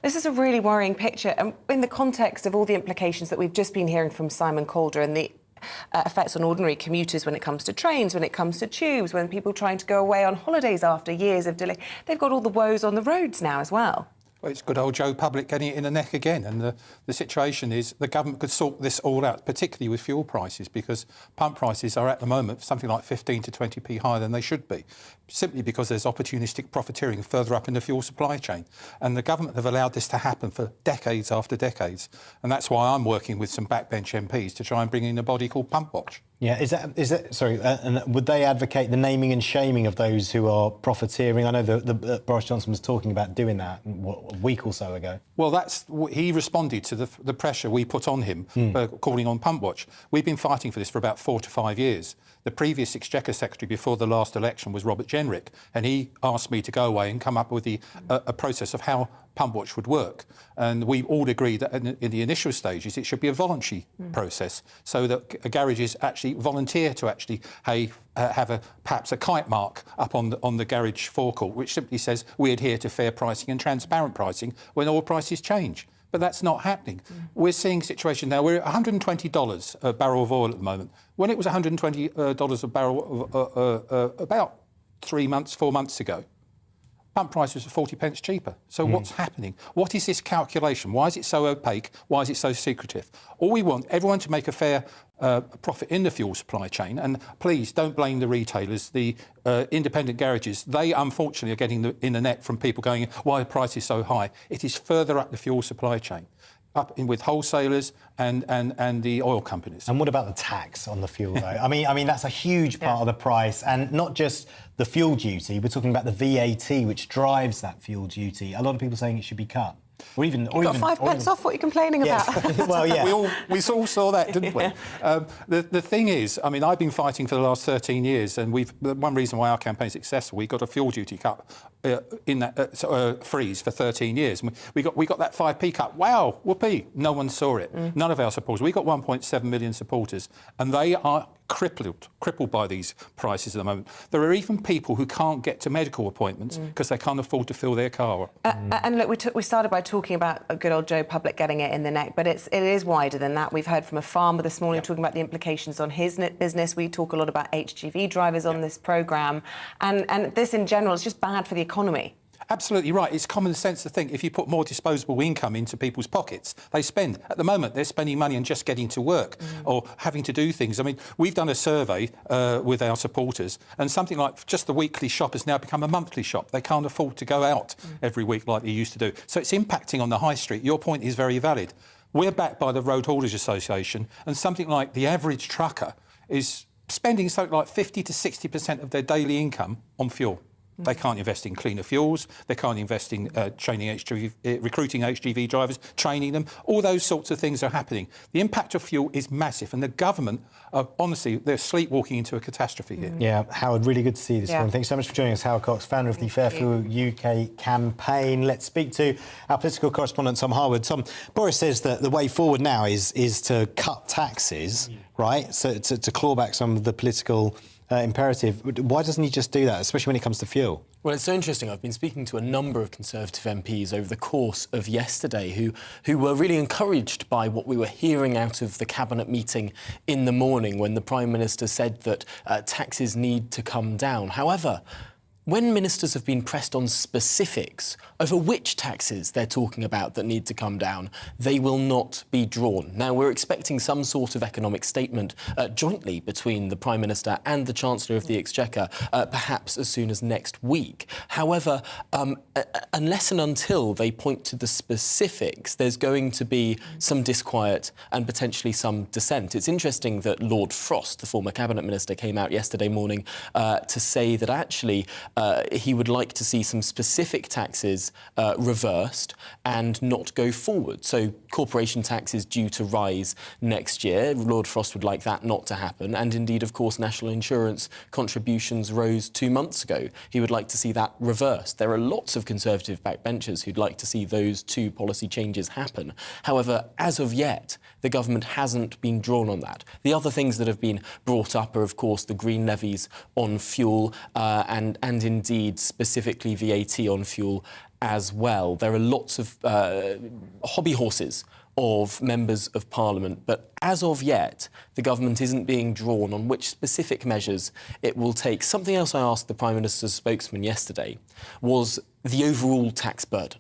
This is a really worrying picture, and in the context of all the implications that we've just been hearing from Simon Calder and the effects on ordinary commuters when it comes to trains, when it comes to tubes, when people trying to go away on holidays after years of delay. They've got all the woes on the roads now as well. Well, it's good old Joe Public getting it in the neck again, and the situation is the government could sort this all out, particularly with fuel prices, because pump prices are at the moment something like 15 to 20p higher than they should be, simply because there's opportunistic profiteering further up in the fuel supply chain. And the government have allowed this to happen for decades after decades, and that's why I'm working with some backbench MPs to try and bring in a body called Pump Watch. Yeah, is that sorry? And would they advocate the naming and shaming of those who are profiteering? I know that Boris Johnson was talking about doing that a week or so ago. Well, he responded to the pressure we put on him for calling on Pump Watch. We've been fighting for this for about 4 to 5 years. The previous Exchequer Secretary before the last election was Robert Jenrick, and he asked me to go away and come up with a process of how Pump Watch would work. And we all agreed that in the initial stages it should be a voluntary process, so that garages actually volunteer to actually have perhaps a kite mark up on the garage forecourt, which simply says we adhere to fair pricing and transparent pricing when oil prices change. But that's not happening. We're seeing a situation now, we're at $120 a barrel of oil at the moment. When it was $120 a barrel about 4 months ago, pump prices are 40 pence cheaper. So what's happening? What is this calculation? Why is it so opaque? Why is it so secretive? All we want, everyone to make a fair profit in the fuel supply chain. And please don't blame the retailers, the independent garages. They unfortunately are getting in the net from people going, why are prices so high? It is further up the fuel supply chain, up in with wholesalers and the oil companies. And what about the tax on the fuel, though? I mean that's a huge part of the price, and not just the fuel duty. We're talking about the VAT, which drives that fuel duty. A lot of people saying it should be cut. Or even, You've got 5 pence off. What are you complaining about? Well, yeah. we all saw that, didn't we? The thing is, I mean, I've been fighting for the last 13 years, and one reason why our campaign is successful, we got a fuel duty cut in that freeze for 13 years. We got that 5p cut. Wow, whoopee! No one saw it. None of our supporters. We got 1.7 million supporters, and they are crippled by these prices at the moment. There are even people who can't get to medical appointments because they can't afford to fill their car. And look, we started by talking about a good old Joe Public getting it in the neck, but it is wider than that. We've heard from a farmer this morning talking about the implications on his business. We talk a lot about HGV drivers on this programme, and this in general is just bad for the economy. Absolutely right. It's common sense to think if you put more disposable income into people's pockets, they spend. At the moment, they're spending money on just getting to work or having to do things. I mean, we've done a survey with our supporters, and something like just the weekly shop has now become a monthly shop. They can't afford to go out every week like they used to do. So it's impacting on the high street. Your point is very valid. We're backed by the Road Haulage Association, and something like the average trucker is spending something like 50 to 60% of their daily income on fuel. They can't invest in cleaner fuels. They can't invest in recruiting HGV drivers, training them. All those sorts of things are happening. The impact of fuel is massive, and the government, honestly, they're sleepwalking into a catastrophe here. Yeah, Howard, really good to see you this morning. Thanks so much for joining us, Howard Cox, founder of the Fair Fuel UK campaign. Let's speak to our political correspondent, Tom Harwood. Tom, Boris says that the way forward now is to cut taxes, right? So to claw back some of the political imperative. Why doesn't he just do that, especially when it comes to fuel? Well, it's so interesting. I've been speaking to a number of Conservative MPs over the course of yesterday who were really encouraged by what we were hearing out of the Cabinet meeting in the morning when the Prime Minister said that taxes need to come down. However, when ministers have been pressed on specifics over which taxes they're talking about that need to come down, they will not be drawn. Now, we're expecting some sort of economic statement jointly between the Prime Minister and the Chancellor of the Exchequer, perhaps as soon as next week. However, unless and until they point to the specifics, there's going to be some disquiet and potentially some dissent. It's interesting that Lord Frost, the former Cabinet Minister, came out yesterday morning to say that actually he would like to see some specific taxes reversed and not go forward. So corporation tax is due to rise next year. Lord Frost would like that not to happen. And indeed, of course, national insurance contributions rose 2 months ago. He would like to see that reversed. There are lots of Conservative backbenchers who'd like to see those two policy changes happen. However, as of yet, the government hasn't been drawn on that. The other things that have been brought up are, of course, the green levies on fuel and indeed specifically VAT on fuel as well. There are lots of hobby horses of members of Parliament, but as of yet, the government isn't being drawn on which specific measures it will take. Something else I asked the Prime Minister's spokesman yesterday was the overall tax burden.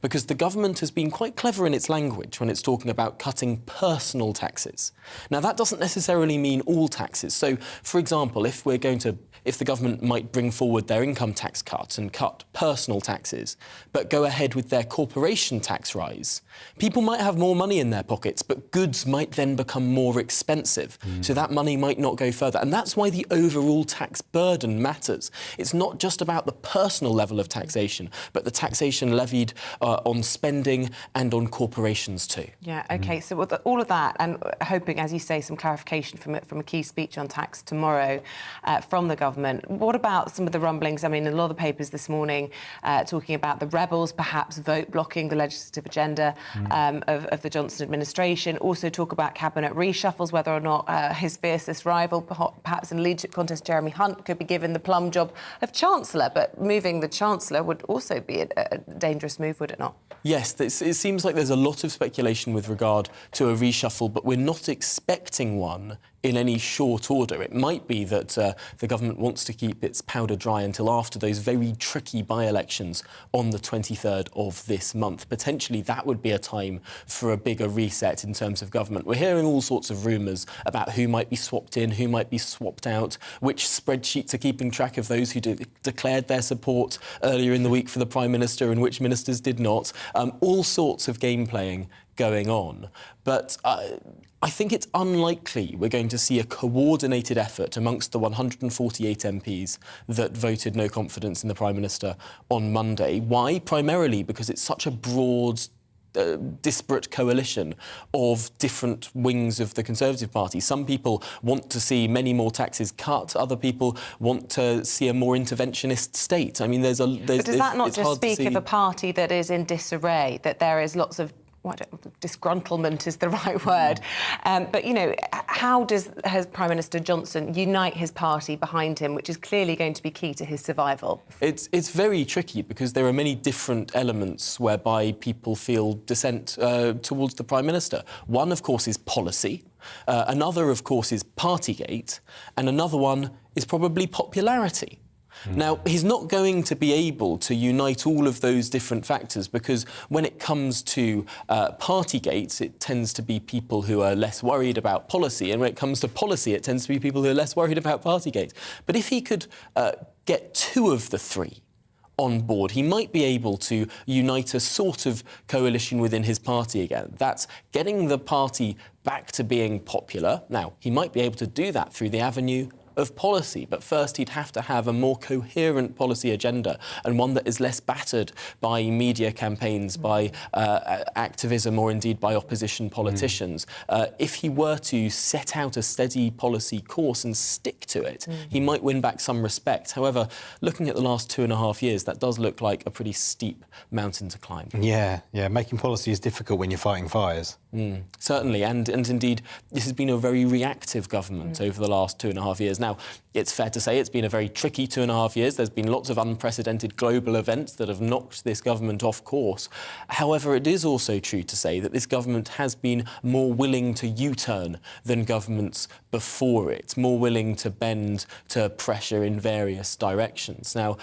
Because the government has been quite clever in its language when it's talking about cutting personal taxes. Now, that doesn't necessarily mean all taxes. So, for example, if the government might bring forward their income tax cuts and cut personal taxes, but go ahead with their corporation tax rise, people might have more money in their pockets, but goods might then become more expensive. So that money might not go further. And that's why the overall tax burden matters. It's not just about the personal level of taxation, but the taxation levied on spending and on corporations too. Yeah, OK, so with all of that, and hoping, as you say, some clarification from a key speech on tax tomorrow from the government, what about some of the rumblings? I mean, a lot of the papers this morning talking about the rebels perhaps vote blocking the legislative agenda of the Johnson administration, also talk about cabinet reshuffles, whether or not his fiercest rival, perhaps in the leadership contest, Jeremy Hunt, could be given the plum job of Chancellor, but moving the Chancellor would also be a dangerous move, would it not? Yes, it seems like there's a lot of speculation with regard to a reshuffle, but we're not expecting one in any short order. It might be that the government wants to keep its powder dry until after those very tricky by-elections on the 23rd of this month. Potentially that would be a time for a bigger reset in terms of government. We're hearing all sorts of rumours about who might be swapped in, who might be swapped out, which spreadsheets are keeping track of those who declared their support earlier in the week for the Prime Minister and which ministers did not. All sorts of game playing going on. But I think it's unlikely we're going to see a coordinated effort amongst the 148 MPs that voted no confidence in the Prime Minister on Monday. Why? Primarily because it's such a broad, disparate coalition of different wings of the Conservative Party. Some people want to see many more taxes cut. Other people want to see a more interventionist state. I mean, but does that not just speak of a party that is in disarray, that there is lots of disgruntlement is the right word. But, you know, how has Prime Minister Johnson unite his party behind him, which is clearly going to be key to his survival? It's very tricky because there are many different elements whereby people feel dissent towards the Prime Minister. One, of course, is policy. Another, of course, is Partygate. And another one is probably popularity. Now, he's not going to be able to unite all of those different factors because when it comes to Partygate, it tends to be people who are less worried about policy, and when it comes to policy, it tends to be people who are less worried about Partygate. But if he could get two of the three on board, he might be able to unite a sort of coalition within his party again. That's getting the party back to being popular. Now, he might be able to do that through the avenue of policy. But first, he'd have to have a more coherent policy agenda, and one that is less battered by media campaigns, by activism, or indeed by opposition politicians. If he were to set out a steady policy course and stick to it, he might win back some respect. However, looking at the last 2.5 years, that does look like a pretty steep mountain to climb. Yeah, making policy is difficult when you're fighting fires. Certainly, and indeed, this has been a very reactive government over the last 2.5 years. Now, it's fair to say it's been a very tricky 2.5 years. There's been lots of unprecedented global events that have knocked this government off course. However, it is also true to say that this government has been more willing to U-turn than governments before it, more willing to bend to pressure in various directions. Now,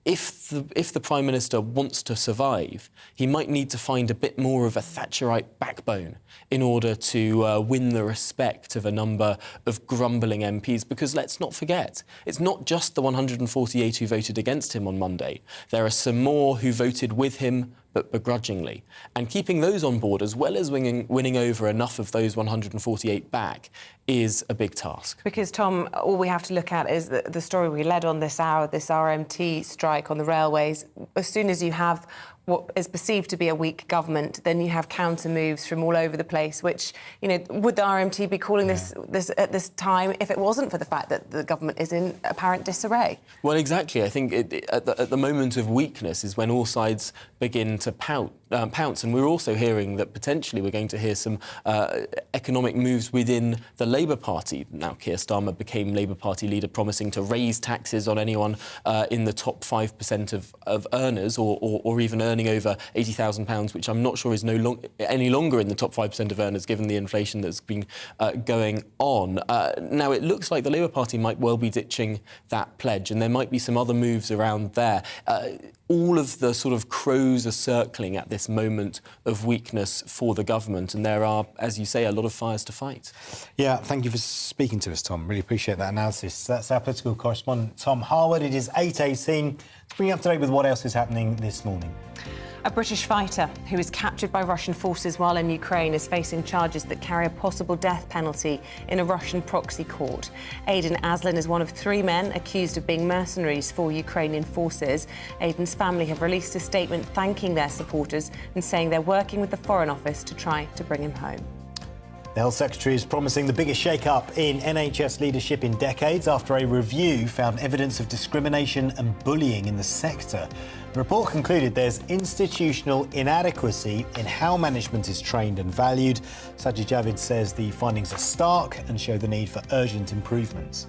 if the Prime Minister wants to survive, he might need to find a bit more of a Thatcherite backbone in order to win the respect of a number of grumbling MPs, because let's not forget, it's not just the 148 who voted against him on Monday. There are some more who voted with him, but begrudgingly. And keeping those on board, as well as winning over enough of those 148 back, is a big task. Because, Tom, all we have to look at is the story we led on this hour, this RMT strike on the railways. As soon as you have what is perceived to be a weak government, then you have counter moves from all over the place, which, you know, would the RMT be calling this at this time if it wasn't for the fact that the government is in apparent disarray? Well, exactly. I think at the moment of weakness is when all sides begin to pounce. And we're also hearing that potentially we're going to hear some economic moves within the Labour Party. Now, Keir Starmer became Labour Party leader, promising to raise taxes on anyone in the top 5% of earners, or even earning over £80,000, which I'm not sure is any longer in the top 5% of earners, given the inflation that's been going on. Now, it looks like the Labour Party might well be ditching that pledge, and there might be some other moves around there. All of the sort of crows are circling at this moment of weakness for the government, and there are, as you say, a lot of fires to fight. Yeah, thank you for speaking to us, Tom. Really appreciate that analysis. That's our political correspondent, Tom Harwood. It is 8:18. To bring you up to date with what else is happening this morning. A British fighter who was captured by Russian forces while in Ukraine is facing charges that carry a possible death penalty in a Russian proxy court. Aidan Aslin is one of 3 men accused of being mercenaries for Ukrainian forces. Aidan's family have released a statement thanking their supporters and saying they're working with the Foreign Office to try to bring him home. The Health Secretary is promising the biggest shake-up in NHS leadership in decades after a review found evidence of discrimination and bullying in the sector. The report concluded there's institutional inadequacy in how management is trained and valued. Sajid Javid says the findings are stark and show the need for urgent improvements.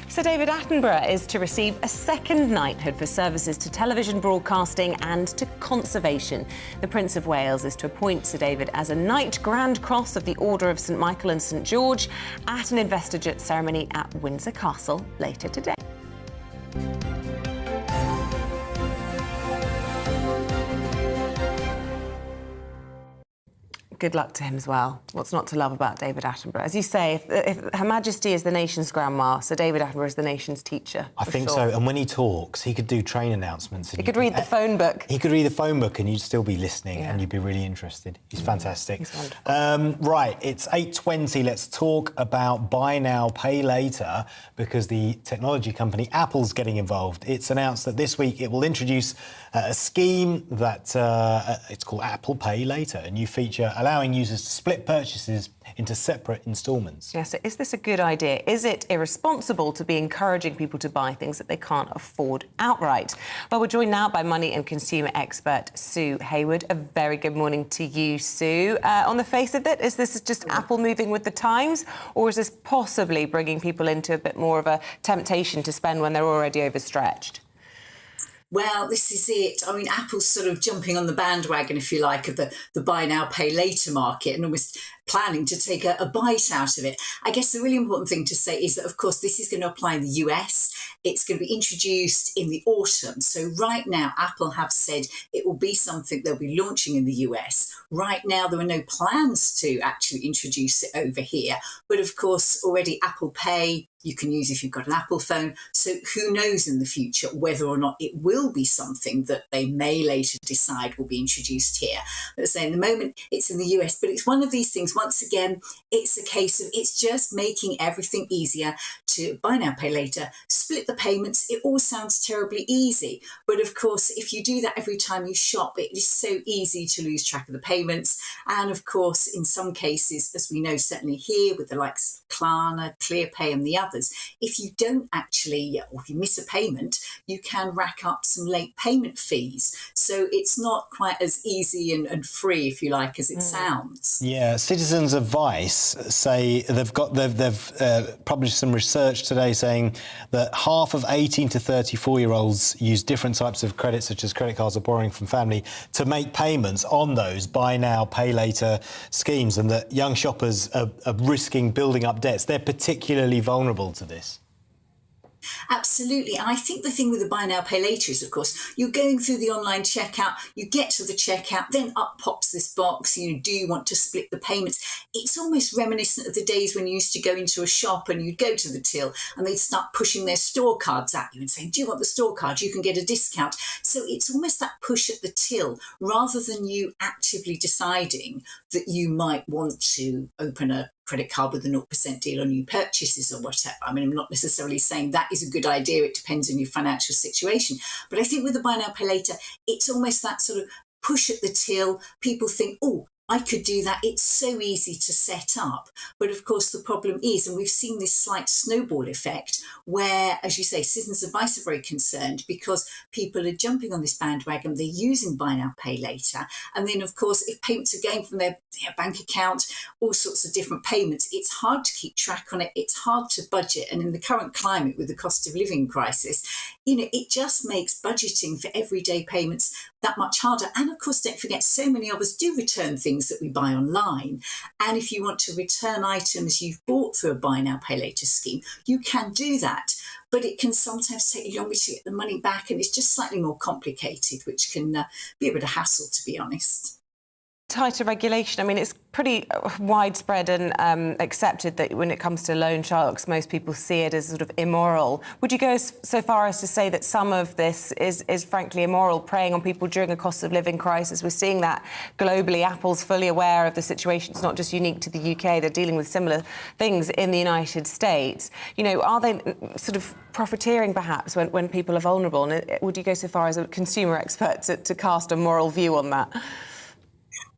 Sir David Attenborough is to receive a second knighthood for services to television broadcasting and to conservation. The Prince of Wales is to appoint Sir David as a Knight Grand Cross of the Order of St Michael and St George at an investiture ceremony at Windsor Castle later today. Good luck to him as well. What's not to love about David Attenborough? As you say, if Her Majesty is the nation's grandma, Sir David Attenborough is the nation's teacher. I think so. And when he talks, he could do train announcements. He could read the phone book. He could read the phone book and you'd still be listening and you'd be really interested. He's fantastic. He's wonderful. Right, it's 8:20. Let's talk about buy now, pay later, because the technology company Apple's getting involved. It's announced that this week it will introduce a scheme that it's called Apple Pay Later, a new feature allowing users to split purchases into separate instalments. Yeah, so is this a good idea? Is it irresponsible to be encouraging people to buy things that they can't afford outright? Well, we're joined now by money and consumer expert Sue Hayward. A very good morning to you, Sue. On the face of it, is this just Apple moving with the times, or is this possibly bringing people into a bit more of a temptation to spend when they're already overstretched? Well, this is it. I mean, Apple's sort of jumping on the bandwagon, if you like, of the buy now, pay later market and almost planning to take a bite out of it. I guess the really important thing to say is that, of course, this is going to apply in the US It's going to be introduced in the autumn. So right now, Apple have said it will be something they'll be launching in the US. Right now, there are no plans to actually introduce it over here. But of course, already Apple Pay, you can use if you've got an Apple phone. So who knows in the future whether or not it will be something that they may later decide will be introduced here. But say in the moment, it's in the US, but it's one of these things. Once again, it's a case of it's just making everything easier to buy now, pay later, split the payments. It all sounds terribly easy. But of course, if you do that every time you shop, it is so easy to lose track of the payments. And of course, in some cases, as we know, certainly here with the likes of Klarna, ClearPay and the others, if you don't actually, or if you miss a payment, you can rack up some late payment fees. So it's not quite as easy and free, if you like, as it sounds. Yeah, Citizens Advice say they've published some research today saying that half of 18 to 34-year-olds use different types of credit, such as credit cards or borrowing from family, to make payments on those buy now, pay later schemes, and that young shoppers are risking building up debts. They're particularly vulnerable to this. Absolutely. And I think the thing with the buy now, pay later is, of course, you're going through the online checkout, you get to the checkout, then up pops this box, do you want to split the payments? It's almost reminiscent of the days when you used to go into a shop and you'd go to the till and they'd start pushing their store cards at you and saying, do you want the store card? You can get a discount. So it's almost that push at the till rather than you actively deciding that you might want to open a credit card with a 0% deal on new purchases or whatever. I mean, I'm not necessarily saying that is a good idea. It depends on your financial situation. But I think with the buy now, pay later, it's almost that sort of push at the till. People think, oh, I could do that. It's so easy to set up. But of course, the problem is, and we've seen this slight snowball effect where, as you say, Citizens Advice are very concerned because people are jumping on this bandwagon. They're using buy now, pay later. And then, of course, if payments are going from their bank account, all sorts of different payments, it's hard to keep track on it. It's hard to budget. And in the current climate with the cost of living crisis, it just makes budgeting for everyday payments that much harder. And of course, don't forget, so many of us do return things that we buy online. And if you want to return items you've bought through a buy now, pay later scheme, you can do that. But it can sometimes take longer to get the money back. And it's just slightly more complicated, which can be a bit of hassle, to be honest. Tighter regulation. I mean, it's pretty widespread and accepted that when it comes to loan sharks, most people see it as sort of immoral. Would you go so far as to say that some of this is frankly immoral, preying on people during a cost of living crisis? We're seeing that globally. Apple's fully aware of the situation. It's not just unique to the UK. They're dealing with similar things in the United States. Are they sort of profiteering perhaps when people are vulnerable? And would you go so far as a consumer expert to cast a moral view on that?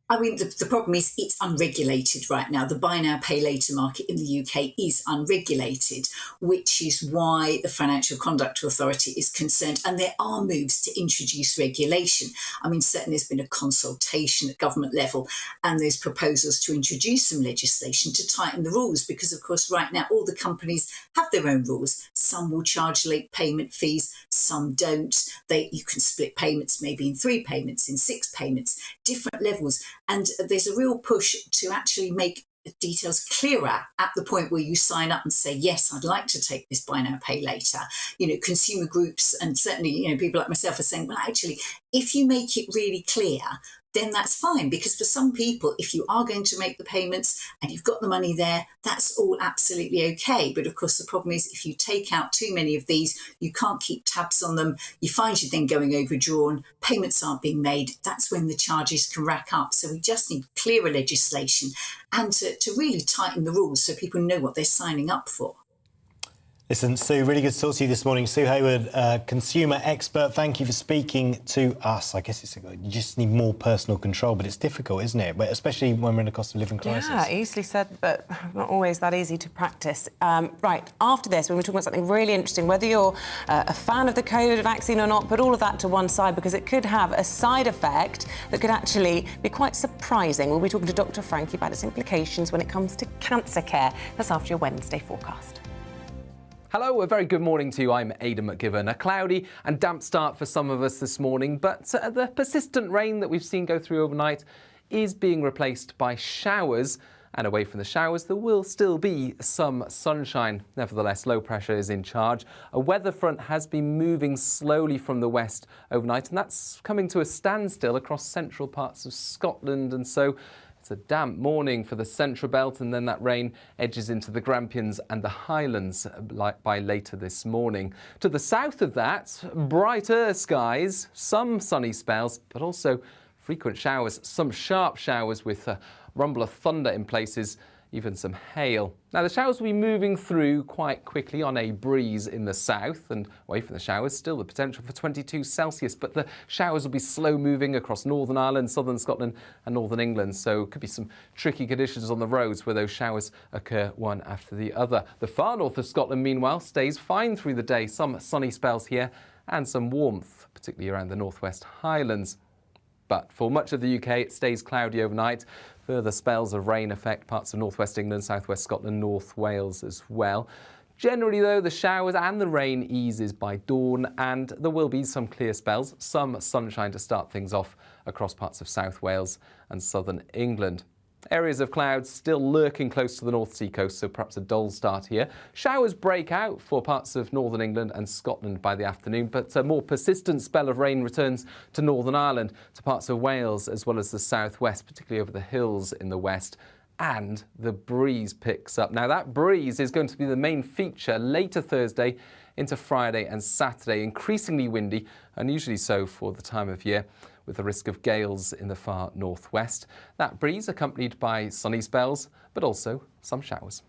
I mean, the problem is it's unregulated right now. The buy now, pay later market in the UK is unregulated, which is why the Financial Conduct Authority is concerned. And there are moves to introduce regulation. I mean, certainly there's been a consultation at government level and there's proposals to introduce some legislation to tighten the rules because, of course, right now all the companies have their own rules. Some will charge late payment fees, some don't. You can split payments maybe in 3 payments, in 6 payments, different levels. And there's a real push to actually make details clearer at the point where you sign up and say, yes, I'd like to take this buy now, pay later. Consumer groups and certainly, people like myself are saying, well, actually, if you make it really clear, then that's fine. Because for some people, if you are going to make the payments and you've got the money there, that's all absolutely okay. But of course, the problem is if you take out too many of these, you can't keep tabs on them. You find you're then going overdrawn, payments aren't being made. That's when the charges can rack up. So we just need clearer legislation and to really tighten the rules so people know what they're signing up for. Listen, Sue, really good to talk to you this morning. Sue Hayward, consumer expert, thank you for speaking to us. I guess you just need more personal control, but it's difficult, isn't it? But especially when we're in a cost of living crisis. Yeah, easily said, but not always that easy to practice. Right, after this, when we're talking about something really interesting, whether you're a fan of the COVID vaccine or not, put all of that to one side because it could have a side effect that could actually be quite surprising. We'll be talking to Dr. Frankie about its implications when it comes to cancer care. That's after your Wednesday forecast. Hello, a very good morning to you. I'm Aidan McGivern. A cloudy and damp start for some of us this morning, but the persistent rain that we've seen go through overnight is being replaced by showers. And away from the showers, there will still be some sunshine. Nevertheless, low pressure is in charge. A weather front has been moving slowly from the west overnight, and that's coming to a standstill across central parts of Scotland. And so it's a damp morning for the central belt, and then that rain edges into the Grampians and the Highlands by later this morning. To the south of that, brighter skies, some sunny spells, but also frequent showers, some sharp showers with rumble of thunder in places, even some hail. Now the showers will be moving through quite quickly on a breeze in the south, and away from the showers still the potential for 22 Celsius, but the showers will be slow moving across Northern Ireland, Southern Scotland and Northern England, so could be some tricky conditions on the roads where those showers occur one after the other. The far north of Scotland meanwhile stays fine through the day, some sunny spells here and some warmth, particularly around the northwest Highlands. But for much of the UK, it stays cloudy overnight. Further spells of rain affect parts of northwest England, southwest Scotland, North Wales as well. Generally, though, the showers and the rain eases by dawn, and there will be some clear spells, some sunshine to start things off across parts of South Wales and southern England. Areas of clouds still lurking close to the North Sea coast, so perhaps a dull start here. Showers break out for parts of northern England and Scotland by the afternoon, but a more persistent spell of rain returns to Northern Ireland, to parts of Wales as well as the southwest, particularly over the hills in the west. And the breeze picks up. Now that breeze is going to be the main feature later Thursday into Friday and Saturday, increasingly windy, unusually so for the time of year, with the risk of gales in the far northwest. That breeze accompanied by sunny spells, but also some showers.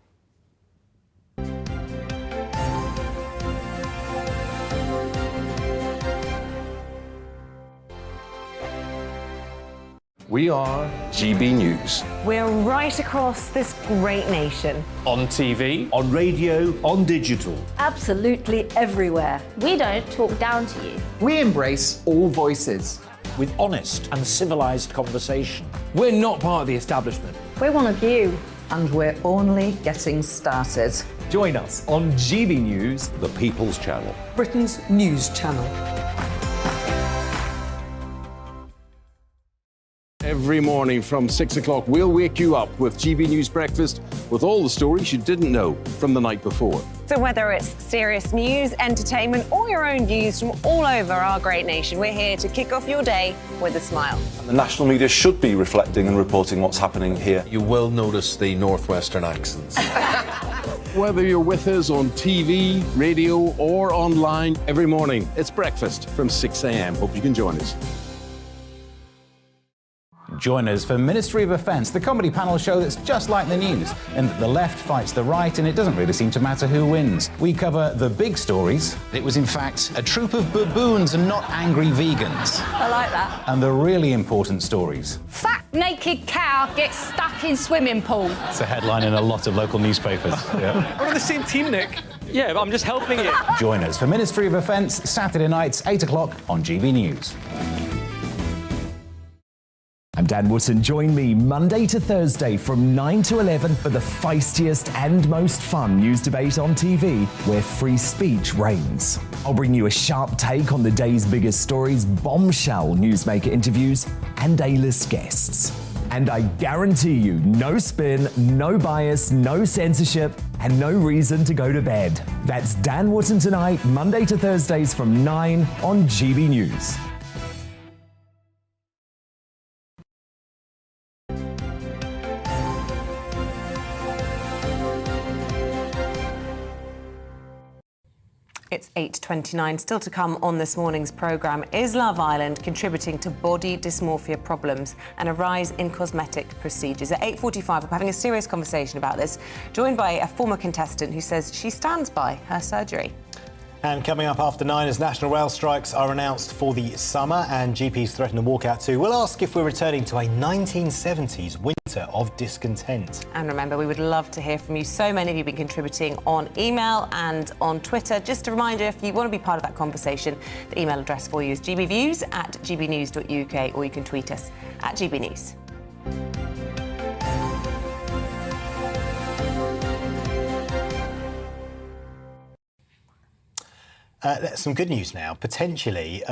We are GB News. We're right across this great nation. On TV, On radio, on digital. Absolutely everywhere. We don't talk down to you. We embrace all voices. With honest and civilised conversation. We're not part of the establishment. We're one of you. And we're only getting started. Join us on GB News, The People's Channel. Britain's news channel. Every morning from 6 o'clock, we'll wake you up with GB News Breakfast with all the stories you didn't know from the night before. So whether it's serious news, entertainment, or your own views from all over our great nation, we're here to kick off your day with a smile. The national media should be reflecting and reporting what's happening here. You will notice the northwestern accents. Whether you're with us on TV, radio, or online, every morning, it's breakfast from 6 a.m. Hope you can join us. Join us for Ministry of Defence, the comedy panel show that's just like the news, in that the left fights the right and it doesn't really seem to matter who wins. We cover the big stories. It was in fact a troop of baboons and not angry vegans. I like that. And the really important stories. Fat naked cow gets stuck in swimming pool. It's a headline in a lot of local newspapers. Yeah. we're on the same team, Nick. Yeah, but I'm just helping you. Join us for Ministry of Defence, Saturday nights, 8 o'clock on GB News. I'm Dan Wootton. Join me Monday to Thursday from 9 to 11 for the feistiest and most fun news debate on TV, where free speech reigns. I'll bring you a sharp take on the day's biggest stories, bombshell newsmaker interviews, and A-list guests. And I guarantee you, no spin, no bias, no censorship, and no reason to go to bed. That's Dan Wootton tonight, Monday to Thursdays from 9 on GB News. It's 8:29. Still to come on this morning's programme, is Love Island contributing to body dysmorphia problems and a rise in cosmetic procedures? At 8:45, we're having a serious conversation about this, joined by a former contestant who says she stands by her surgery. And coming up after 9, as national rail strikes are announced for the summer and GPs threaten a walkout too, we'll ask if we're returning to a 1970s winter of discontent. And remember, we would love to hear from you. So many of you have been contributing on email and on Twitter. Just a reminder, if you want to be part of that conversation, the email address for you is gbviews@gbnews.uk, or you can tweet us at gbnews. Some good news now. Potentially,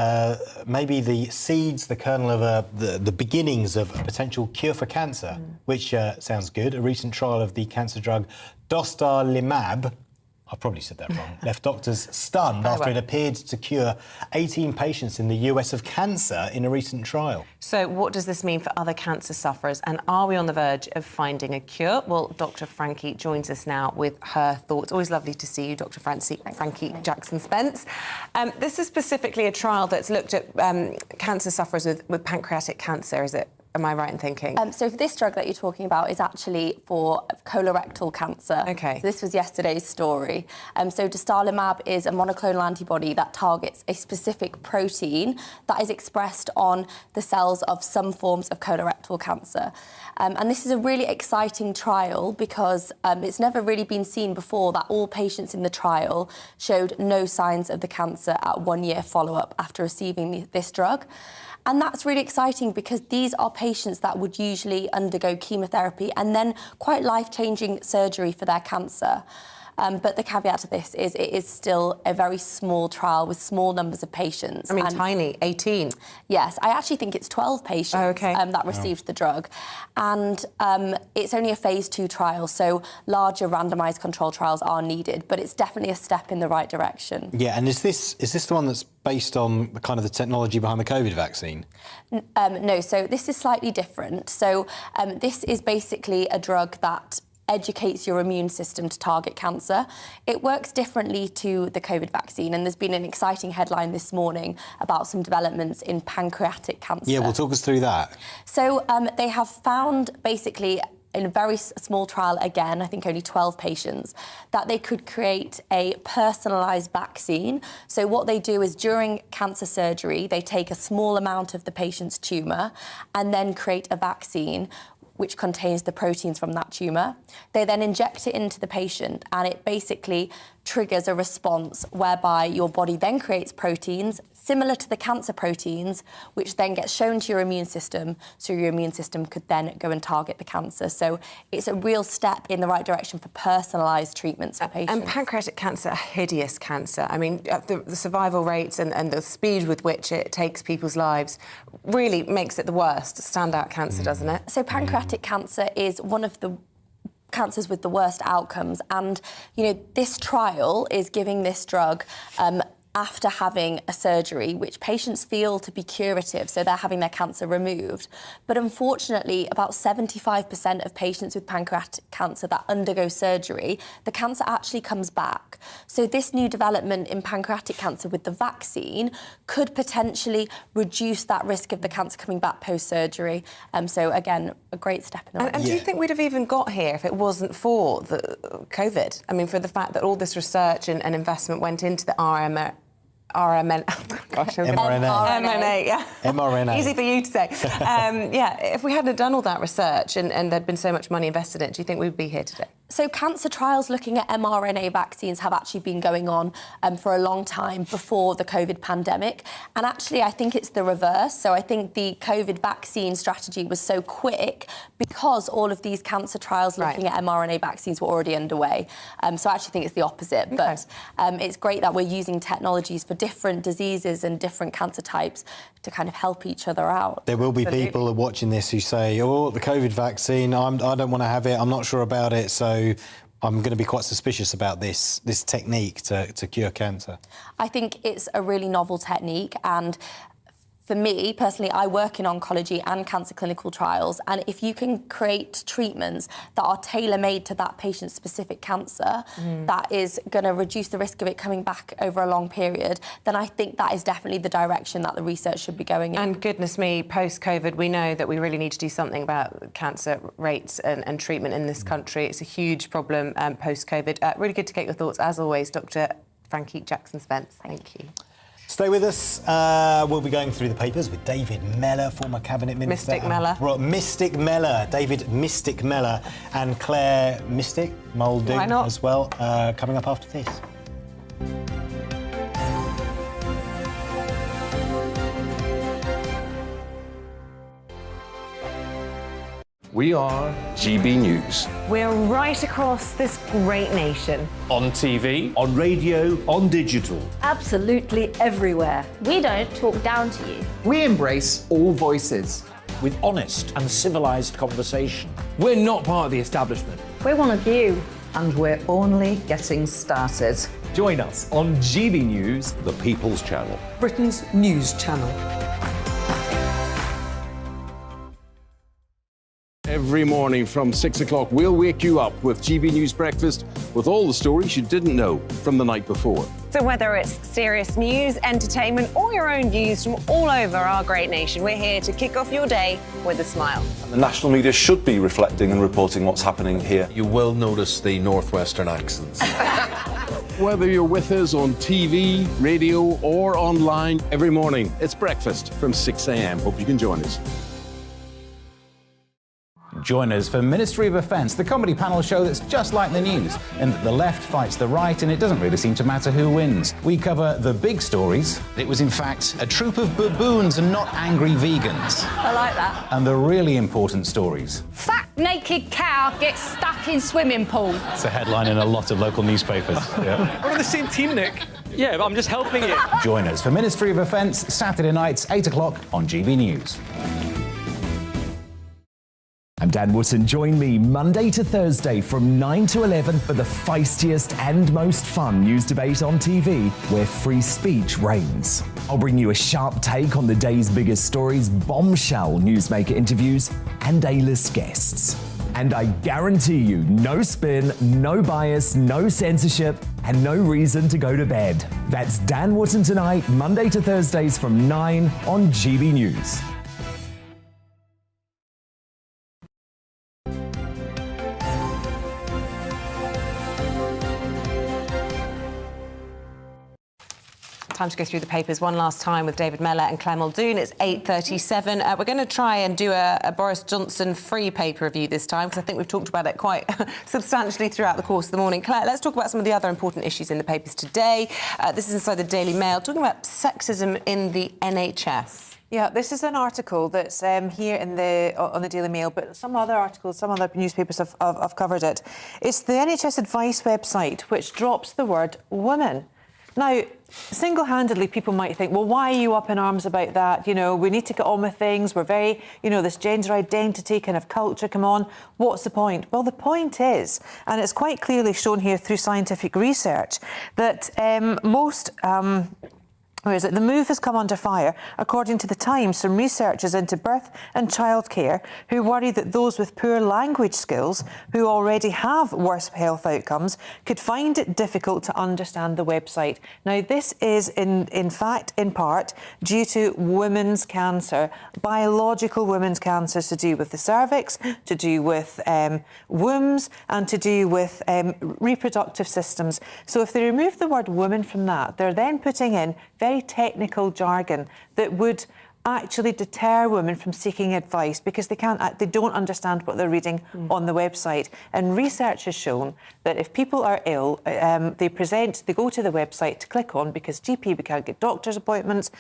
maybe the seeds, the kernel of the beginnings of a potential cure for cancer, which sounds good. A recent trial of the cancer drug dostarlimab, I probably said that wrong, left doctors stunned after it appeared to cure 18 patients in the US of cancer in a recent trial. So what does this mean for other cancer sufferers, and are we on the verge of finding a cure? Well, Dr. Frankie joins us now with her thoughts. Always lovely to see you, Dr. Frankie Jackson-Spence. This is specifically a trial that's looked at cancer sufferers with pancreatic cancer, is it? Am I right in thinking? So this drug that you're talking about is actually for colorectal cancer. OK. So this was yesterday's story. So dostarlimab is a monoclonal antibody that targets a specific protein that is expressed on the cells of some forms of colorectal cancer. And this is a really exciting trial because it's never really been seen before that all patients in the trial showed no signs of the cancer at 1 year follow-up after receiving this drug. And that's really exciting because these are patients that would usually undergo chemotherapy and then quite life-changing surgery for their cancer. But the caveat to this is it is still a very small trial with small numbers of patients. I mean, tiny, 18. Yes, I actually think it's 12 patients that received the drug. And it's only a phase 2 trial, so larger randomised control trials are needed, but it's definitely a step in the right direction. Yeah, and is this the one that's based on the kind of the technology behind the COVID vaccine? No, so this is slightly different. So this is basically a drug that educates your immune system to target cancer. It works differently to the COVID vaccine, and there's been an exciting headline this morning about some developments in pancreatic cancer. Yeah, well, talk us through that. So they have found, basically, in a very small trial, again, I think only 12 patients, that they could create a personalised vaccine. So what they do is during cancer surgery, they take a small amount of the patient's tumour and then create a vaccine which contains the proteins from that tumour. They then inject it into the patient and it basically triggers a response whereby your body then creates proteins similar to the cancer proteins, which then gets shown to your immune system, so your immune system could then go and target the cancer. So it's a real step in the right direction for personalised treatments for patients. And pancreatic cancer, a hideous cancer. I mean, the survival rates and the speed with which it takes people's lives really makes it the worst standout cancer, doesn't it? So pancreatic cancer is one of the cancers with the worst outcomes, and this trial is giving this drug after having a surgery, which patients feel to be curative, so they're having their cancer removed. But unfortunately, about 75% of patients with pancreatic cancer that undergo surgery, the cancer actually comes back. So this new development in pancreatic cancer with the vaccine could potentially reduce that risk of the cancer coming back post-surgery. So again, a great step in the right And do you think we'd have even got here if it wasn't for the COVID? I mean, for the fact that all this research and investment went into the mRNA, yeah. mRNA. Easy for you to say. If we hadn't done all that research and there'd been so much money invested in it, do you think we'd be here today? So cancer trials looking at mRNA vaccines have actually been going on for a long time before the COVID pandemic. And actually, I think it's the reverse. So I think the COVID vaccine strategy was so quick because all of these cancer trials looking at mRNA vaccines were already underway. So I actually think it's the opposite. Okay. But it's great that we're using technologies for different diseases and different cancer types to kind of help each other out. There will be people watching this who say, oh, the COVID vaccine, I don't want to have it, I'm not sure about it, so I'm going to be quite suspicious about this technique to cure cancer. I think it's a really novel technique, and for me, personally, I work in oncology and cancer clinical trials, and if you can create treatments that are tailor-made to that patient's specific cancer, that is going to reduce the risk of it coming back over a long period, then I think that is definitely the direction that the research should be going in. And goodness me, post-COVID, we know that we really need to do something about cancer rates and treatment in this country. It's a huge problem post-COVID. Really good to get your thoughts, as always, Dr. Frankie Jackson-Spence. Thank you. Stay with us. We'll be going through the papers with David Mellor, former Cabinet Minister. Mystic Mellor. David Mystic Mellor and Claire Mystic Moulding as well, coming up after this. We are GB News. We're right across this great nation. On TV. On radio, on digital. Absolutely everywhere. We don't talk down to you. We embrace all voices. With honest and civilised conversation. We're not part of the establishment. We're one of you. And we're only getting started. Join us on GB News, The People's Channel. Britain's news channel. Every morning from 6 o'clock, we'll wake you up with GB News Breakfast with all the stories you didn't know from the night before. So whether it's serious news, entertainment, or your own views from all over our great nation, we're here to kick off your day with a smile. And the national media should be reflecting and reporting what's happening here. You will notice the northwestern accents. Whether you're with us on TV, radio, or online, every morning, it's breakfast from 6 a.m. Hope you can join us. Join us for Ministry of Offence, the comedy panel show that's just like the news, in that the left fights the right and it doesn't really seem to matter who wins. We cover the big stories. It was in fact a troop of baboons and not angry vegans. I like that. And the really important stories. Fat naked cow gets stuck in swimming pool. It's a headline in a lot of local newspapers. Yeah. We're on the same team, Nick. Yeah, I'm just helping you. Join us for Ministry of Offence, Saturday nights, 8 o'clock on GB News. I'm Dan Wootton. Join me Monday to Thursday from 9 to 11 for the feistiest and most fun news debate on TV, where free speech reigns. I'll bring you a sharp take on the day's biggest stories, bombshell newsmaker interviews, and A-list guests. And I guarantee you, no spin, no bias, no censorship, and no reason to go to bed. That's Dan Wootton tonight, Monday to Thursdays from 9 on GB News. Time to go through the papers one last time with David Mellor and Claire Muldoon. It's 8:37. We're going to try and do a Boris Johnson free paper review this time, because I think we've talked about it quite substantially throughout the course of the morning. Claire, let's talk about some of the other important issues in the papers today. This is inside the Daily Mail, talking about sexism in the NHS. Yeah, this is an article that's here on the Daily Mail, but some other articles, some other newspapers have covered it. It's the NHS Advice website which drops the word women. Now, single-handedly, people might think, well, why are you up in arms about that? You know, we need to get on with things. We're very, you know, this gender identity kind of culture, come on. What's the point? Well, the point is, and it's quite clearly shown here through scientific research, that the move has come under fire, according to The Times, from researchers into birth and childcare who worry that those with poor language skills, who already have worse health outcomes, could find it difficult to understand the website. Now, this is, in fact, in part, due to women's cancer, biological women's cancers to do with the cervix, to do with wombs, and to do with reproductive systems. So if they remove the word woman from that, they're then putting in very technical jargon that would actually deter women from seeking advice, because they don't understand what they're reading on the website. And research has shown that if people are ill, they go to the website to click on, because GP, we can't get doctor's appointments.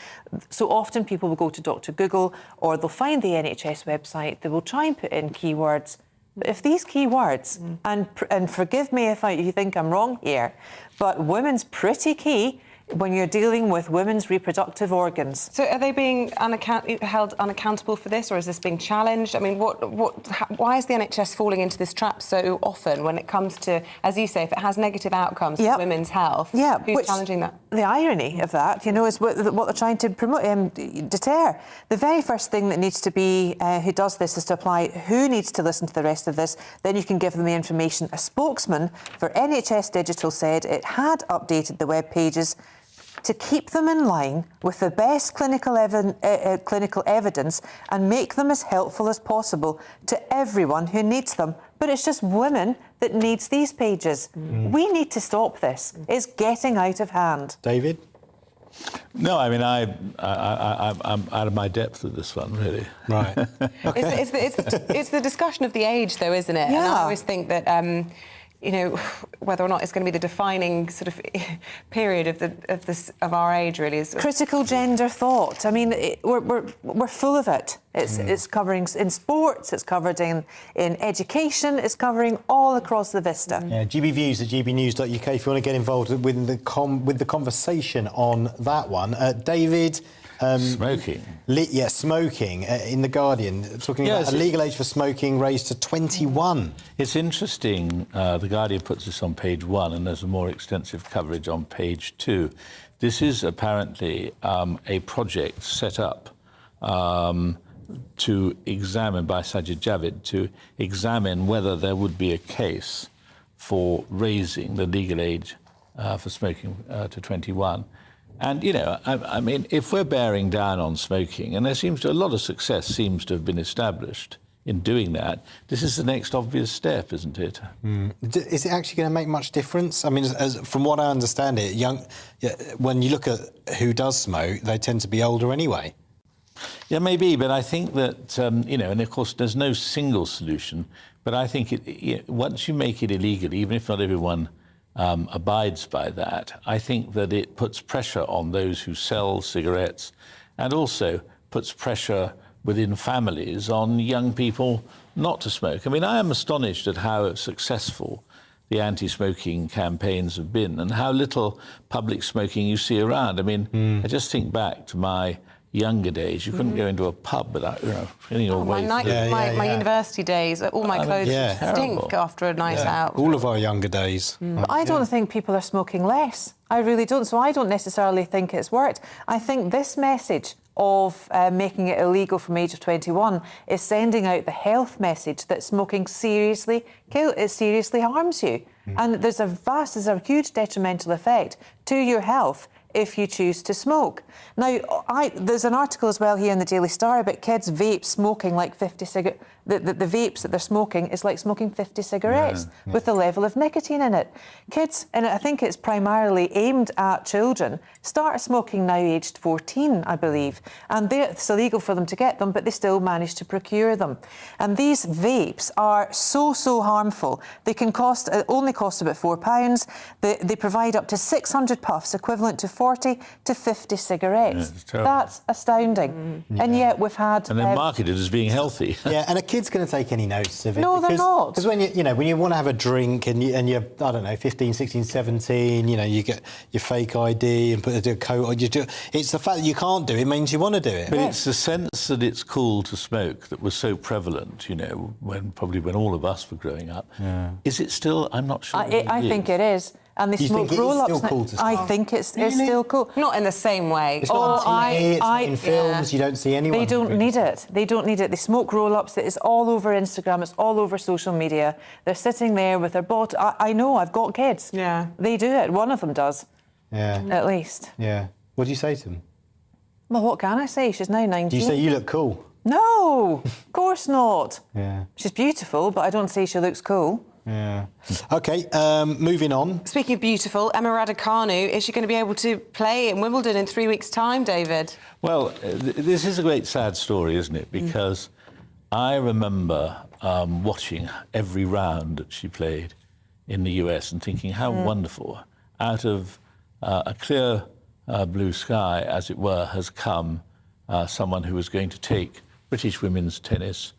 So often people will go to Dr. Google, or they'll find the NHS website, they will try and put in keywords. But if these keywords, and forgive me if you think I'm wrong here, but women's pretty key when you're dealing with women's reproductive organs. So are they being held unaccountable for this, or is this being challenged? I mean, why is the NHS falling into this trap so often when it comes to, as you say, if it has negative outcomes for women's health? Yeah, who's challenging that? The irony of that, you know, is what they're trying to promote, deter. The very first thing that needs to be, who does this, is to apply who needs to listen to the rest of this. Then you can give them the information. A spokesman for NHS Digital said it had updated the web pages to keep them in line with the best clinical evidence and make them as helpful as possible to everyone who needs them. But it's just women that needs these pages. We need to stop this. It's getting out of hand. David? No, I mean, I'm out of my depth with this one, really. Right. Okay. It's the discussion of the age, though, isn't it? Yeah. And I always think that you know, whether or not it's going to be the defining sort of period of our age, really. Is critical gender thought. I mean, we're full of it. It's covering in sports, it's covered in education, it's covering all across the vista. Yeah, GBViews at gbnews.uk if you want to get involved with the conversation on that one. David. Smoking. Smoking in The Guardian, talking about a legal age for smoking raised to 21. It's interesting, The Guardian puts this on page 1 and there's a more extensive coverage on page 2. This is apparently a project set up to examine, by Sajid Javid, to examine whether there would be a case for raising the legal age for smoking to 21. And, you know, I mean, if we're bearing down on smoking, and there seems to a lot of success seems to have been established in doing that, this is the next obvious step, isn't it? Is it actually going to make much difference? I mean, from what I understand it, when you look at who does smoke, they tend to be older anyway. Yeah, maybe, but I think that, you know, and of course there's no single solution, but I think once you make it illegal, even if not everyone abides by that, I think that it puts pressure on those who sell cigarettes and also puts pressure within families on young people not to smoke. I mean, I am astonished at how successful the anti-smoking campaigns have been and how little public smoking you see around. I mean, I just think back to my younger days. You couldn't go into a pub without, you know, feeling your way through. My university days, all my clothes stink after a night out. All of our younger days. But I don't think people are smoking less. I really don't. So I don't necessarily think it's worked. I think this message of making it illegal from age of 21 is sending out the health message that smoking seriously harms you. And there's a huge detrimental effect to your health if you choose to smoke. Now, there's an article as well here in the Daily Star about kids vape smoking like 50 cigarettes. The vapes that they're smoking is like smoking 50 cigarettes with the level of nicotine in it. Kids, and I think it's primarily aimed at children, start smoking now aged 14, I believe. And it's illegal for them to get them, but they still manage to procure them. And these vapes are so harmful. They can only cost about £4. They provide up to 600 puffs, equivalent to 40 to 50 cigarettes. That's astounding. And yet we've had... And they're marketed as being healthy. Yeah, and a kid's going to take any notice of it. No, they're not. Because when when you want to have a drink and you're, I don't know, 15, 16, 17, you know, you get your fake ID and do a coat on, it's the fact that you can't do it means you want to do it. But it's the sense that it's cool to smoke that was so prevalent, you know, when all of us were growing up. Yeah. Is it still? I'm not sure. I think it is. And they smoke roll-ups. Cool I think it's still cool. Not in the same way. It's not on TV, it's not in films, you don't see anyone. They don't need it. They don't need it. They smoke roll-ups. It's all over Instagram. It's all over social media. They're sitting there with their bottle. I know, I've got kids. Yeah. They do it. One of them does. Yeah. At least. Yeah. What do you say to them? Well, what can I say? She's now 19. Do you say you look cool? No, of course not. Yeah. She's beautiful, but I don't say she looks cool. Yeah. OK, moving on. Speaking of beautiful, Emma Raducanu, is she going to be able to play in Wimbledon in 3 weeks' time, David? Well, this is a great sad story, isn't it? Because I remember watching every round that she played in the US and thinking how wonderful. Out of a clear blue sky, as it were, has come someone who was going to take British women's tennis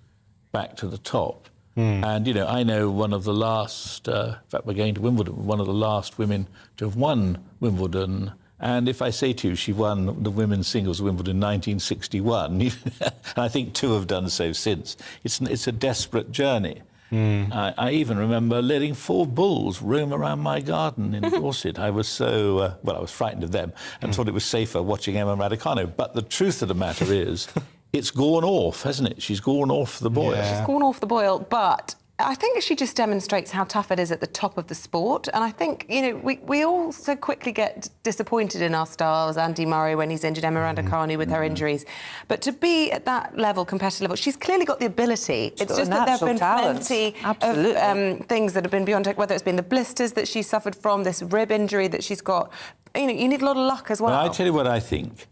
back to the top. And, you know, I know one of the last, in fact, we're going to Wimbledon, one of the last women to have won Wimbledon. And if I say to you, she won the women's singles Wimbledon in 1961, and I think two have done so since. It's a desperate journey. I even remember letting 4 bulls roam around my garden in Dorset. I was so, I was frightened of them and thought it was safer watching Emma Raducanu. But the truth of the matter is, it's gone off, hasn't it? She's gone off the boil. She's gone off the boil, but I think she just demonstrates how tough it is at the top of the sport. And I think, you know, we all so quickly get disappointed in our stars, Andy Murray when he's injured, Emma Raducanu with her injuries. But to be at that level, competitive level, she's clearly got the ability. It's just that there have been plenty of things that have been beyond her, whether it's been the blisters that she suffered from, this rib injury that she's got. You know, you need a lot of luck as well. I tell you what I think.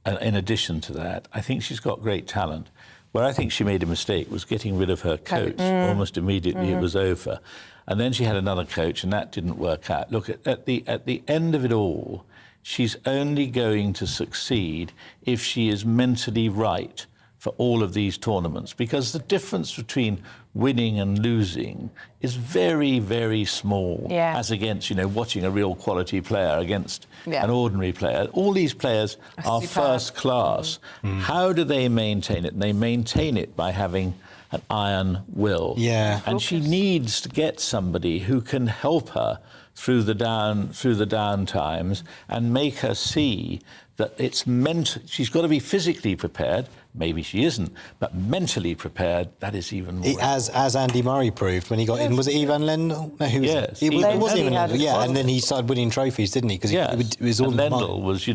In addition to that, I think she's got great talent. Where I think she made a mistake was getting rid of her coach. Almost immediately it was over. And then she had another coach, and that didn't work out. Look, at the end of it all, she's only going to succeed if she is mentally right for all of these tournaments, because the difference between winning and losing is very, very small as against, watching a real quality player against an ordinary player. All these players are first class. How do they maintain it? And they maintain it by having an iron will. Yeah. And she needs to get somebody who can help her through the down times and make her see that it's meant. She's got to be physically prepared. Maybe she isn't, but mentally prepared, that is even more. As Andy Murray proved when he got in. Was it Ivan Lendl? No, who was it? It was Ivan Lendl. Yeah, and then he started winning trophies, didn't he? Because it was all Lendl was,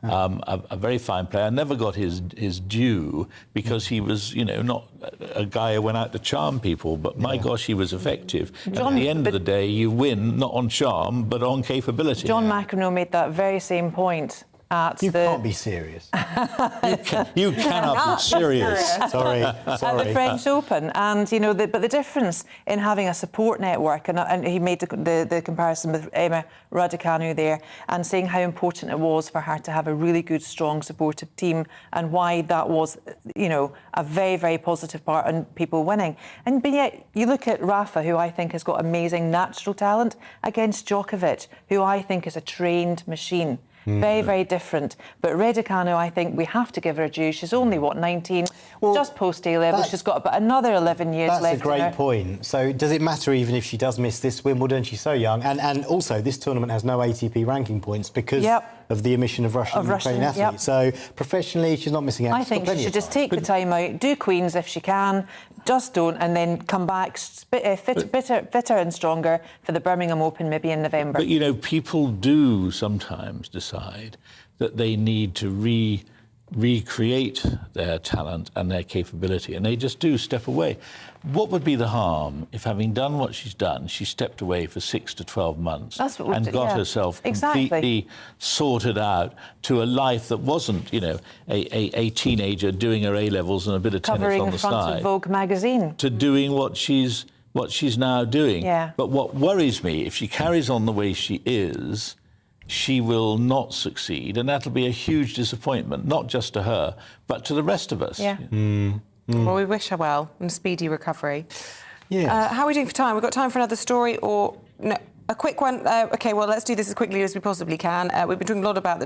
a very fine player. Never got his due because he was, not a guy who went out to charm people. But my gosh, he was effective. And at the end of the day, you win not on charm but on capability. John McEnroe made that very same point. You can't be serious. You cannot be serious. Sorry. At the French Open, and but the difference in having a support network, and he made the comparison with Emma Raducanu there, and saying how important it was for her to have a really good, strong, supportive team, and why that was, a very, very positive part in people winning. But yet you look at Rafa, who I think has got amazing natural talent, against Djokovic, who I think is a trained machine. Very, very different. But Raducanu, I think we have to give her a due. She's only, 19? Well, just post A-level. She's got about another 11 years left. That's a great point. So does it matter even if she does miss this Wimbledon? She's so young. And also, this tournament has no ATP ranking points because of the omission of Russian and Ukrainian athletes. So professionally, she's not missing out. I think she should just take the time out, do Queens if she can, just don't, and then come back fitter and stronger for the Birmingham Open maybe in November. But, people do sometimes decide that they need to recreate their talent and their capability, and they just do step away. What would be the harm if, having done what she's done, she stepped away for 6 to 12 months and got herself completely sorted out to a life that wasn't, a teenager doing her A-levels and a bit of tennis on the side. Covering the front of Vogue magazine. To doing what she's now doing. Yeah. But what worries me, if she carries on the way she is, she will not succeed, and that'll be a huge disappointment, not just to her, but to the rest of us. Yeah. Well, we wish her well and a speedy recovery. Yeah. How are we doing for time? We've got time for another story or... No, a quick one. OK, well, let's do this as quickly as we possibly can. We've been talking a lot about the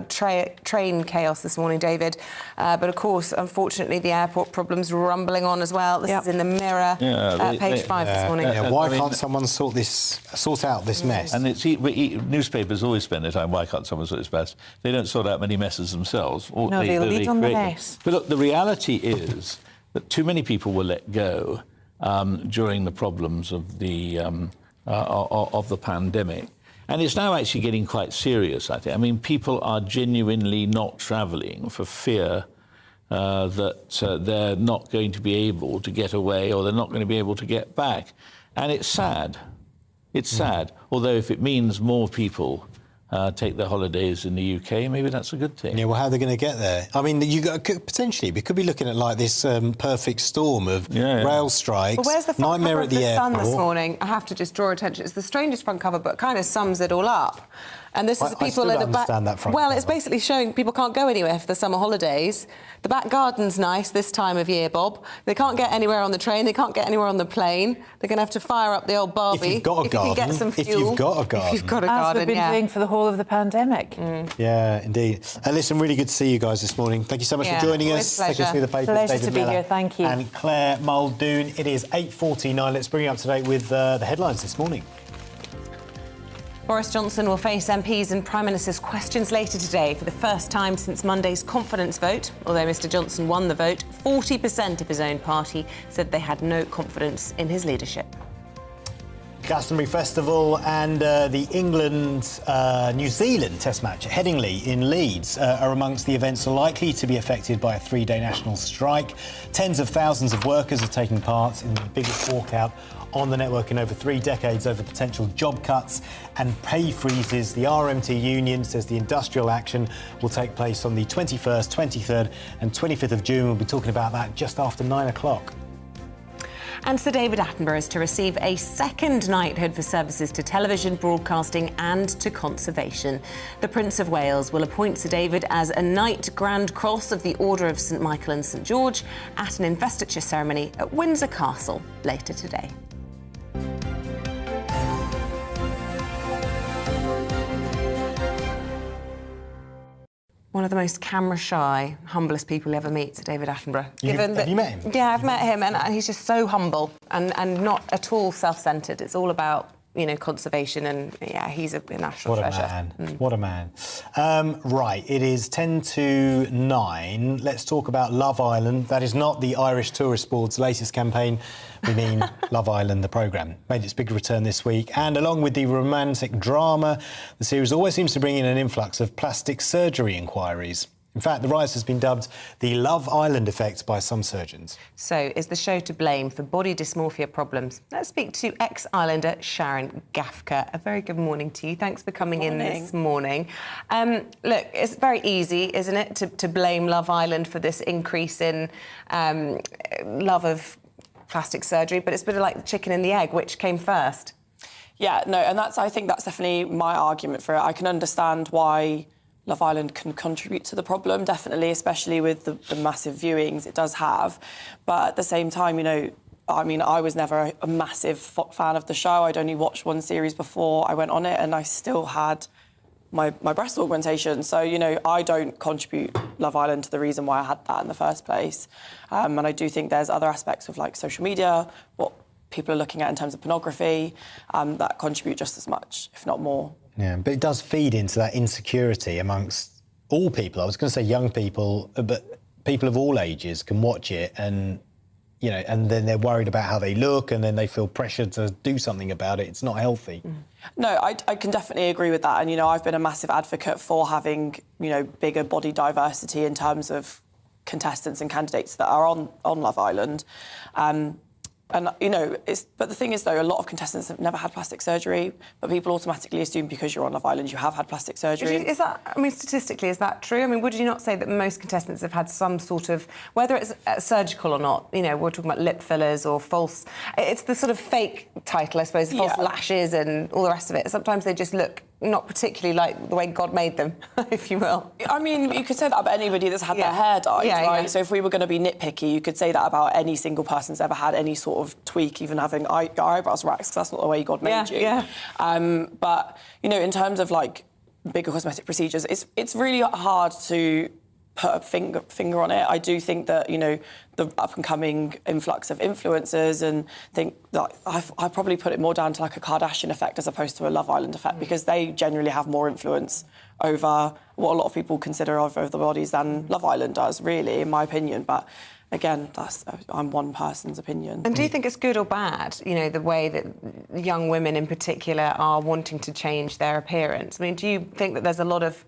train chaos this morning, David. But, of course, unfortunately, the airport problems rumbling on as well. This is in the Mirror, page 5 this morning. Why can't someone sort out this mess? And newspapers always spend their time, why can't someone sort this mess? They don't sort out many messes themselves. No, they lead on the mess. But look, the reality is that too many people were let go during the problems of the pandemic. And it's now actually getting quite serious, I think. I mean, people are genuinely not travelling for fear that they're not going to be able to get away or they're not going to be able to get back. And it's sad. It's sad. Although if it means more people take their holidays in the UK, maybe that's a good thing. Yeah, well, how are they going to get there? I mean, potentially, we could be looking at like this perfect storm of rail strikes, but where's the front nightmare cover at of the the Sun airport. this morning? I have to just draw attention. It's the strangest front cover, but kind of sums it all up. And this is the people at the back. Well, it's basically showing people can't go anywhere for the summer holidays. The back garden's nice this time of year, Bob. They can't get anywhere on the train. They can't get anywhere on the plane. They're going to have to fire up the old Barbie. If you've got a garden. You can get some fuel. If you've got a garden. If you've got a As garden, we've been doing for the whole of the pandemic. Yeah, indeed. Listen, really good to see you guys this morning. Thank you so much for joining us. Pleasure. Take us through the papers. Pleasure David to be Miller here, thank you. And Claire Muldoon. It is 8:49. Let's bring you up to date with the headlines this morning. Boris Johnson will face MPs and Prime Minister's questions later today for the first time since Monday's confidence vote. Although Mr Johnson won the vote, 40% of his own party said they had no confidence in his leadership. Glastonbury Festival and the England-New Zealand Test match at Headingley in Leeds are amongst the events likely to be affected by a 3-day national strike. Tens of thousands of workers are taking part in the biggest walkout on the network in over 3 decades over potential job cuts and pay freezes. The RMT union says the industrial action will take place on the 21st, 23rd and 25th of June. We'll be talking about that just after 9 o'clock. And Sir David Attenborough is to receive a second knighthood for services to television, broadcasting and to conservation. The Prince of Wales will appoint Sir David as a Knight Grand Cross of the Order of St Michael and St George at an investiture ceremony at Windsor Castle later today. One of the most camera-shy, humblest people you'll ever meet, Sir David Attenborough. Have you met him? Yeah, I've met him, and he's just so humble and not at all self-centred. It's all about, you know, conservation, and yeah, he's a national treasure. What a man. Right, it is 10 to 9. Let's talk about Love Island. That is not the Irish Tourist Board's latest campaign. We mean Love Island, the programme. Made its big return this week. And along with the romantic drama, the series always seems to bring in an influx of plastic surgery inquiries. In fact, the rise has been dubbed the Love Island effect by some surgeons. So, is the show to blame for body dysmorphia problems? Let's speak to ex-Islander Sharon Gafka. A very good morning to you. Thanks for coming in this morning. Look, it's very easy, isn't it, to blame Love Island for this increase in love of plastic surgery, but it's a bit like the chicken and the egg. Which came first? Yeah, no, and I think that's definitely my argument for it. I can understand why Love Island can contribute to the problem, definitely, especially with the massive viewings it does have. But at the same time, you know, I mean, I was never a massive fan of the show. I'd only watched one series before I went on it, and I still had my breast augmentation. So, you know, I don't contribute Love Island to the reason why I had that in the first place. And I do think there's other aspects of, like, social media, what people are looking at in terms of pornography, that contribute just as much, if not more. Yeah, but it does feed into that insecurity amongst all people. I was going to say young people, but people of all ages can watch it and, you know, and then they're worried about how they look and then they feel pressured to do something about it. It's not healthy. No, I can definitely agree with that. And, you know, I've been a massive advocate for having, you know, bigger body diversity in terms of contestants and candidates that are on Love Island. And, you know, but the thing is, though, a lot of contestants have never had plastic surgery, but people automatically assume because you're on Love Island, you have had plastic surgery. Is that, I mean, statistically, is that true? I mean, would you not say that most contestants have had some sort of, whether it's surgical or not, you know, we're talking about lip fillers or false, it's the sort of fake title, I suppose, false lashes and all the rest of it. Sometimes they just look not particularly like the way God made them, if you will. I mean, you could say that about anybody that's had their hair dyed, right? Yeah. So if we were going to be nitpicky, you could say that about any single person that's ever had any sort of tweak, even having your eyebrows waxed, because that's not the way God made you. Yeah. But, you know, in terms of, like, bigger cosmetic procedures, it's really hard to put a finger on it. I do think that, you know, the up-and-coming influx of influencers, and think that I probably put it more down to, like, a Kardashian effect as opposed to a Love Island effect, because they generally have more influence over what a lot of people consider over the bodies than Love Island does, really, in my opinion. But again, I'm one person's opinion. And do you think it's good or bad, you know, the way that young women in particular are wanting to change their appearance? I mean, do you think that there's a lot of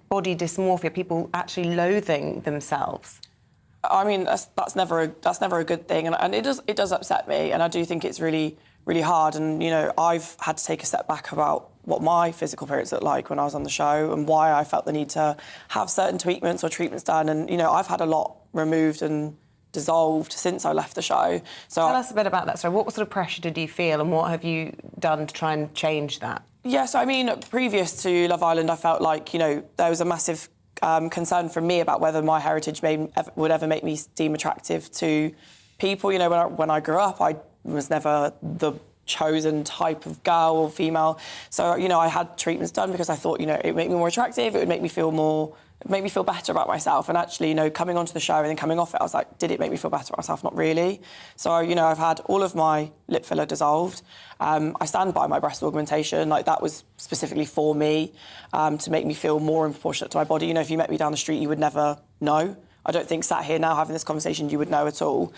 body dysmorphia, people actually loathing themselves? I mean, that's never a good thing, and it does upset me, and I do think it's really, really hard. And, you know, I've had to take a step back about what my physical appearance looked like when I was on the show and why I felt the need to have certain treatments done. And, you know, I've had a lot removed and dissolved since I left the show. So tell us a bit about that. So what sort of pressure did you feel, and what have you done to try and change that? Yeah, so I mean, previous to Love Island, I felt like, you know, there was a massive concern from me about whether my heritage would ever make me seem attractive to people. You know, when I grew up, I was never the chosen type of girl or female. So, you know, I had treatments done because I thought, you know, it would make me more attractive, it would make me feel better about myself. And actually, you know, coming onto the show and then coming off it, I was like, did it make me feel better about myself? Not really. So, you know, I've had all of my lip filler dissolved. I stand by my breast augmentation. Like, that was specifically for me, to make me feel more in proportionate to my body. You know, if you met me down the street, you would never know. I don't think sat here now having this conversation, you would know at all.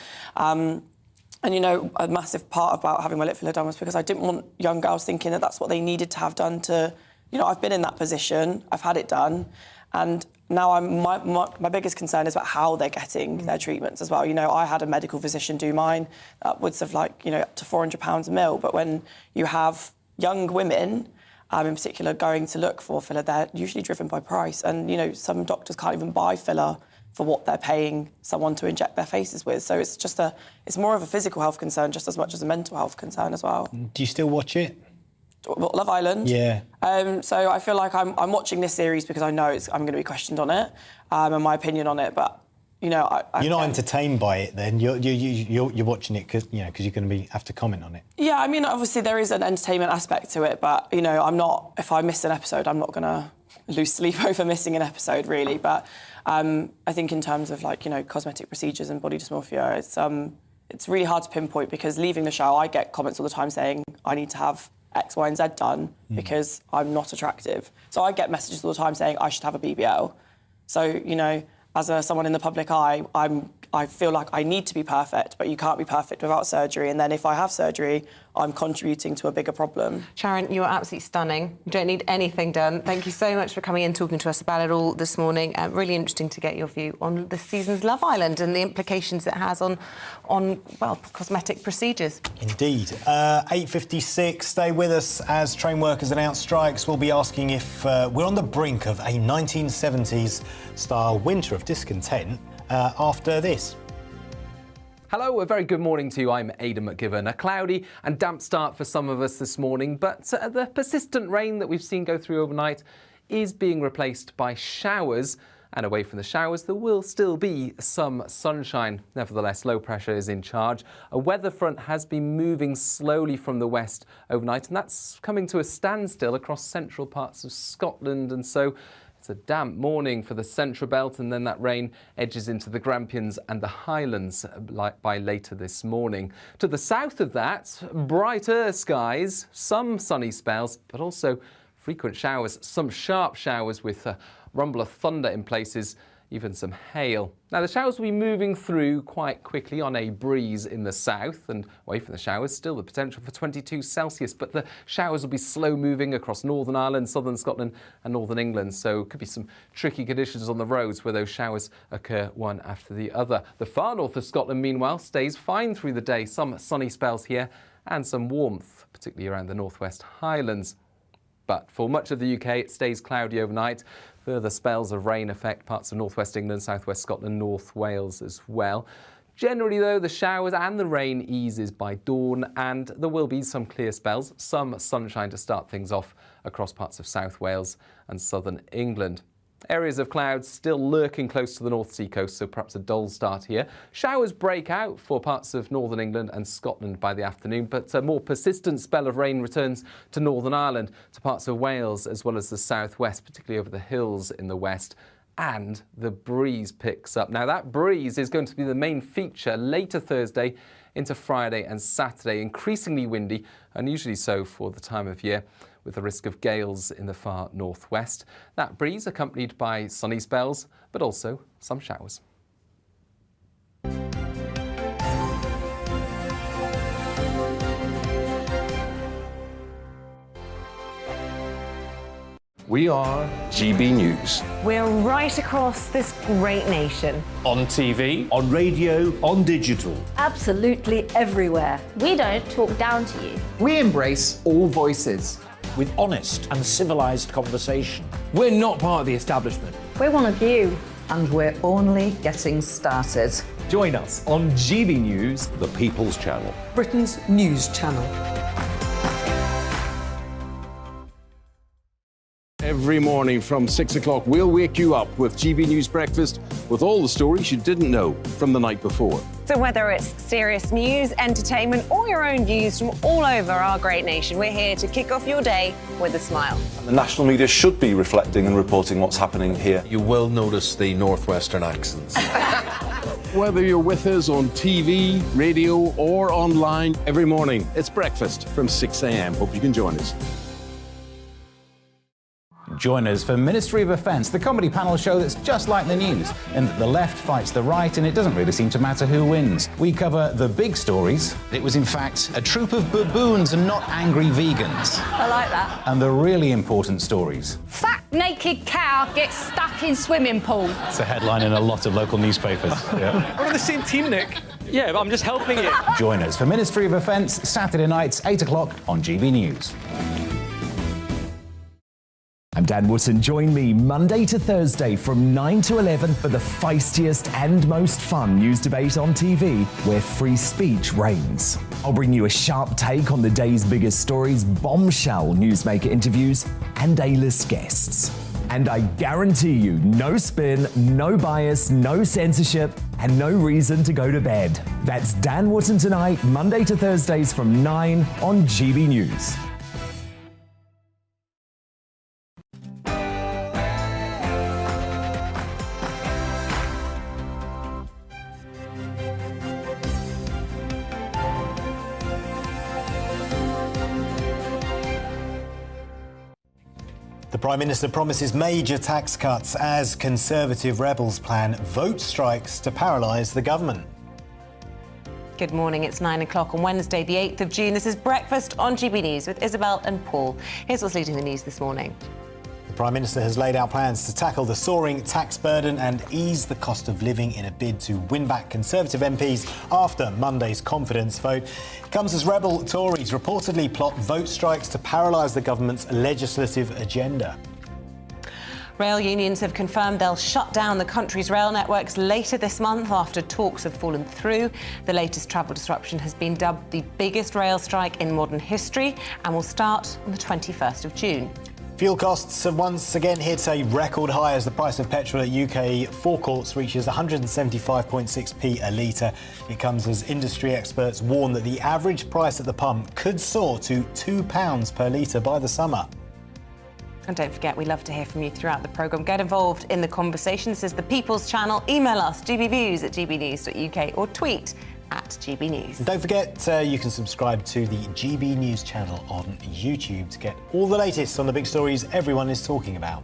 And, you know, a massive part about having my lip filler done was because I didn't want young girls thinking that that's what they needed to have done to... You know, I've been in that position, I've had it done, and now my biggest concern is about how they're getting their treatments as well. You know, I had a medical physician do mine, upwards of, like, you know, up to £400 a mil, but when you have young women... in particular, going to look for filler, they're usually driven by price. And, you know, some doctors can't even buy filler for what they're paying someone to inject their faces with. So it's just it's more of a physical health concern just as much as a mental health concern as well. Do you still watch it? What, Love Island? Yeah. So I feel like I'm watching this series because I know I'm going to be questioned on it and my opinion on it, but... You know, you're not entertained by it then. You're watching it because you're going to have to comment on it. Yeah, I mean, obviously there is an entertainment aspect to it, but you know, I'm not. If I miss an episode, I'm not going to lose sleep over missing an episode, really. But I think in terms of, like, you know, cosmetic procedures and body dysmorphia, it's really hard to pinpoint because leaving the show, I get comments all the time saying I need to have X, Y, and Z done because I'm not attractive. So I get messages all the time saying I should have a BBL. So, you know. As someone in the public eye, I feel like I need to be perfect, but you can't be perfect without surgery. And then if I have surgery, I'm contributing to a bigger problem. Sharon, you're absolutely stunning. You don't need anything done. Thank you so much for coming in, talking to us about it all this morning. Really interesting to get your view on this season's Love Island and the implications it has on well, cosmetic procedures. Indeed. 8:56, stay with us as train workers announce strikes. We'll be asking if we're on the brink of a 1970s-style winter of discontent after this. Hello, a very good morning to you. I'm Eamonn McGivern. A cloudy and damp start for some of us this morning, but the persistent rain that we've seen go through overnight is being replaced by showers. And away from the showers, there will still be some sunshine. Nevertheless, low pressure is in charge. A weather front has been moving slowly from the west overnight, and that's coming to a standstill across central parts of Scotland. And so it's a damp morning for the central belt, and then that rain edges into the Grampians and the Highlands by later this morning. To the south of that, brighter skies, some sunny spells, but also frequent showers, some sharp showers with a rumble of thunder in places, even some hail. Now, the showers will be moving through quite quickly on a breeze in the south, and away from the showers, still the potential for 22 Celsius, but the showers will be slow moving across Northern Ireland, southern Scotland and northern England, so could be some tricky conditions on the roads where those showers occur one after the other. The far north of Scotland, meanwhile, stays fine through the day, some sunny spells here and some warmth, particularly around the northwest Highlands. But for much of the UK, it stays cloudy overnight. Further spells of rain affect parts of northwest England, southwest Scotland, North Wales as well. Generally, though, the showers and the rain eases by dawn, and there will be some clear spells, some sunshine to start things off across parts of South Wales and southern England. Areas of clouds still lurking close to the North Sea coast, so perhaps a dull start here. Showers break out for parts of northern England and Scotland by the afternoon, but a more persistent spell of rain returns to Northern Ireland, to parts of Wales as well as the southwest, particularly over the hills in the west. And the breeze picks up. Now, that breeze is going to be the main feature later Thursday into Friday and Saturday. Increasingly windy, unusually so for the time of year, with the risk of gales in the far northwest. That breeze accompanied by sunny spells, but also some showers. We are GB News. We're right across this great nation. On TV, on radio, on digital. Absolutely everywhere. We don't talk down to you. We embrace all voices. With honest and civilised conversation. we're not part of the establishment. We're one of you. And we're only getting started. Join us on GB News, The People's Channel. Britain's news channel. Every morning from 6 o'clock, we'll wake you up with GB News Breakfast with all the stories you didn't know from the night before. So whether it's serious news, entertainment, or your own views from all over our great nation, we're here to kick off your day with a smile. The national media should be reflecting and reporting what's happening here. You will notice the northwestern accents. Whether you're with us on TV, radio, or online, every morning, it's breakfast from 6 a.m. Hope you can join us. Join us for Ministry of Offence, the comedy panel show that's just like the news, in that the left fights the right and it doesn't really seem to matter who wins. We cover the big stories. It was in fact a troop of baboons and not angry vegans. I like that. And the really important stories. Fat naked cow gets stuck in swimming pool. It's a headline in a lot of local newspapers. Yeah. We're on the same team, Nick. Yeah, but I'm just helping you. Join us for Ministry of Offence, Saturday nights, 8 o'clock on GB News. I'm Dan Wootton. Join me Monday to Thursday from 9 to 11 for the feistiest and most fun news debate on TV, where free speech reigns. I'll bring you a sharp take on the day's biggest stories, bombshell newsmaker interviews, and A-list guests. And I guarantee you, no spin, no bias, no censorship, and no reason to go to bed. That's Dan Wootton tonight, Monday to Thursdays from 9 on GB News. The Prime Minister promises major tax cuts as Conservative rebels plan vote strikes to paralyse the government. Good morning, it's 9 o'clock on Wednesday, the 8th of June. This is Breakfast on GB News with Isabel and Paul. Here's what's leading the news this morning. The Prime Minister has laid out plans to tackle the soaring tax burden and ease the cost of living in a bid to win back Conservative MPs after Monday's confidence vote. It comes as rebel Tories reportedly plot vote strikes to paralyse the government's legislative agenda. Rail unions have confirmed they'll shut down the country's rail networks later this month after talks have fallen through. The latest travel disruption has been dubbed the biggest rail strike in modern history and will start on the 21st of June. Fuel costs have once again hit a record high as the price of petrol at UK forecourts reaches 175.6p a litre. It comes as industry experts warn that the average price at the pump could soar to £2 per litre by the summer. And don't forget, we love to hear from you throughout the programme. Get involved in the conversation. This is the People's Channel. Email us, gbviews@gbnews.uk, or tweet @GBNews. And don't forget, you can subscribe to the GB News channel on YouTube to get all the latest on the big stories everyone is talking about.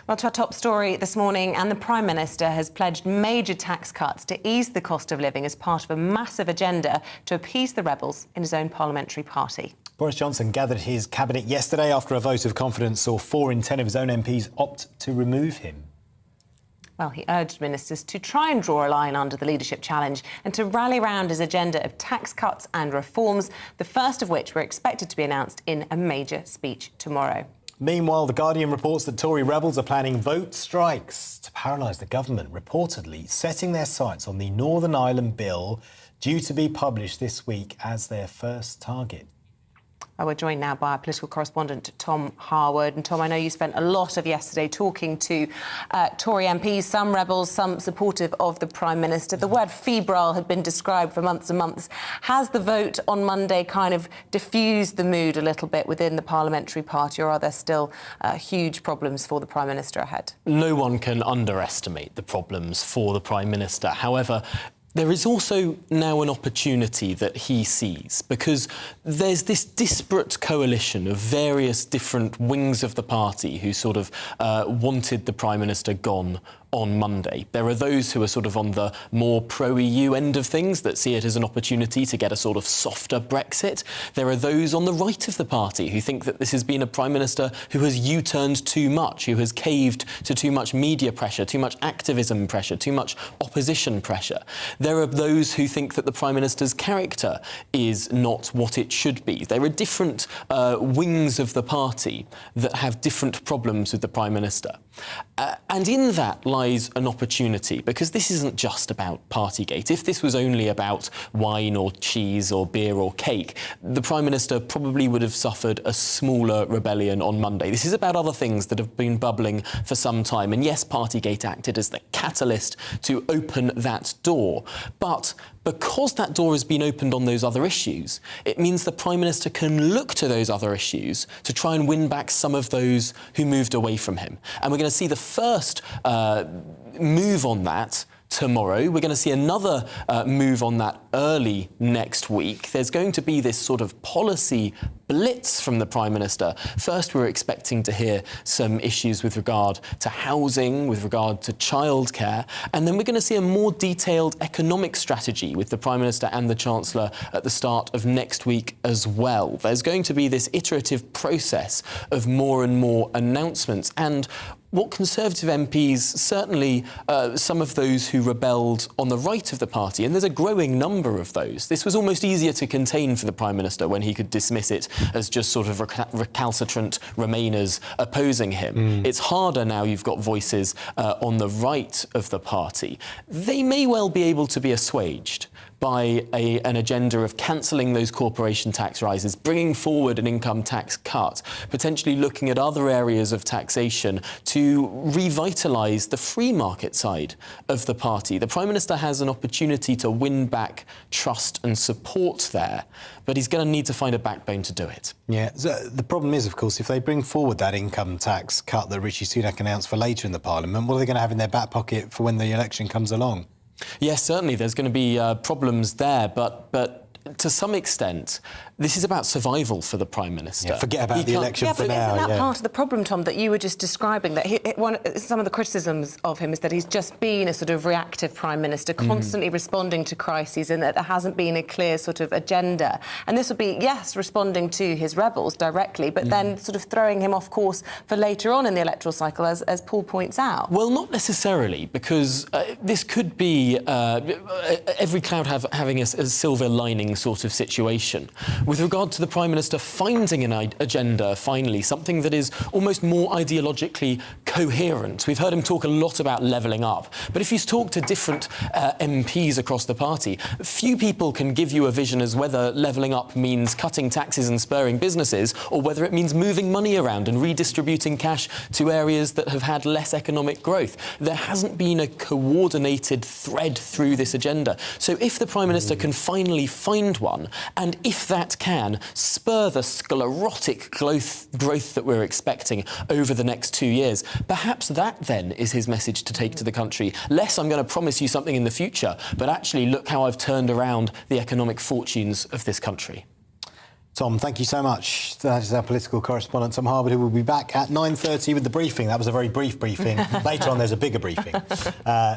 Well, to our top story this morning, and the Prime Minister has pledged major tax cuts to ease the cost of living as part of a massive agenda to appease the rebels in his own parliamentary party. Boris Johnson gathered his cabinet yesterday after a vote of confidence saw 4 in 10 of his own MPs opt to remove him. Well, he urged ministers to try and draw a line under the leadership challenge and to rally round his agenda of tax cuts and reforms, the first of which were expected to be announced in a major speech tomorrow. Meanwhile, The Guardian reports that Tory rebels are planning vote strikes to paralyse the government, reportedly setting their sights on the Northern Ireland bill due to be published this week as their first target. We're joined now by our political correspondent, Tom Harwood. And Tom, I know you spent a lot of yesterday talking to Tory MPs, some rebels, some supportive of the Prime Minister. The word febrile had been described for months and months. Has the vote on Monday kind of diffused the mood a little bit within the parliamentary party, or are there still huge problems for the Prime Minister ahead? No one can underestimate the problems for the Prime Minister. However, there is also now an opportunity that he sees, because there's this disparate coalition of various different wings of the party who sort of wanted the Prime Minister gone on Monday. There are those who are sort of on the more pro-EU end of things that see it as an opportunity to get a sort of softer Brexit. There are those on the right of the party who think that this has been a Prime Minister who has U-turned too much, who has caved to too much media pressure, too much activism pressure, too much opposition pressure. There are those who think that the Prime Minister's character is not what it should be. There are different wings of the party that have different problems with the Prime Minister. And in that lies an opportunity, because this isn't just about Partygate. If this was only about wine or cheese or beer or cake, the Prime Minister probably would have suffered a smaller rebellion on Monday. This is about other things that have been bubbling for some time. And yes, Partygate acted as the catalyst to open that door. But because that door has been opened on those other issues, it means the Prime Minister can look to those other issues to try and win back some of those who moved away from him. And we're going to see the first move on that tomorrow. We're going to see another move on that early next week. There's going to be this sort of policy blitz from the Prime Minister. First, we're expecting to hear some issues with regard to housing, with regard to childcare, and then we're going to see a more detailed economic strategy with the Prime Minister and the Chancellor at the start of next week as well. There's going to be this iterative process of more and more announcements, and what Conservative MPs, certainly some of those who rebelled on the right of the party, and there's a growing number of those. This was almost easier to contain for the Prime Minister when he could dismiss it as just sort of recalcitrant Remainers opposing him. It's harder now you've got voices on the right of the party. They may well be able to be assuaged by an agenda of cancelling those corporation tax rises, bringing forward an income tax cut, potentially looking at other areas of taxation to revitalise the free market side of the party. The Prime Minister has an opportunity to win back trust and support there, but he's going to need to find a backbone to do it. Yeah, so the problem is, of course, if they bring forward that income tax cut that Rishi Sunak announced for later in the Parliament, what are they going to have in their back pocket for when the election comes along? Yes, certainly there's going to be problems there, but to some extent, this is about survival for the Prime Minister. Yeah, forget about the election for now. Isn't that part of the problem, Tom, that you were just describing? That some of the criticisms of him is that he's just been a sort of reactive Prime Minister, constantly responding to crises, and that there hasn't been a clear sort of agenda. And this would be, yes, responding to his rebels directly, but then sort of throwing him off course for later on in the electoral cycle, as Paul points out. Well, not necessarily, because this could be every cloud having a silver lining sort of situation. With regard to the Prime Minister finding an agenda, finally, something that is almost more ideologically coherent. We've heard him talk a lot about levelling up, but if you talk to different MPs across the party, few people can give you a vision as whether levelling up means cutting taxes and spurring businesses, or whether it means moving money around and redistributing cash to areas that have had less economic growth. There hasn't been a coordinated thread through this agenda. So if the Prime Minister can finally find one, and if that can spur the sclerotic growth that we're expecting over the next 2 years, perhaps that then is his message to take to the country. Less, I'm going to promise you something in the future, but actually look how I've turned around the economic fortunes of this country. Tom, thank you so much. That is our political correspondent, Tom Harwood, who will be back at 9:30 with the briefing. That was a very brief briefing. Later on, there's a bigger briefing.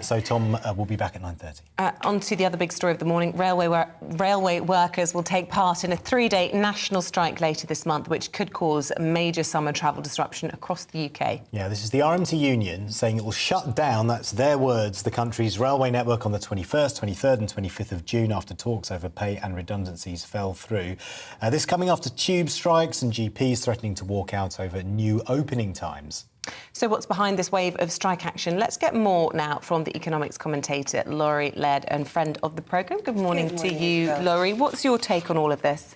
So Tom will be back at 9:30. On to the other big story of the morning. Railway workers will take part in a 3-day national strike later this month, which could cause major summer travel disruption across the UK. Yeah, this is the RMT union saying it will shut down, that's their words, the country's railway network on the 21st, 23rd and 25th of June after talks over pay and redundancies fell through. This coming after tube strikes and GPs threatening to walk out over new opening times. So what's behind this wave of strike action? Let's get more now from the economics commentator, Laurie Laird, and friend of the programme. Good morning to you, Laurie. What's your take on all of this?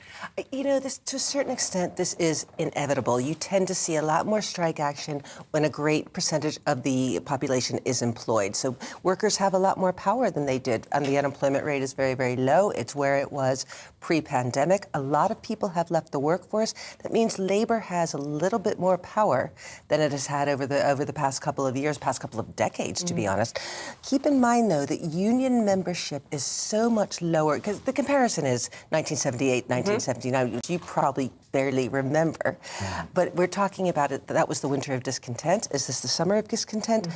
You know, to a certain extent, this is inevitable. You tend to see a lot more strike action when a great percentage of the population is employed. So workers have a lot more power than they did, and the unemployment rate is very, very low. It's where it was pre-pandemic. A lot of people have left the workforce. That means Labour has a little bit more power than it has had over the past couple of years, past couple of decades, to be honest. Keep in mind, though, that union membership is so much lower, because the comparison is 1978, 1979, which you probably barely remember. But we're talking about it, that was the winter of discontent. Is this the summer of discontent?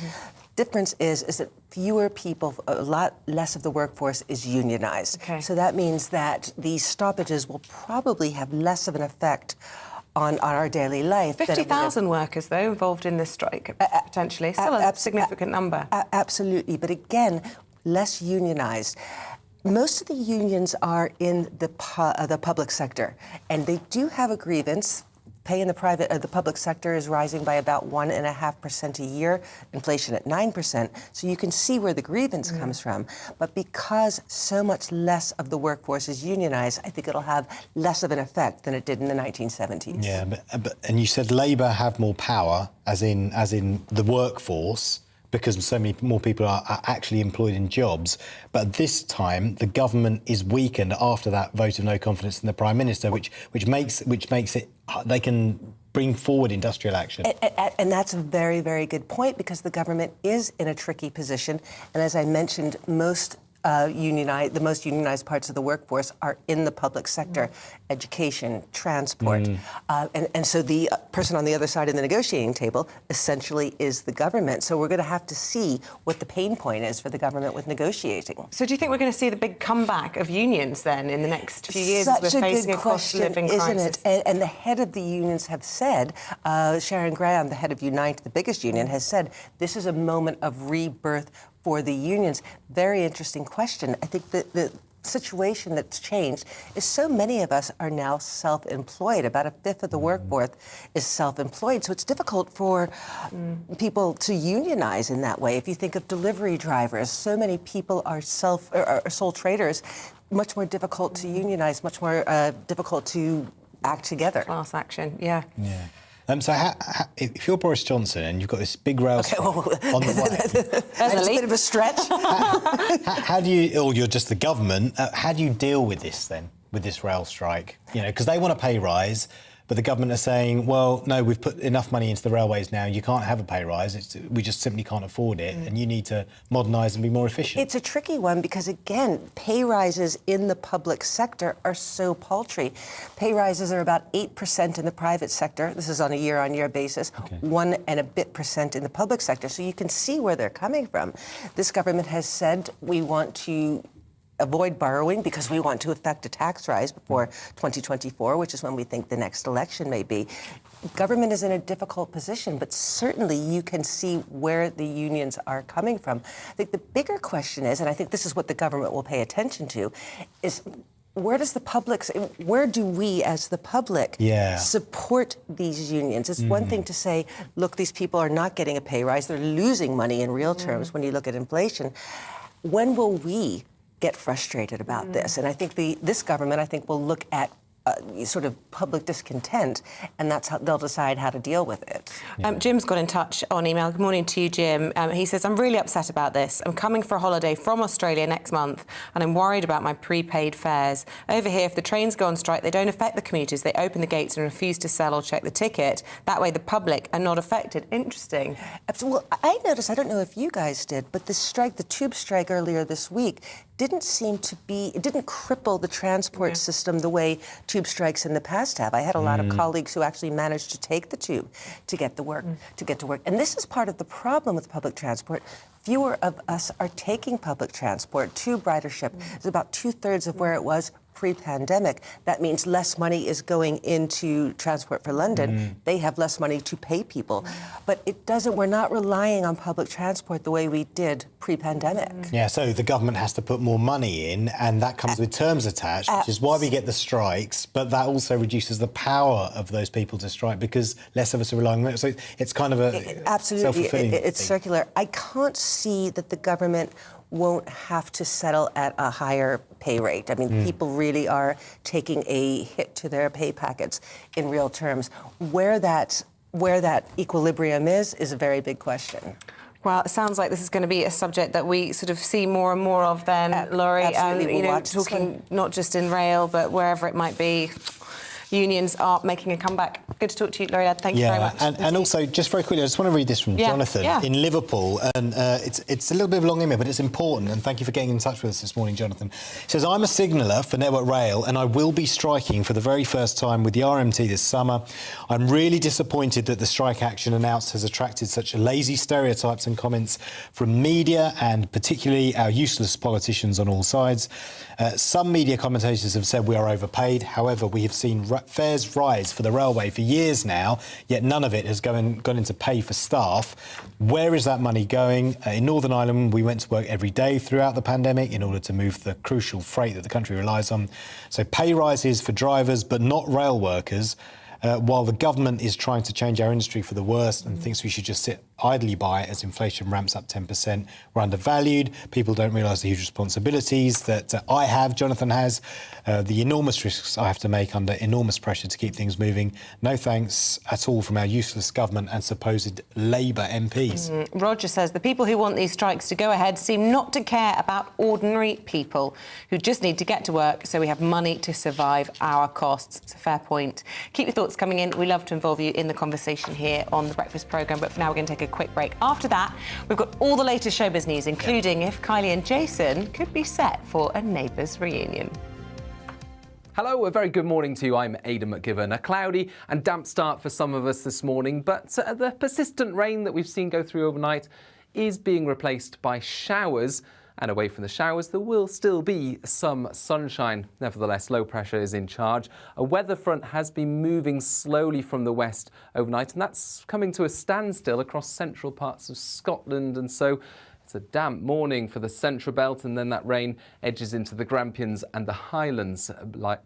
Difference is that fewer people, a lot less of the workforce is unionized. So that means that these stoppages will probably have less of an effect on our daily life. 50,000 workers, though, involved in this strike, potentially. Still a significant number. Absolutely. But again, less unionized. Most of the unions are in the public sector, and they do have a grievance. Pay in the public sector is rising by about 1.5% a year, inflation at 9%. So you can see where the grievance comes from. But because so much less of the workforce is unionized, I think it'll have less of an effect than it did in the 1970s. Yeah, and you said Labour have more power, as in the workforce, because so many more people are actually employed in jobs. But this time, the government is weakened after that vote of no confidence in the Prime Minister, which makes it they can bring forward industrial action? And that's a very, very good point, because the government is in a tricky position. And as I mentioned, the most unionized parts of the workforce are in the public sector, education, transport. And so the person on the other side of the negotiating table essentially is the government. So we're going to have to see what the pain point is for the government with negotiating. So do you think we're going to see the big comeback of unions then in the next few years as we're facing a cost of living crisis? Isn't it? And the head of the unions have said, Sharon Graham, the head of Unite, the biggest union, has said this is a moment of rebirth for the unions. Very interesting question. I think that the situation that's changed is so many of us are now self-employed. About a fifth of the workforce is self-employed. So it's difficult for people to unionize in that way. If you think of delivery drivers, so many people are sole traders. Much more difficult to unionize, much more difficult to act together. Class action, yeah. So if you're Boris Johnson and you've got this big rail strike on the way... That's a bit of a stretch. How do you, or you're just the government, how do you deal with this then, with this rail strike? You know, because they want a pay rise, but the government are saying, well, no, we've put enough money into the railways now, you can't have a pay rise, we just simply can't afford it, and you need to modernise and be more efficient. It's a tricky one because, again, pay rises in the public sector are so paltry. Pay rises are about 8% in the private sector. This is on a year-on-year basis, 1 and a bit % in the public sector. So you can see where they're coming from. This government has said we want to avoid borrowing because we want to effect a tax rise before 2024, which is when we think the next election may be. Government is in a difficult position, but certainly you can see where the unions are coming from. I think the bigger question is, and I think this is what the government will pay attention to, is where do we as the public support these unions? It's one thing to say, look, these people are not getting a pay rise, they're losing money in real terms when you look at inflation. When will we get frustrated about this? And I think this government, will look at sort of public discontent, and that's how they'll decide how to deal with it. Jim's got in touch on email. Good morning to you, Jim. He says, I'm really upset about this. I'm coming for a holiday from Australia next month, and I'm worried about my prepaid fares. Over here, if the trains go on strike, they don't affect the commuters. They open the gates and refuse to sell or check the ticket. That way, the public are not affected. Interesting. Well, I noticed, I don't know if you guys did, but the tube strike earlier this week it didn't cripple the transport system the way tube strikes in the past have. I had a lot of colleagues who actually managed to take the tube to get to work. And this is part of the problem with public transport. Fewer of us are taking public transport. Tube ridership is about 2/3 of where it was pre-pandemic. That means less money is going into Transport for London. They have less money to pay people. But we're not relying on public transport the way we did pre-pandemic. Yeah, so the government has to put more money in, and that comes with terms attached, which is why we get the strikes, but that also reduces the power of those people to strike because less of us are relying on it. So it's kind of a self-fulfilling thing. It's circular. I can't see that the government won't have to settle at a higher pay rate. I mean, people really are taking a hit to their pay packets in real terms. Where that equilibrium is a very big question. Well, it sounds like this is going to be a subject that we sort of see more and more of then, Laurie. Absolutely. Talking not just in rail, but wherever it might be. Unions are making a comeback. Good to talk to you, Laurie. Thank you very much. And also, just very quickly, I just want to read this from Jonathan in Liverpool. And it's a little bit of a long email, but it's important. And thank you for getting in touch with us this morning, Jonathan. He says, I'm a signaller for Network Rail, and I will be striking for the very first time with the RMT this summer. I'm really disappointed that the strike action announced has attracted such lazy stereotypes and comments from media, and particularly our useless politicians on all sides. Some media commentators have said we are overpaid. However, we have seen fares rise for the railway for years now, yet none of it has gone into pay for staff. Where is that money going? In Northern Ireland, we went to work every day throughout the pandemic in order to move the crucial freight that the country relies on. So pay rises for drivers, but not rail workers. While the government is trying to change our industry for the worst and thinks we should just sit idly by as inflation ramps up 10%. We're undervalued. People don't realise the huge responsibilities that I have, Jonathan has, the enormous risks I have to make under enormous pressure to keep things moving. No thanks at all from our useless government and supposed Labour MPs. Roger says the people who want these strikes to go ahead seem not to care about ordinary people who just need to get to work so we have money to survive our costs. It's a fair point. Keep your thoughts coming in. We love to involve you in the conversation here on the Breakfast programme, but for now we're going to take a quick break. After that, we've got all the latest showbiz news, including if Kylie and Jason could be set for a Neighbours reunion. Hello, a very good morning to you. I'm Eamonn McGivern. A cloudy and damp start for some of us this morning, but the persistent rain that we've seen go through overnight is being replaced by showers. And away from the showers, there will still be some sunshine. Nevertheless, low pressure is in charge. A weather front has been moving slowly from the west overnight, and that's coming to a standstill across central parts of Scotland. And so it's a damp morning for the central belt, and then that rain edges into the Grampians and the Highlands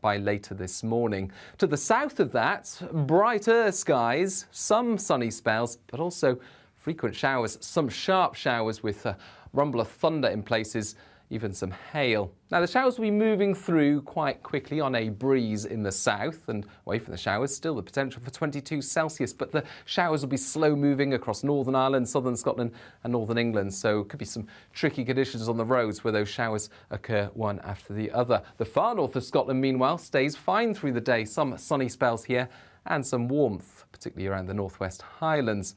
by later this morning. To the south of that, brighter skies, some sunny spells, but also frequent showers, some sharp showers with rumble of thunder in places, even some hail. Now, the showers will be moving through quite quickly on a breeze in the south, and away from the showers, still the potential for 22 Celsius, but the showers will be slow moving across Northern Ireland, Southern Scotland and Northern England, so could be some tricky conditions on the roads where those showers occur one after the other. The far north of Scotland, meanwhile, stays fine through the day, some sunny spells here and some warmth, particularly around the northwest Highlands.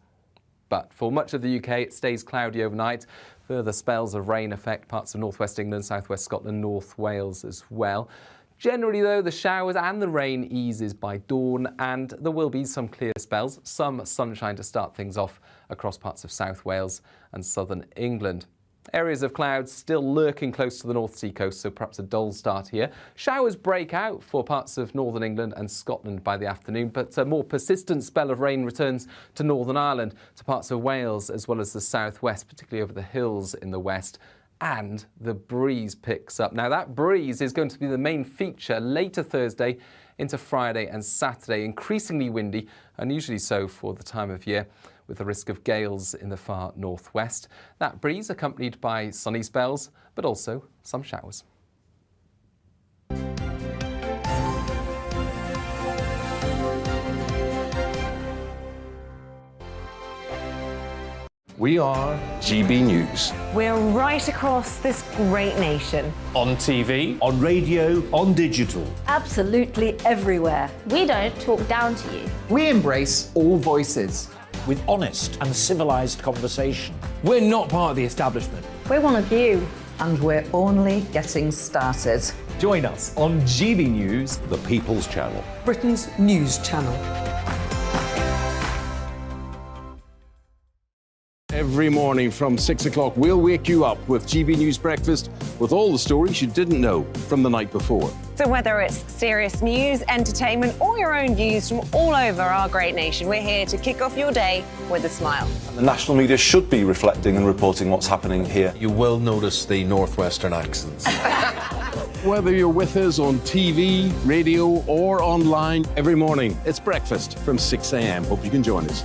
But for much of the UK, it stays cloudy overnight. Further spells of rain affect parts of northwest England, southwest Scotland, North Wales as well. Generally, though, the showers and the rain eases by dawn, and there will be some clear spells, some sunshine to start things off across parts of South Wales and southern England. Areas of clouds still lurking close to the North Sea coast, so perhaps a dull start here. Showers break out for parts of northern England and Scotland by the afternoon, but a more persistent spell of rain returns to Northern Ireland, to parts of Wales, as well as the southwest, particularly over the hills in the west. And the breeze picks up. Now, that breeze is going to be the main feature later Thursday into Friday and Saturday. Increasingly windy, unusually so for the time of year, with the risk of gales in the far northwest. That breeze accompanied by sunny spells, but also some showers. We are GB News. We're right across this great nation. On TV, on radio, on digital. Absolutely everywhere. We don't talk down to you. We embrace all voices. With honest and civilised conversation. we're not part of the establishment. We're one of you. And we're only getting started. Join us on GB News, The People's Channel. Britain's news channel. Every morning from 6 o'clock, we'll wake you up with GB News Breakfast with all the stories you didn't know from the night before. So whether it's serious news, entertainment, or your own views from all over our great nation, we're here to kick off your day with a smile. The national media should be reflecting and reporting what's happening here. You will notice the northwestern accents. Whether you're with us on TV, radio, or online, every morning, it's breakfast from 6 a.m. Hope you can join us.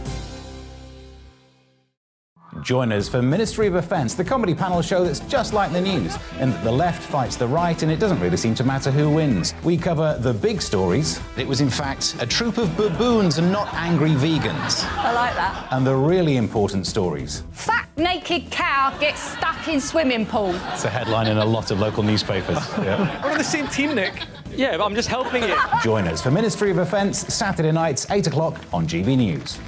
Join us for Ministry of Defence, the comedy panel show that's just like the news, in that the left fights the right and it doesn't really seem to matter who wins. We cover the big stories. It was in fact a troop of baboons and not angry vegans. I like that. And the really important stories. Fat naked cow gets stuck in swimming pool. It's a headline in a lot of local newspapers. Yeah. We're on the same team, Nick. Yeah, but I'm just helping you. Join us for Ministry of Defence, Saturday nights, 8 o'clock on GB News.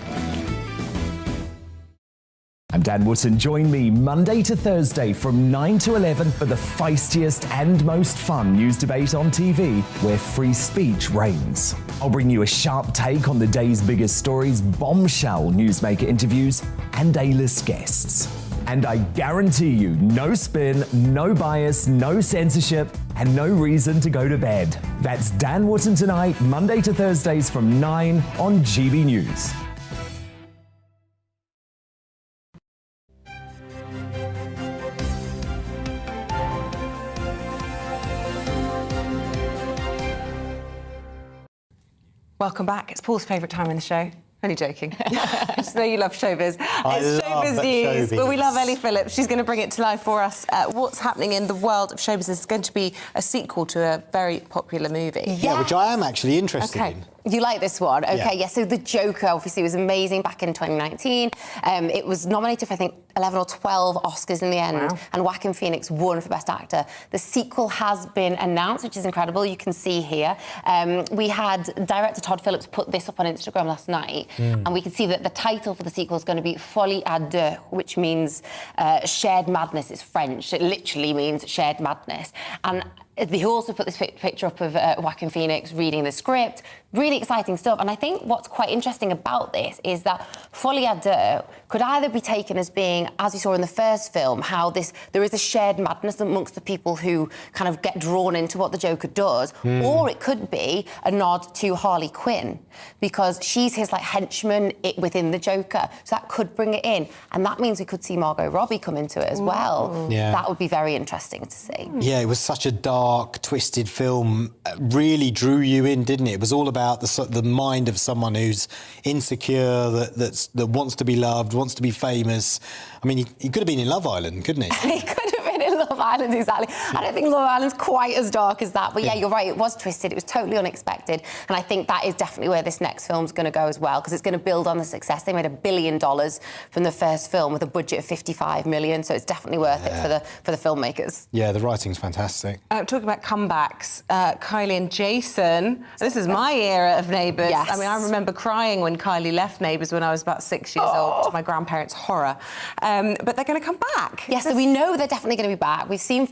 I'm Dan Wootton. Join me Monday to Thursday from 9 to 11 for the feistiest and most fun news debate on TV, where free speech reigns. I'll bring you a sharp take on the day's biggest stories, bombshell newsmaker interviews, and A-list guests. And I guarantee you, no spin, no bias, no censorship, and no reason to go to bed. That's Dan Wootton tonight, Monday to Thursdays from 9 on GB News. Welcome back. It's Paul's favourite time in the show. Only joking. I just know you love Showbiz. I It's love Showbiz News, Showbiz. but we love Ellie Phillips. She's going to bring it to life for us. What's happening in the world of Showbiz is going to be a sequel to a very popular movie. Yeah, which I am actually interested in. You like this one? Okay, Yeah. so The Joker obviously was amazing back in 2019. It was nominated for, I think, 11 or 12 Oscars in the end, and Joaquin Phoenix won for Best Actor. The sequel has been announced, which is incredible. You can see here. We had director Todd Phillips put this up on Instagram last night, and we can see that the title for the sequel is going to be Folie à deux, which means shared madness. It's French. It literally means shared madness. And they also put this picture up of Joaquin Phoenix reading the script. Really exciting stuff. And I think what's quite interesting about this is that Folie à deux could either be taken as being, as we saw in the first film, how there is a shared madness amongst the people who kind of get drawn into what the Joker does, or it could be a nod to Harley Quinn, because she's his henchman within the Joker. So that could bring it in. And that means we could see Margot Robbie come into it as well. Yeah. That would be very interesting to see. Yeah, it was such a dark, twisted film. Really drew you in, didn't it? It was all about the mind of someone who's insecure, that wants to be loved, wants to be famous. I mean, he could have been in Love Island, couldn't he? He could have been in Love Island, exactly. I don't think Love Island's quite as dark as that, but yeah, you're right, it was twisted, it was totally unexpected, and I think that is definitely where this next film's going to go as well, because it's going to build on the success. They made $1 billion from the first film with a budget of $55 million, so it's definitely worth it for the filmmakers. Yeah, the writing's fantastic. Talking about comebacks, Kylie and Jason. This is my era of Neighbours. Yes. I mean, I remember crying when Kylie left Neighbours when I was about 6 years old, to my grandparents' horror. But they're going to come back. Yes, so we know they're definitely going to be back. We've seen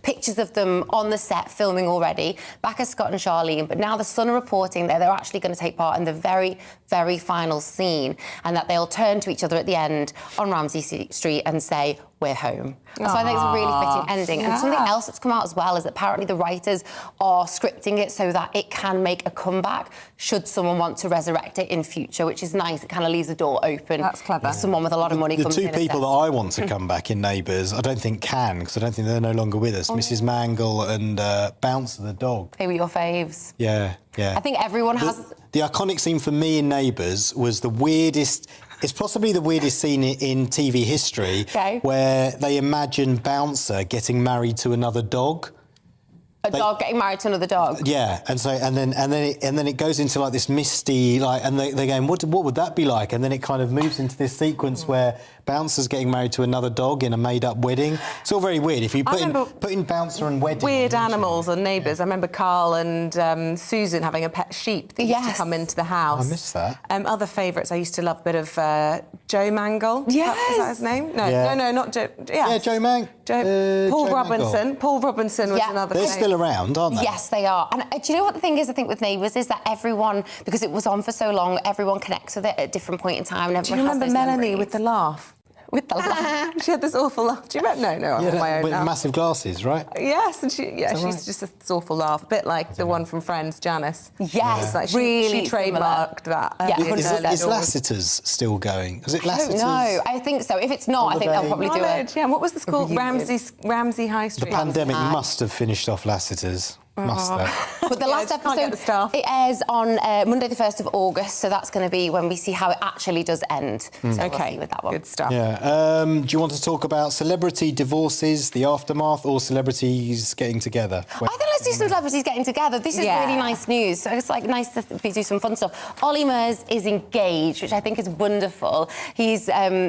pictures of them on the set filming already, back as Scott and Charlene, but now the Sun are reporting that they're actually going to take part in the very, very final scene, and that they'll turn to each other at the end on Ramsey Street and say, "We're home." So I think it's a really fitting ending. And something else that's come out as well is that apparently the writers are scripting it so that it can make a comeback should someone want to resurrect it in future, which is nice. It kind of leaves the door open. That's clever. Someone with a lot of money comes in. The two people that I want to come back in Neighbours, I don't think can, because I don't think they're no longer with us. Mrs. Mangle and Bouncer the dog. They were your faves. Yeah. I think everyone has... The iconic scene for me in Neighbours was the weirdest... It's possibly the weirdest scene in TV history, where they imagine Bouncer getting married to another dog. A dog getting married to another dog. Yeah, and then it goes into this misty and they're going, what would that be like? And then it kind of moves into this sequence where Bouncer's getting married to another dog in a made-up wedding. It's all very weird. If you put in Bouncer and wedding, weird animals on Neighbours. I remember Carl and Susan having a pet sheep that used to come into the house. I missed that. Other favourites, I used to love a bit of Joe Mangle. Yes. Is that his name? No, not Joe. Yeah, Joe Mangle. Paul Joe Robinson. Mangle. Paul Robinson was another. They're still around, aren't they? Yes, they are. And do you know what the thing is, I think, with Neighbours is that everyone, because it was on for so long, everyone connects with it at a different point in time. And Do you everyone remember has those Melanie memories. with the laugh? With the laugh. She had this awful laugh. Do you remember? No, I'm on my own with now. massive glasses, right? Yes, and she used just this awful laugh, a bit like the one from Friends, Janice. Yes, Like really she trademarked that. Is Lassiter's still going? Is it Lassiter's? No, I think so. If it's not, I think they'll probably do it. Yeah, what was this called? Ramsey High Street. The pandemic must have finished off Lassiter's. Must have. But the last episode, it airs on Monday the 1st of August, so that's going to be when we see how it actually does end. So we'll see with that one. Good stuff. Yeah. Do you want to talk about celebrity divorces, the aftermath, or celebrities getting together? I think let's do some celebrities getting together. This is really nice news. So it's nice to do some fun stuff. Ollie Murs is engaged, which I think is wonderful. He's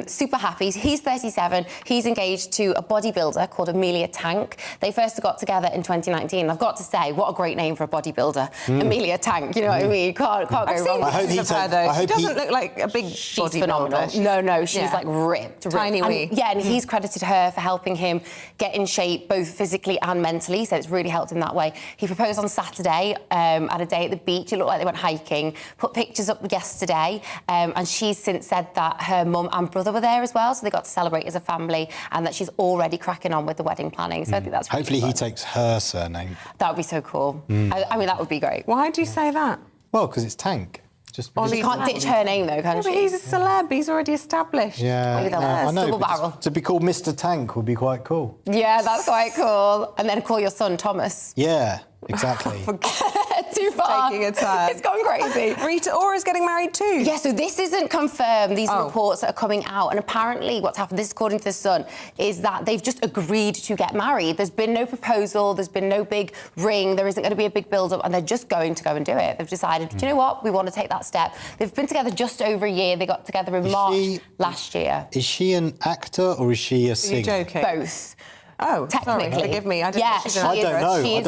super happy. He's 37. He's engaged to a bodybuilder called Amelia Tank. They first got together in 2019. I've got to say, what a great name for a bodybuilder. Amelia Tank, you know what I mean? You can't go wrong. I hope she doesn't look like a big bodybuilder. Phenomenal. No, she's ripped. Tiny wee. And he's credited her for helping him get in shape both physically and mentally, so it's really helped him that way. He proposed on Saturday at a day at the beach. It looked like they went hiking. Put pictures up yesterday, and she's since said that her mum and brother were there as well, so they got to celebrate as a family, and that she's already cracking on with the wedding planning. So I think that's really hopefully fun. he takes her surname. That would be so cool. I mean, that would be great. Why do you say that? Well, because it's Tank. Just you can't ditch her name though, can but she? he's a celeb. He's already established. Yeah, I know. Double barrel. To be called Mr. Tank would be quite cool. Yeah, that's quite cool. And then call your son Thomas. Yeah, exactly. To too far. Taking a turn. It's gone crazy. Rita Ora is getting married too. Yeah, so this isn't confirmed, these reports that are coming out. And apparently what's happened, this according to The Sun, is that they've just agreed to get married. There's been no proposal, there's been no big ring, there isn't going to be a big build-up, and they're just going to go and do it. They've decided, do you know what, we want to take that step. They've been together just over a year. They got together in March last year. Is she an actor or is she a singer? Are you joking? Both. Oh, technically. sorry, forgive me. I don't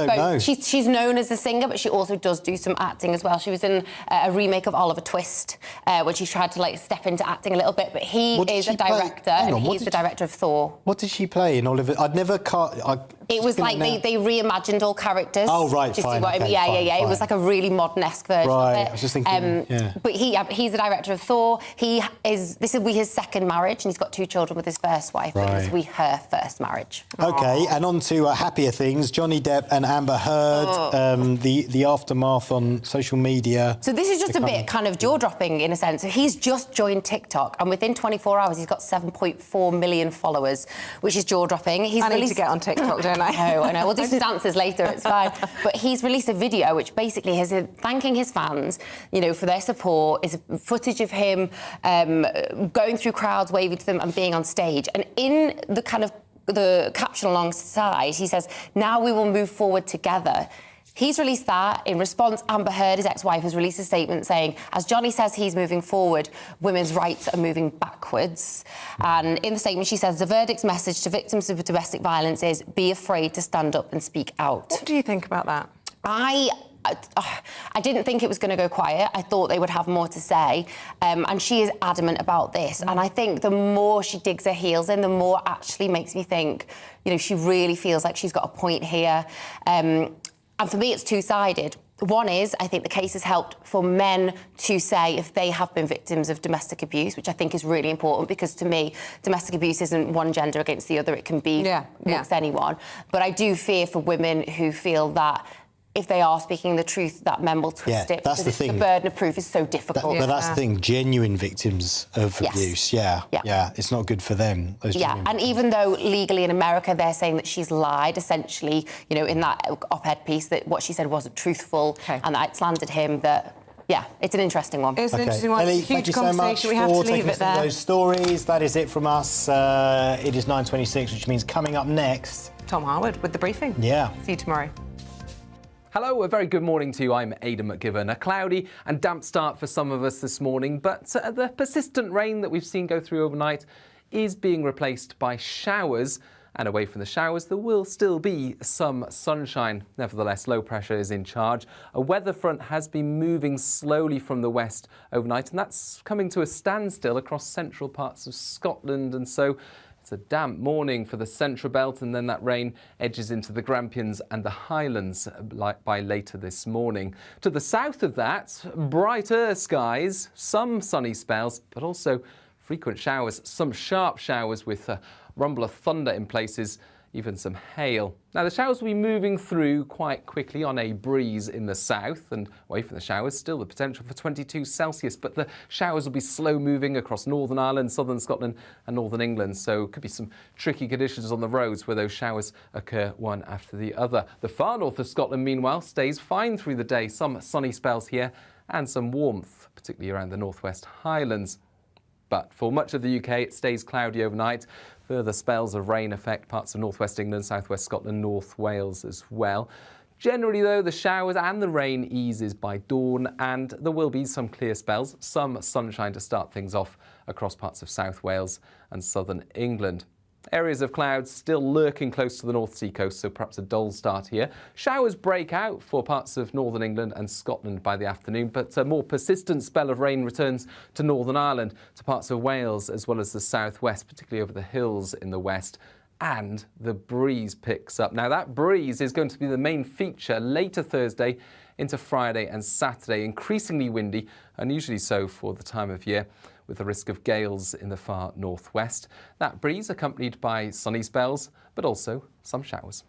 know. She's known as a singer, but she also does do some acting as well. She was in a remake of Oliver Twist, when she tried to like step into acting a little bit. But he is a director, and he's the director of Thor. What did she play in Oliver? I'd never It was like they reimagined all characters. Oh right, fine. Fine. See what I mean? Okay, yeah, fine, yeah. fine. It was like a really modern-esque version right. of it. I was just thinking. But he's the director of Thor. This will be his second marriage, and he's got 2 children with his first wife. But this will be her first marriage. Okay, and on to happier things. Johnny Depp and Amber Heard. The aftermath on social media. So this is just a bit kind of jaw-dropping in a sense. So he's just joined TikTok, and within 24 hours, he's got 7.4 million followers, which is jaw-dropping. I need to get on TikTok, don't I? I know. We'll do some dances later, it's fine. But he's released a video which basically is thanking his fans, for their support. Is footage of him going through crowds, waving to them and being on stage. And in the caption alongside, he says, "Now we will move forward together." He's released that. In response, Amber Heard, his ex-wife, has released a statement saying, as Johnny says he's moving forward, women's rights are moving backwards. And in the statement, she says, the verdict's message to victims of domestic violence is, be afraid to stand up and speak out. What do you think about that? I didn't think it was going to go quiet. I thought they would have more to say. And she is adamant about this. And I think the more she digs her heels in, the more actually makes me think, she really feels like she's got a point here. And for me, it's two-sided. One is, I think the case has helped for men to say if they have been victims of domestic abuse, which I think is really important, because to me, domestic abuse isn't one gender against the other. It can be amongst anyone. But I do fear for women who feel that if they are speaking the truth, that men will twist it. That's the thing. The burden of proof is so difficult. But that's the thing, genuine victims of abuse, it's not good for them. And even though legally in America they're saying that she's lied, essentially, in that op-ed piece, that what she said wasn't truthful and that it slandered him, that... Yeah, it's an interesting one. It's an interesting one. Ellie, it's a huge thank you so much conversation. We have to for leave taking it us through there. those stories. That is it from us. It is 9:26, which means coming up next... Tom Harwood with the briefing. Yeah. See you tomorrow. Hello, a very good morning to you. I'm Aidan McGivern. A cloudy and damp start for some of us this morning, but the persistent rain that we've seen go through overnight is being replaced by showers. And away from the showers, there will still be some sunshine. Nevertheless, low pressure is in charge. A weather front has been moving slowly from the west overnight, and that's coming to a standstill across central parts of Scotland. And so it's a damp morning for the central belt, and then that rain edges into the Grampians and the Highlands by later this morning. To the south of that, brighter skies, some sunny spells, but also frequent showers, some sharp showers with rumble of thunder in places, even some hail. Now, the showers will be moving through quite quickly on a breeze in the south, and away from the showers, still the potential for 22 Celsius, but the showers will be slow moving across Northern Ireland, Southern Scotland and Northern England, so could be some tricky conditions on the roads where those showers occur one after the other. The far north of Scotland, meanwhile, stays fine through the day, some sunny spells here and some warmth, particularly around the northwest Highlands. But for much of the UK, it stays cloudy overnight. Further spells of rain affect parts of northwest England, southwest Scotland, North Wales as well. Generally, though, the showers and the rain eases by dawn, and there will be some clear spells, some sunshine to start things off across parts of South Wales and southern England. Areas of clouds still lurking close to the North Sea coast, so perhaps a dull start here. Showers break out for parts of northern England and Scotland by the afternoon, but a more persistent spell of rain returns to Northern Ireland, to parts of Wales, as well as the southwest, particularly over the hills in the west. And the breeze picks up. Now, that breeze is going to be the main feature later Thursday into Friday and Saturday. Increasingly windy, unusually so for the time of year, with the risk of gales in the far northwest. That breeze accompanied by sunny spells, but also some showers.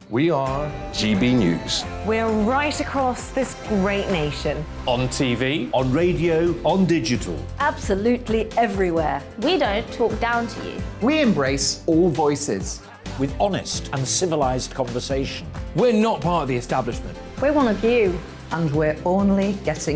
We are GB News. We're right across this great nation. On TV. On radio, on digital. Absolutely everywhere. We don't talk down to you. We embrace all voices. With honest and civilised conversation. We're not part of the establishment. We're one of you. And we're only getting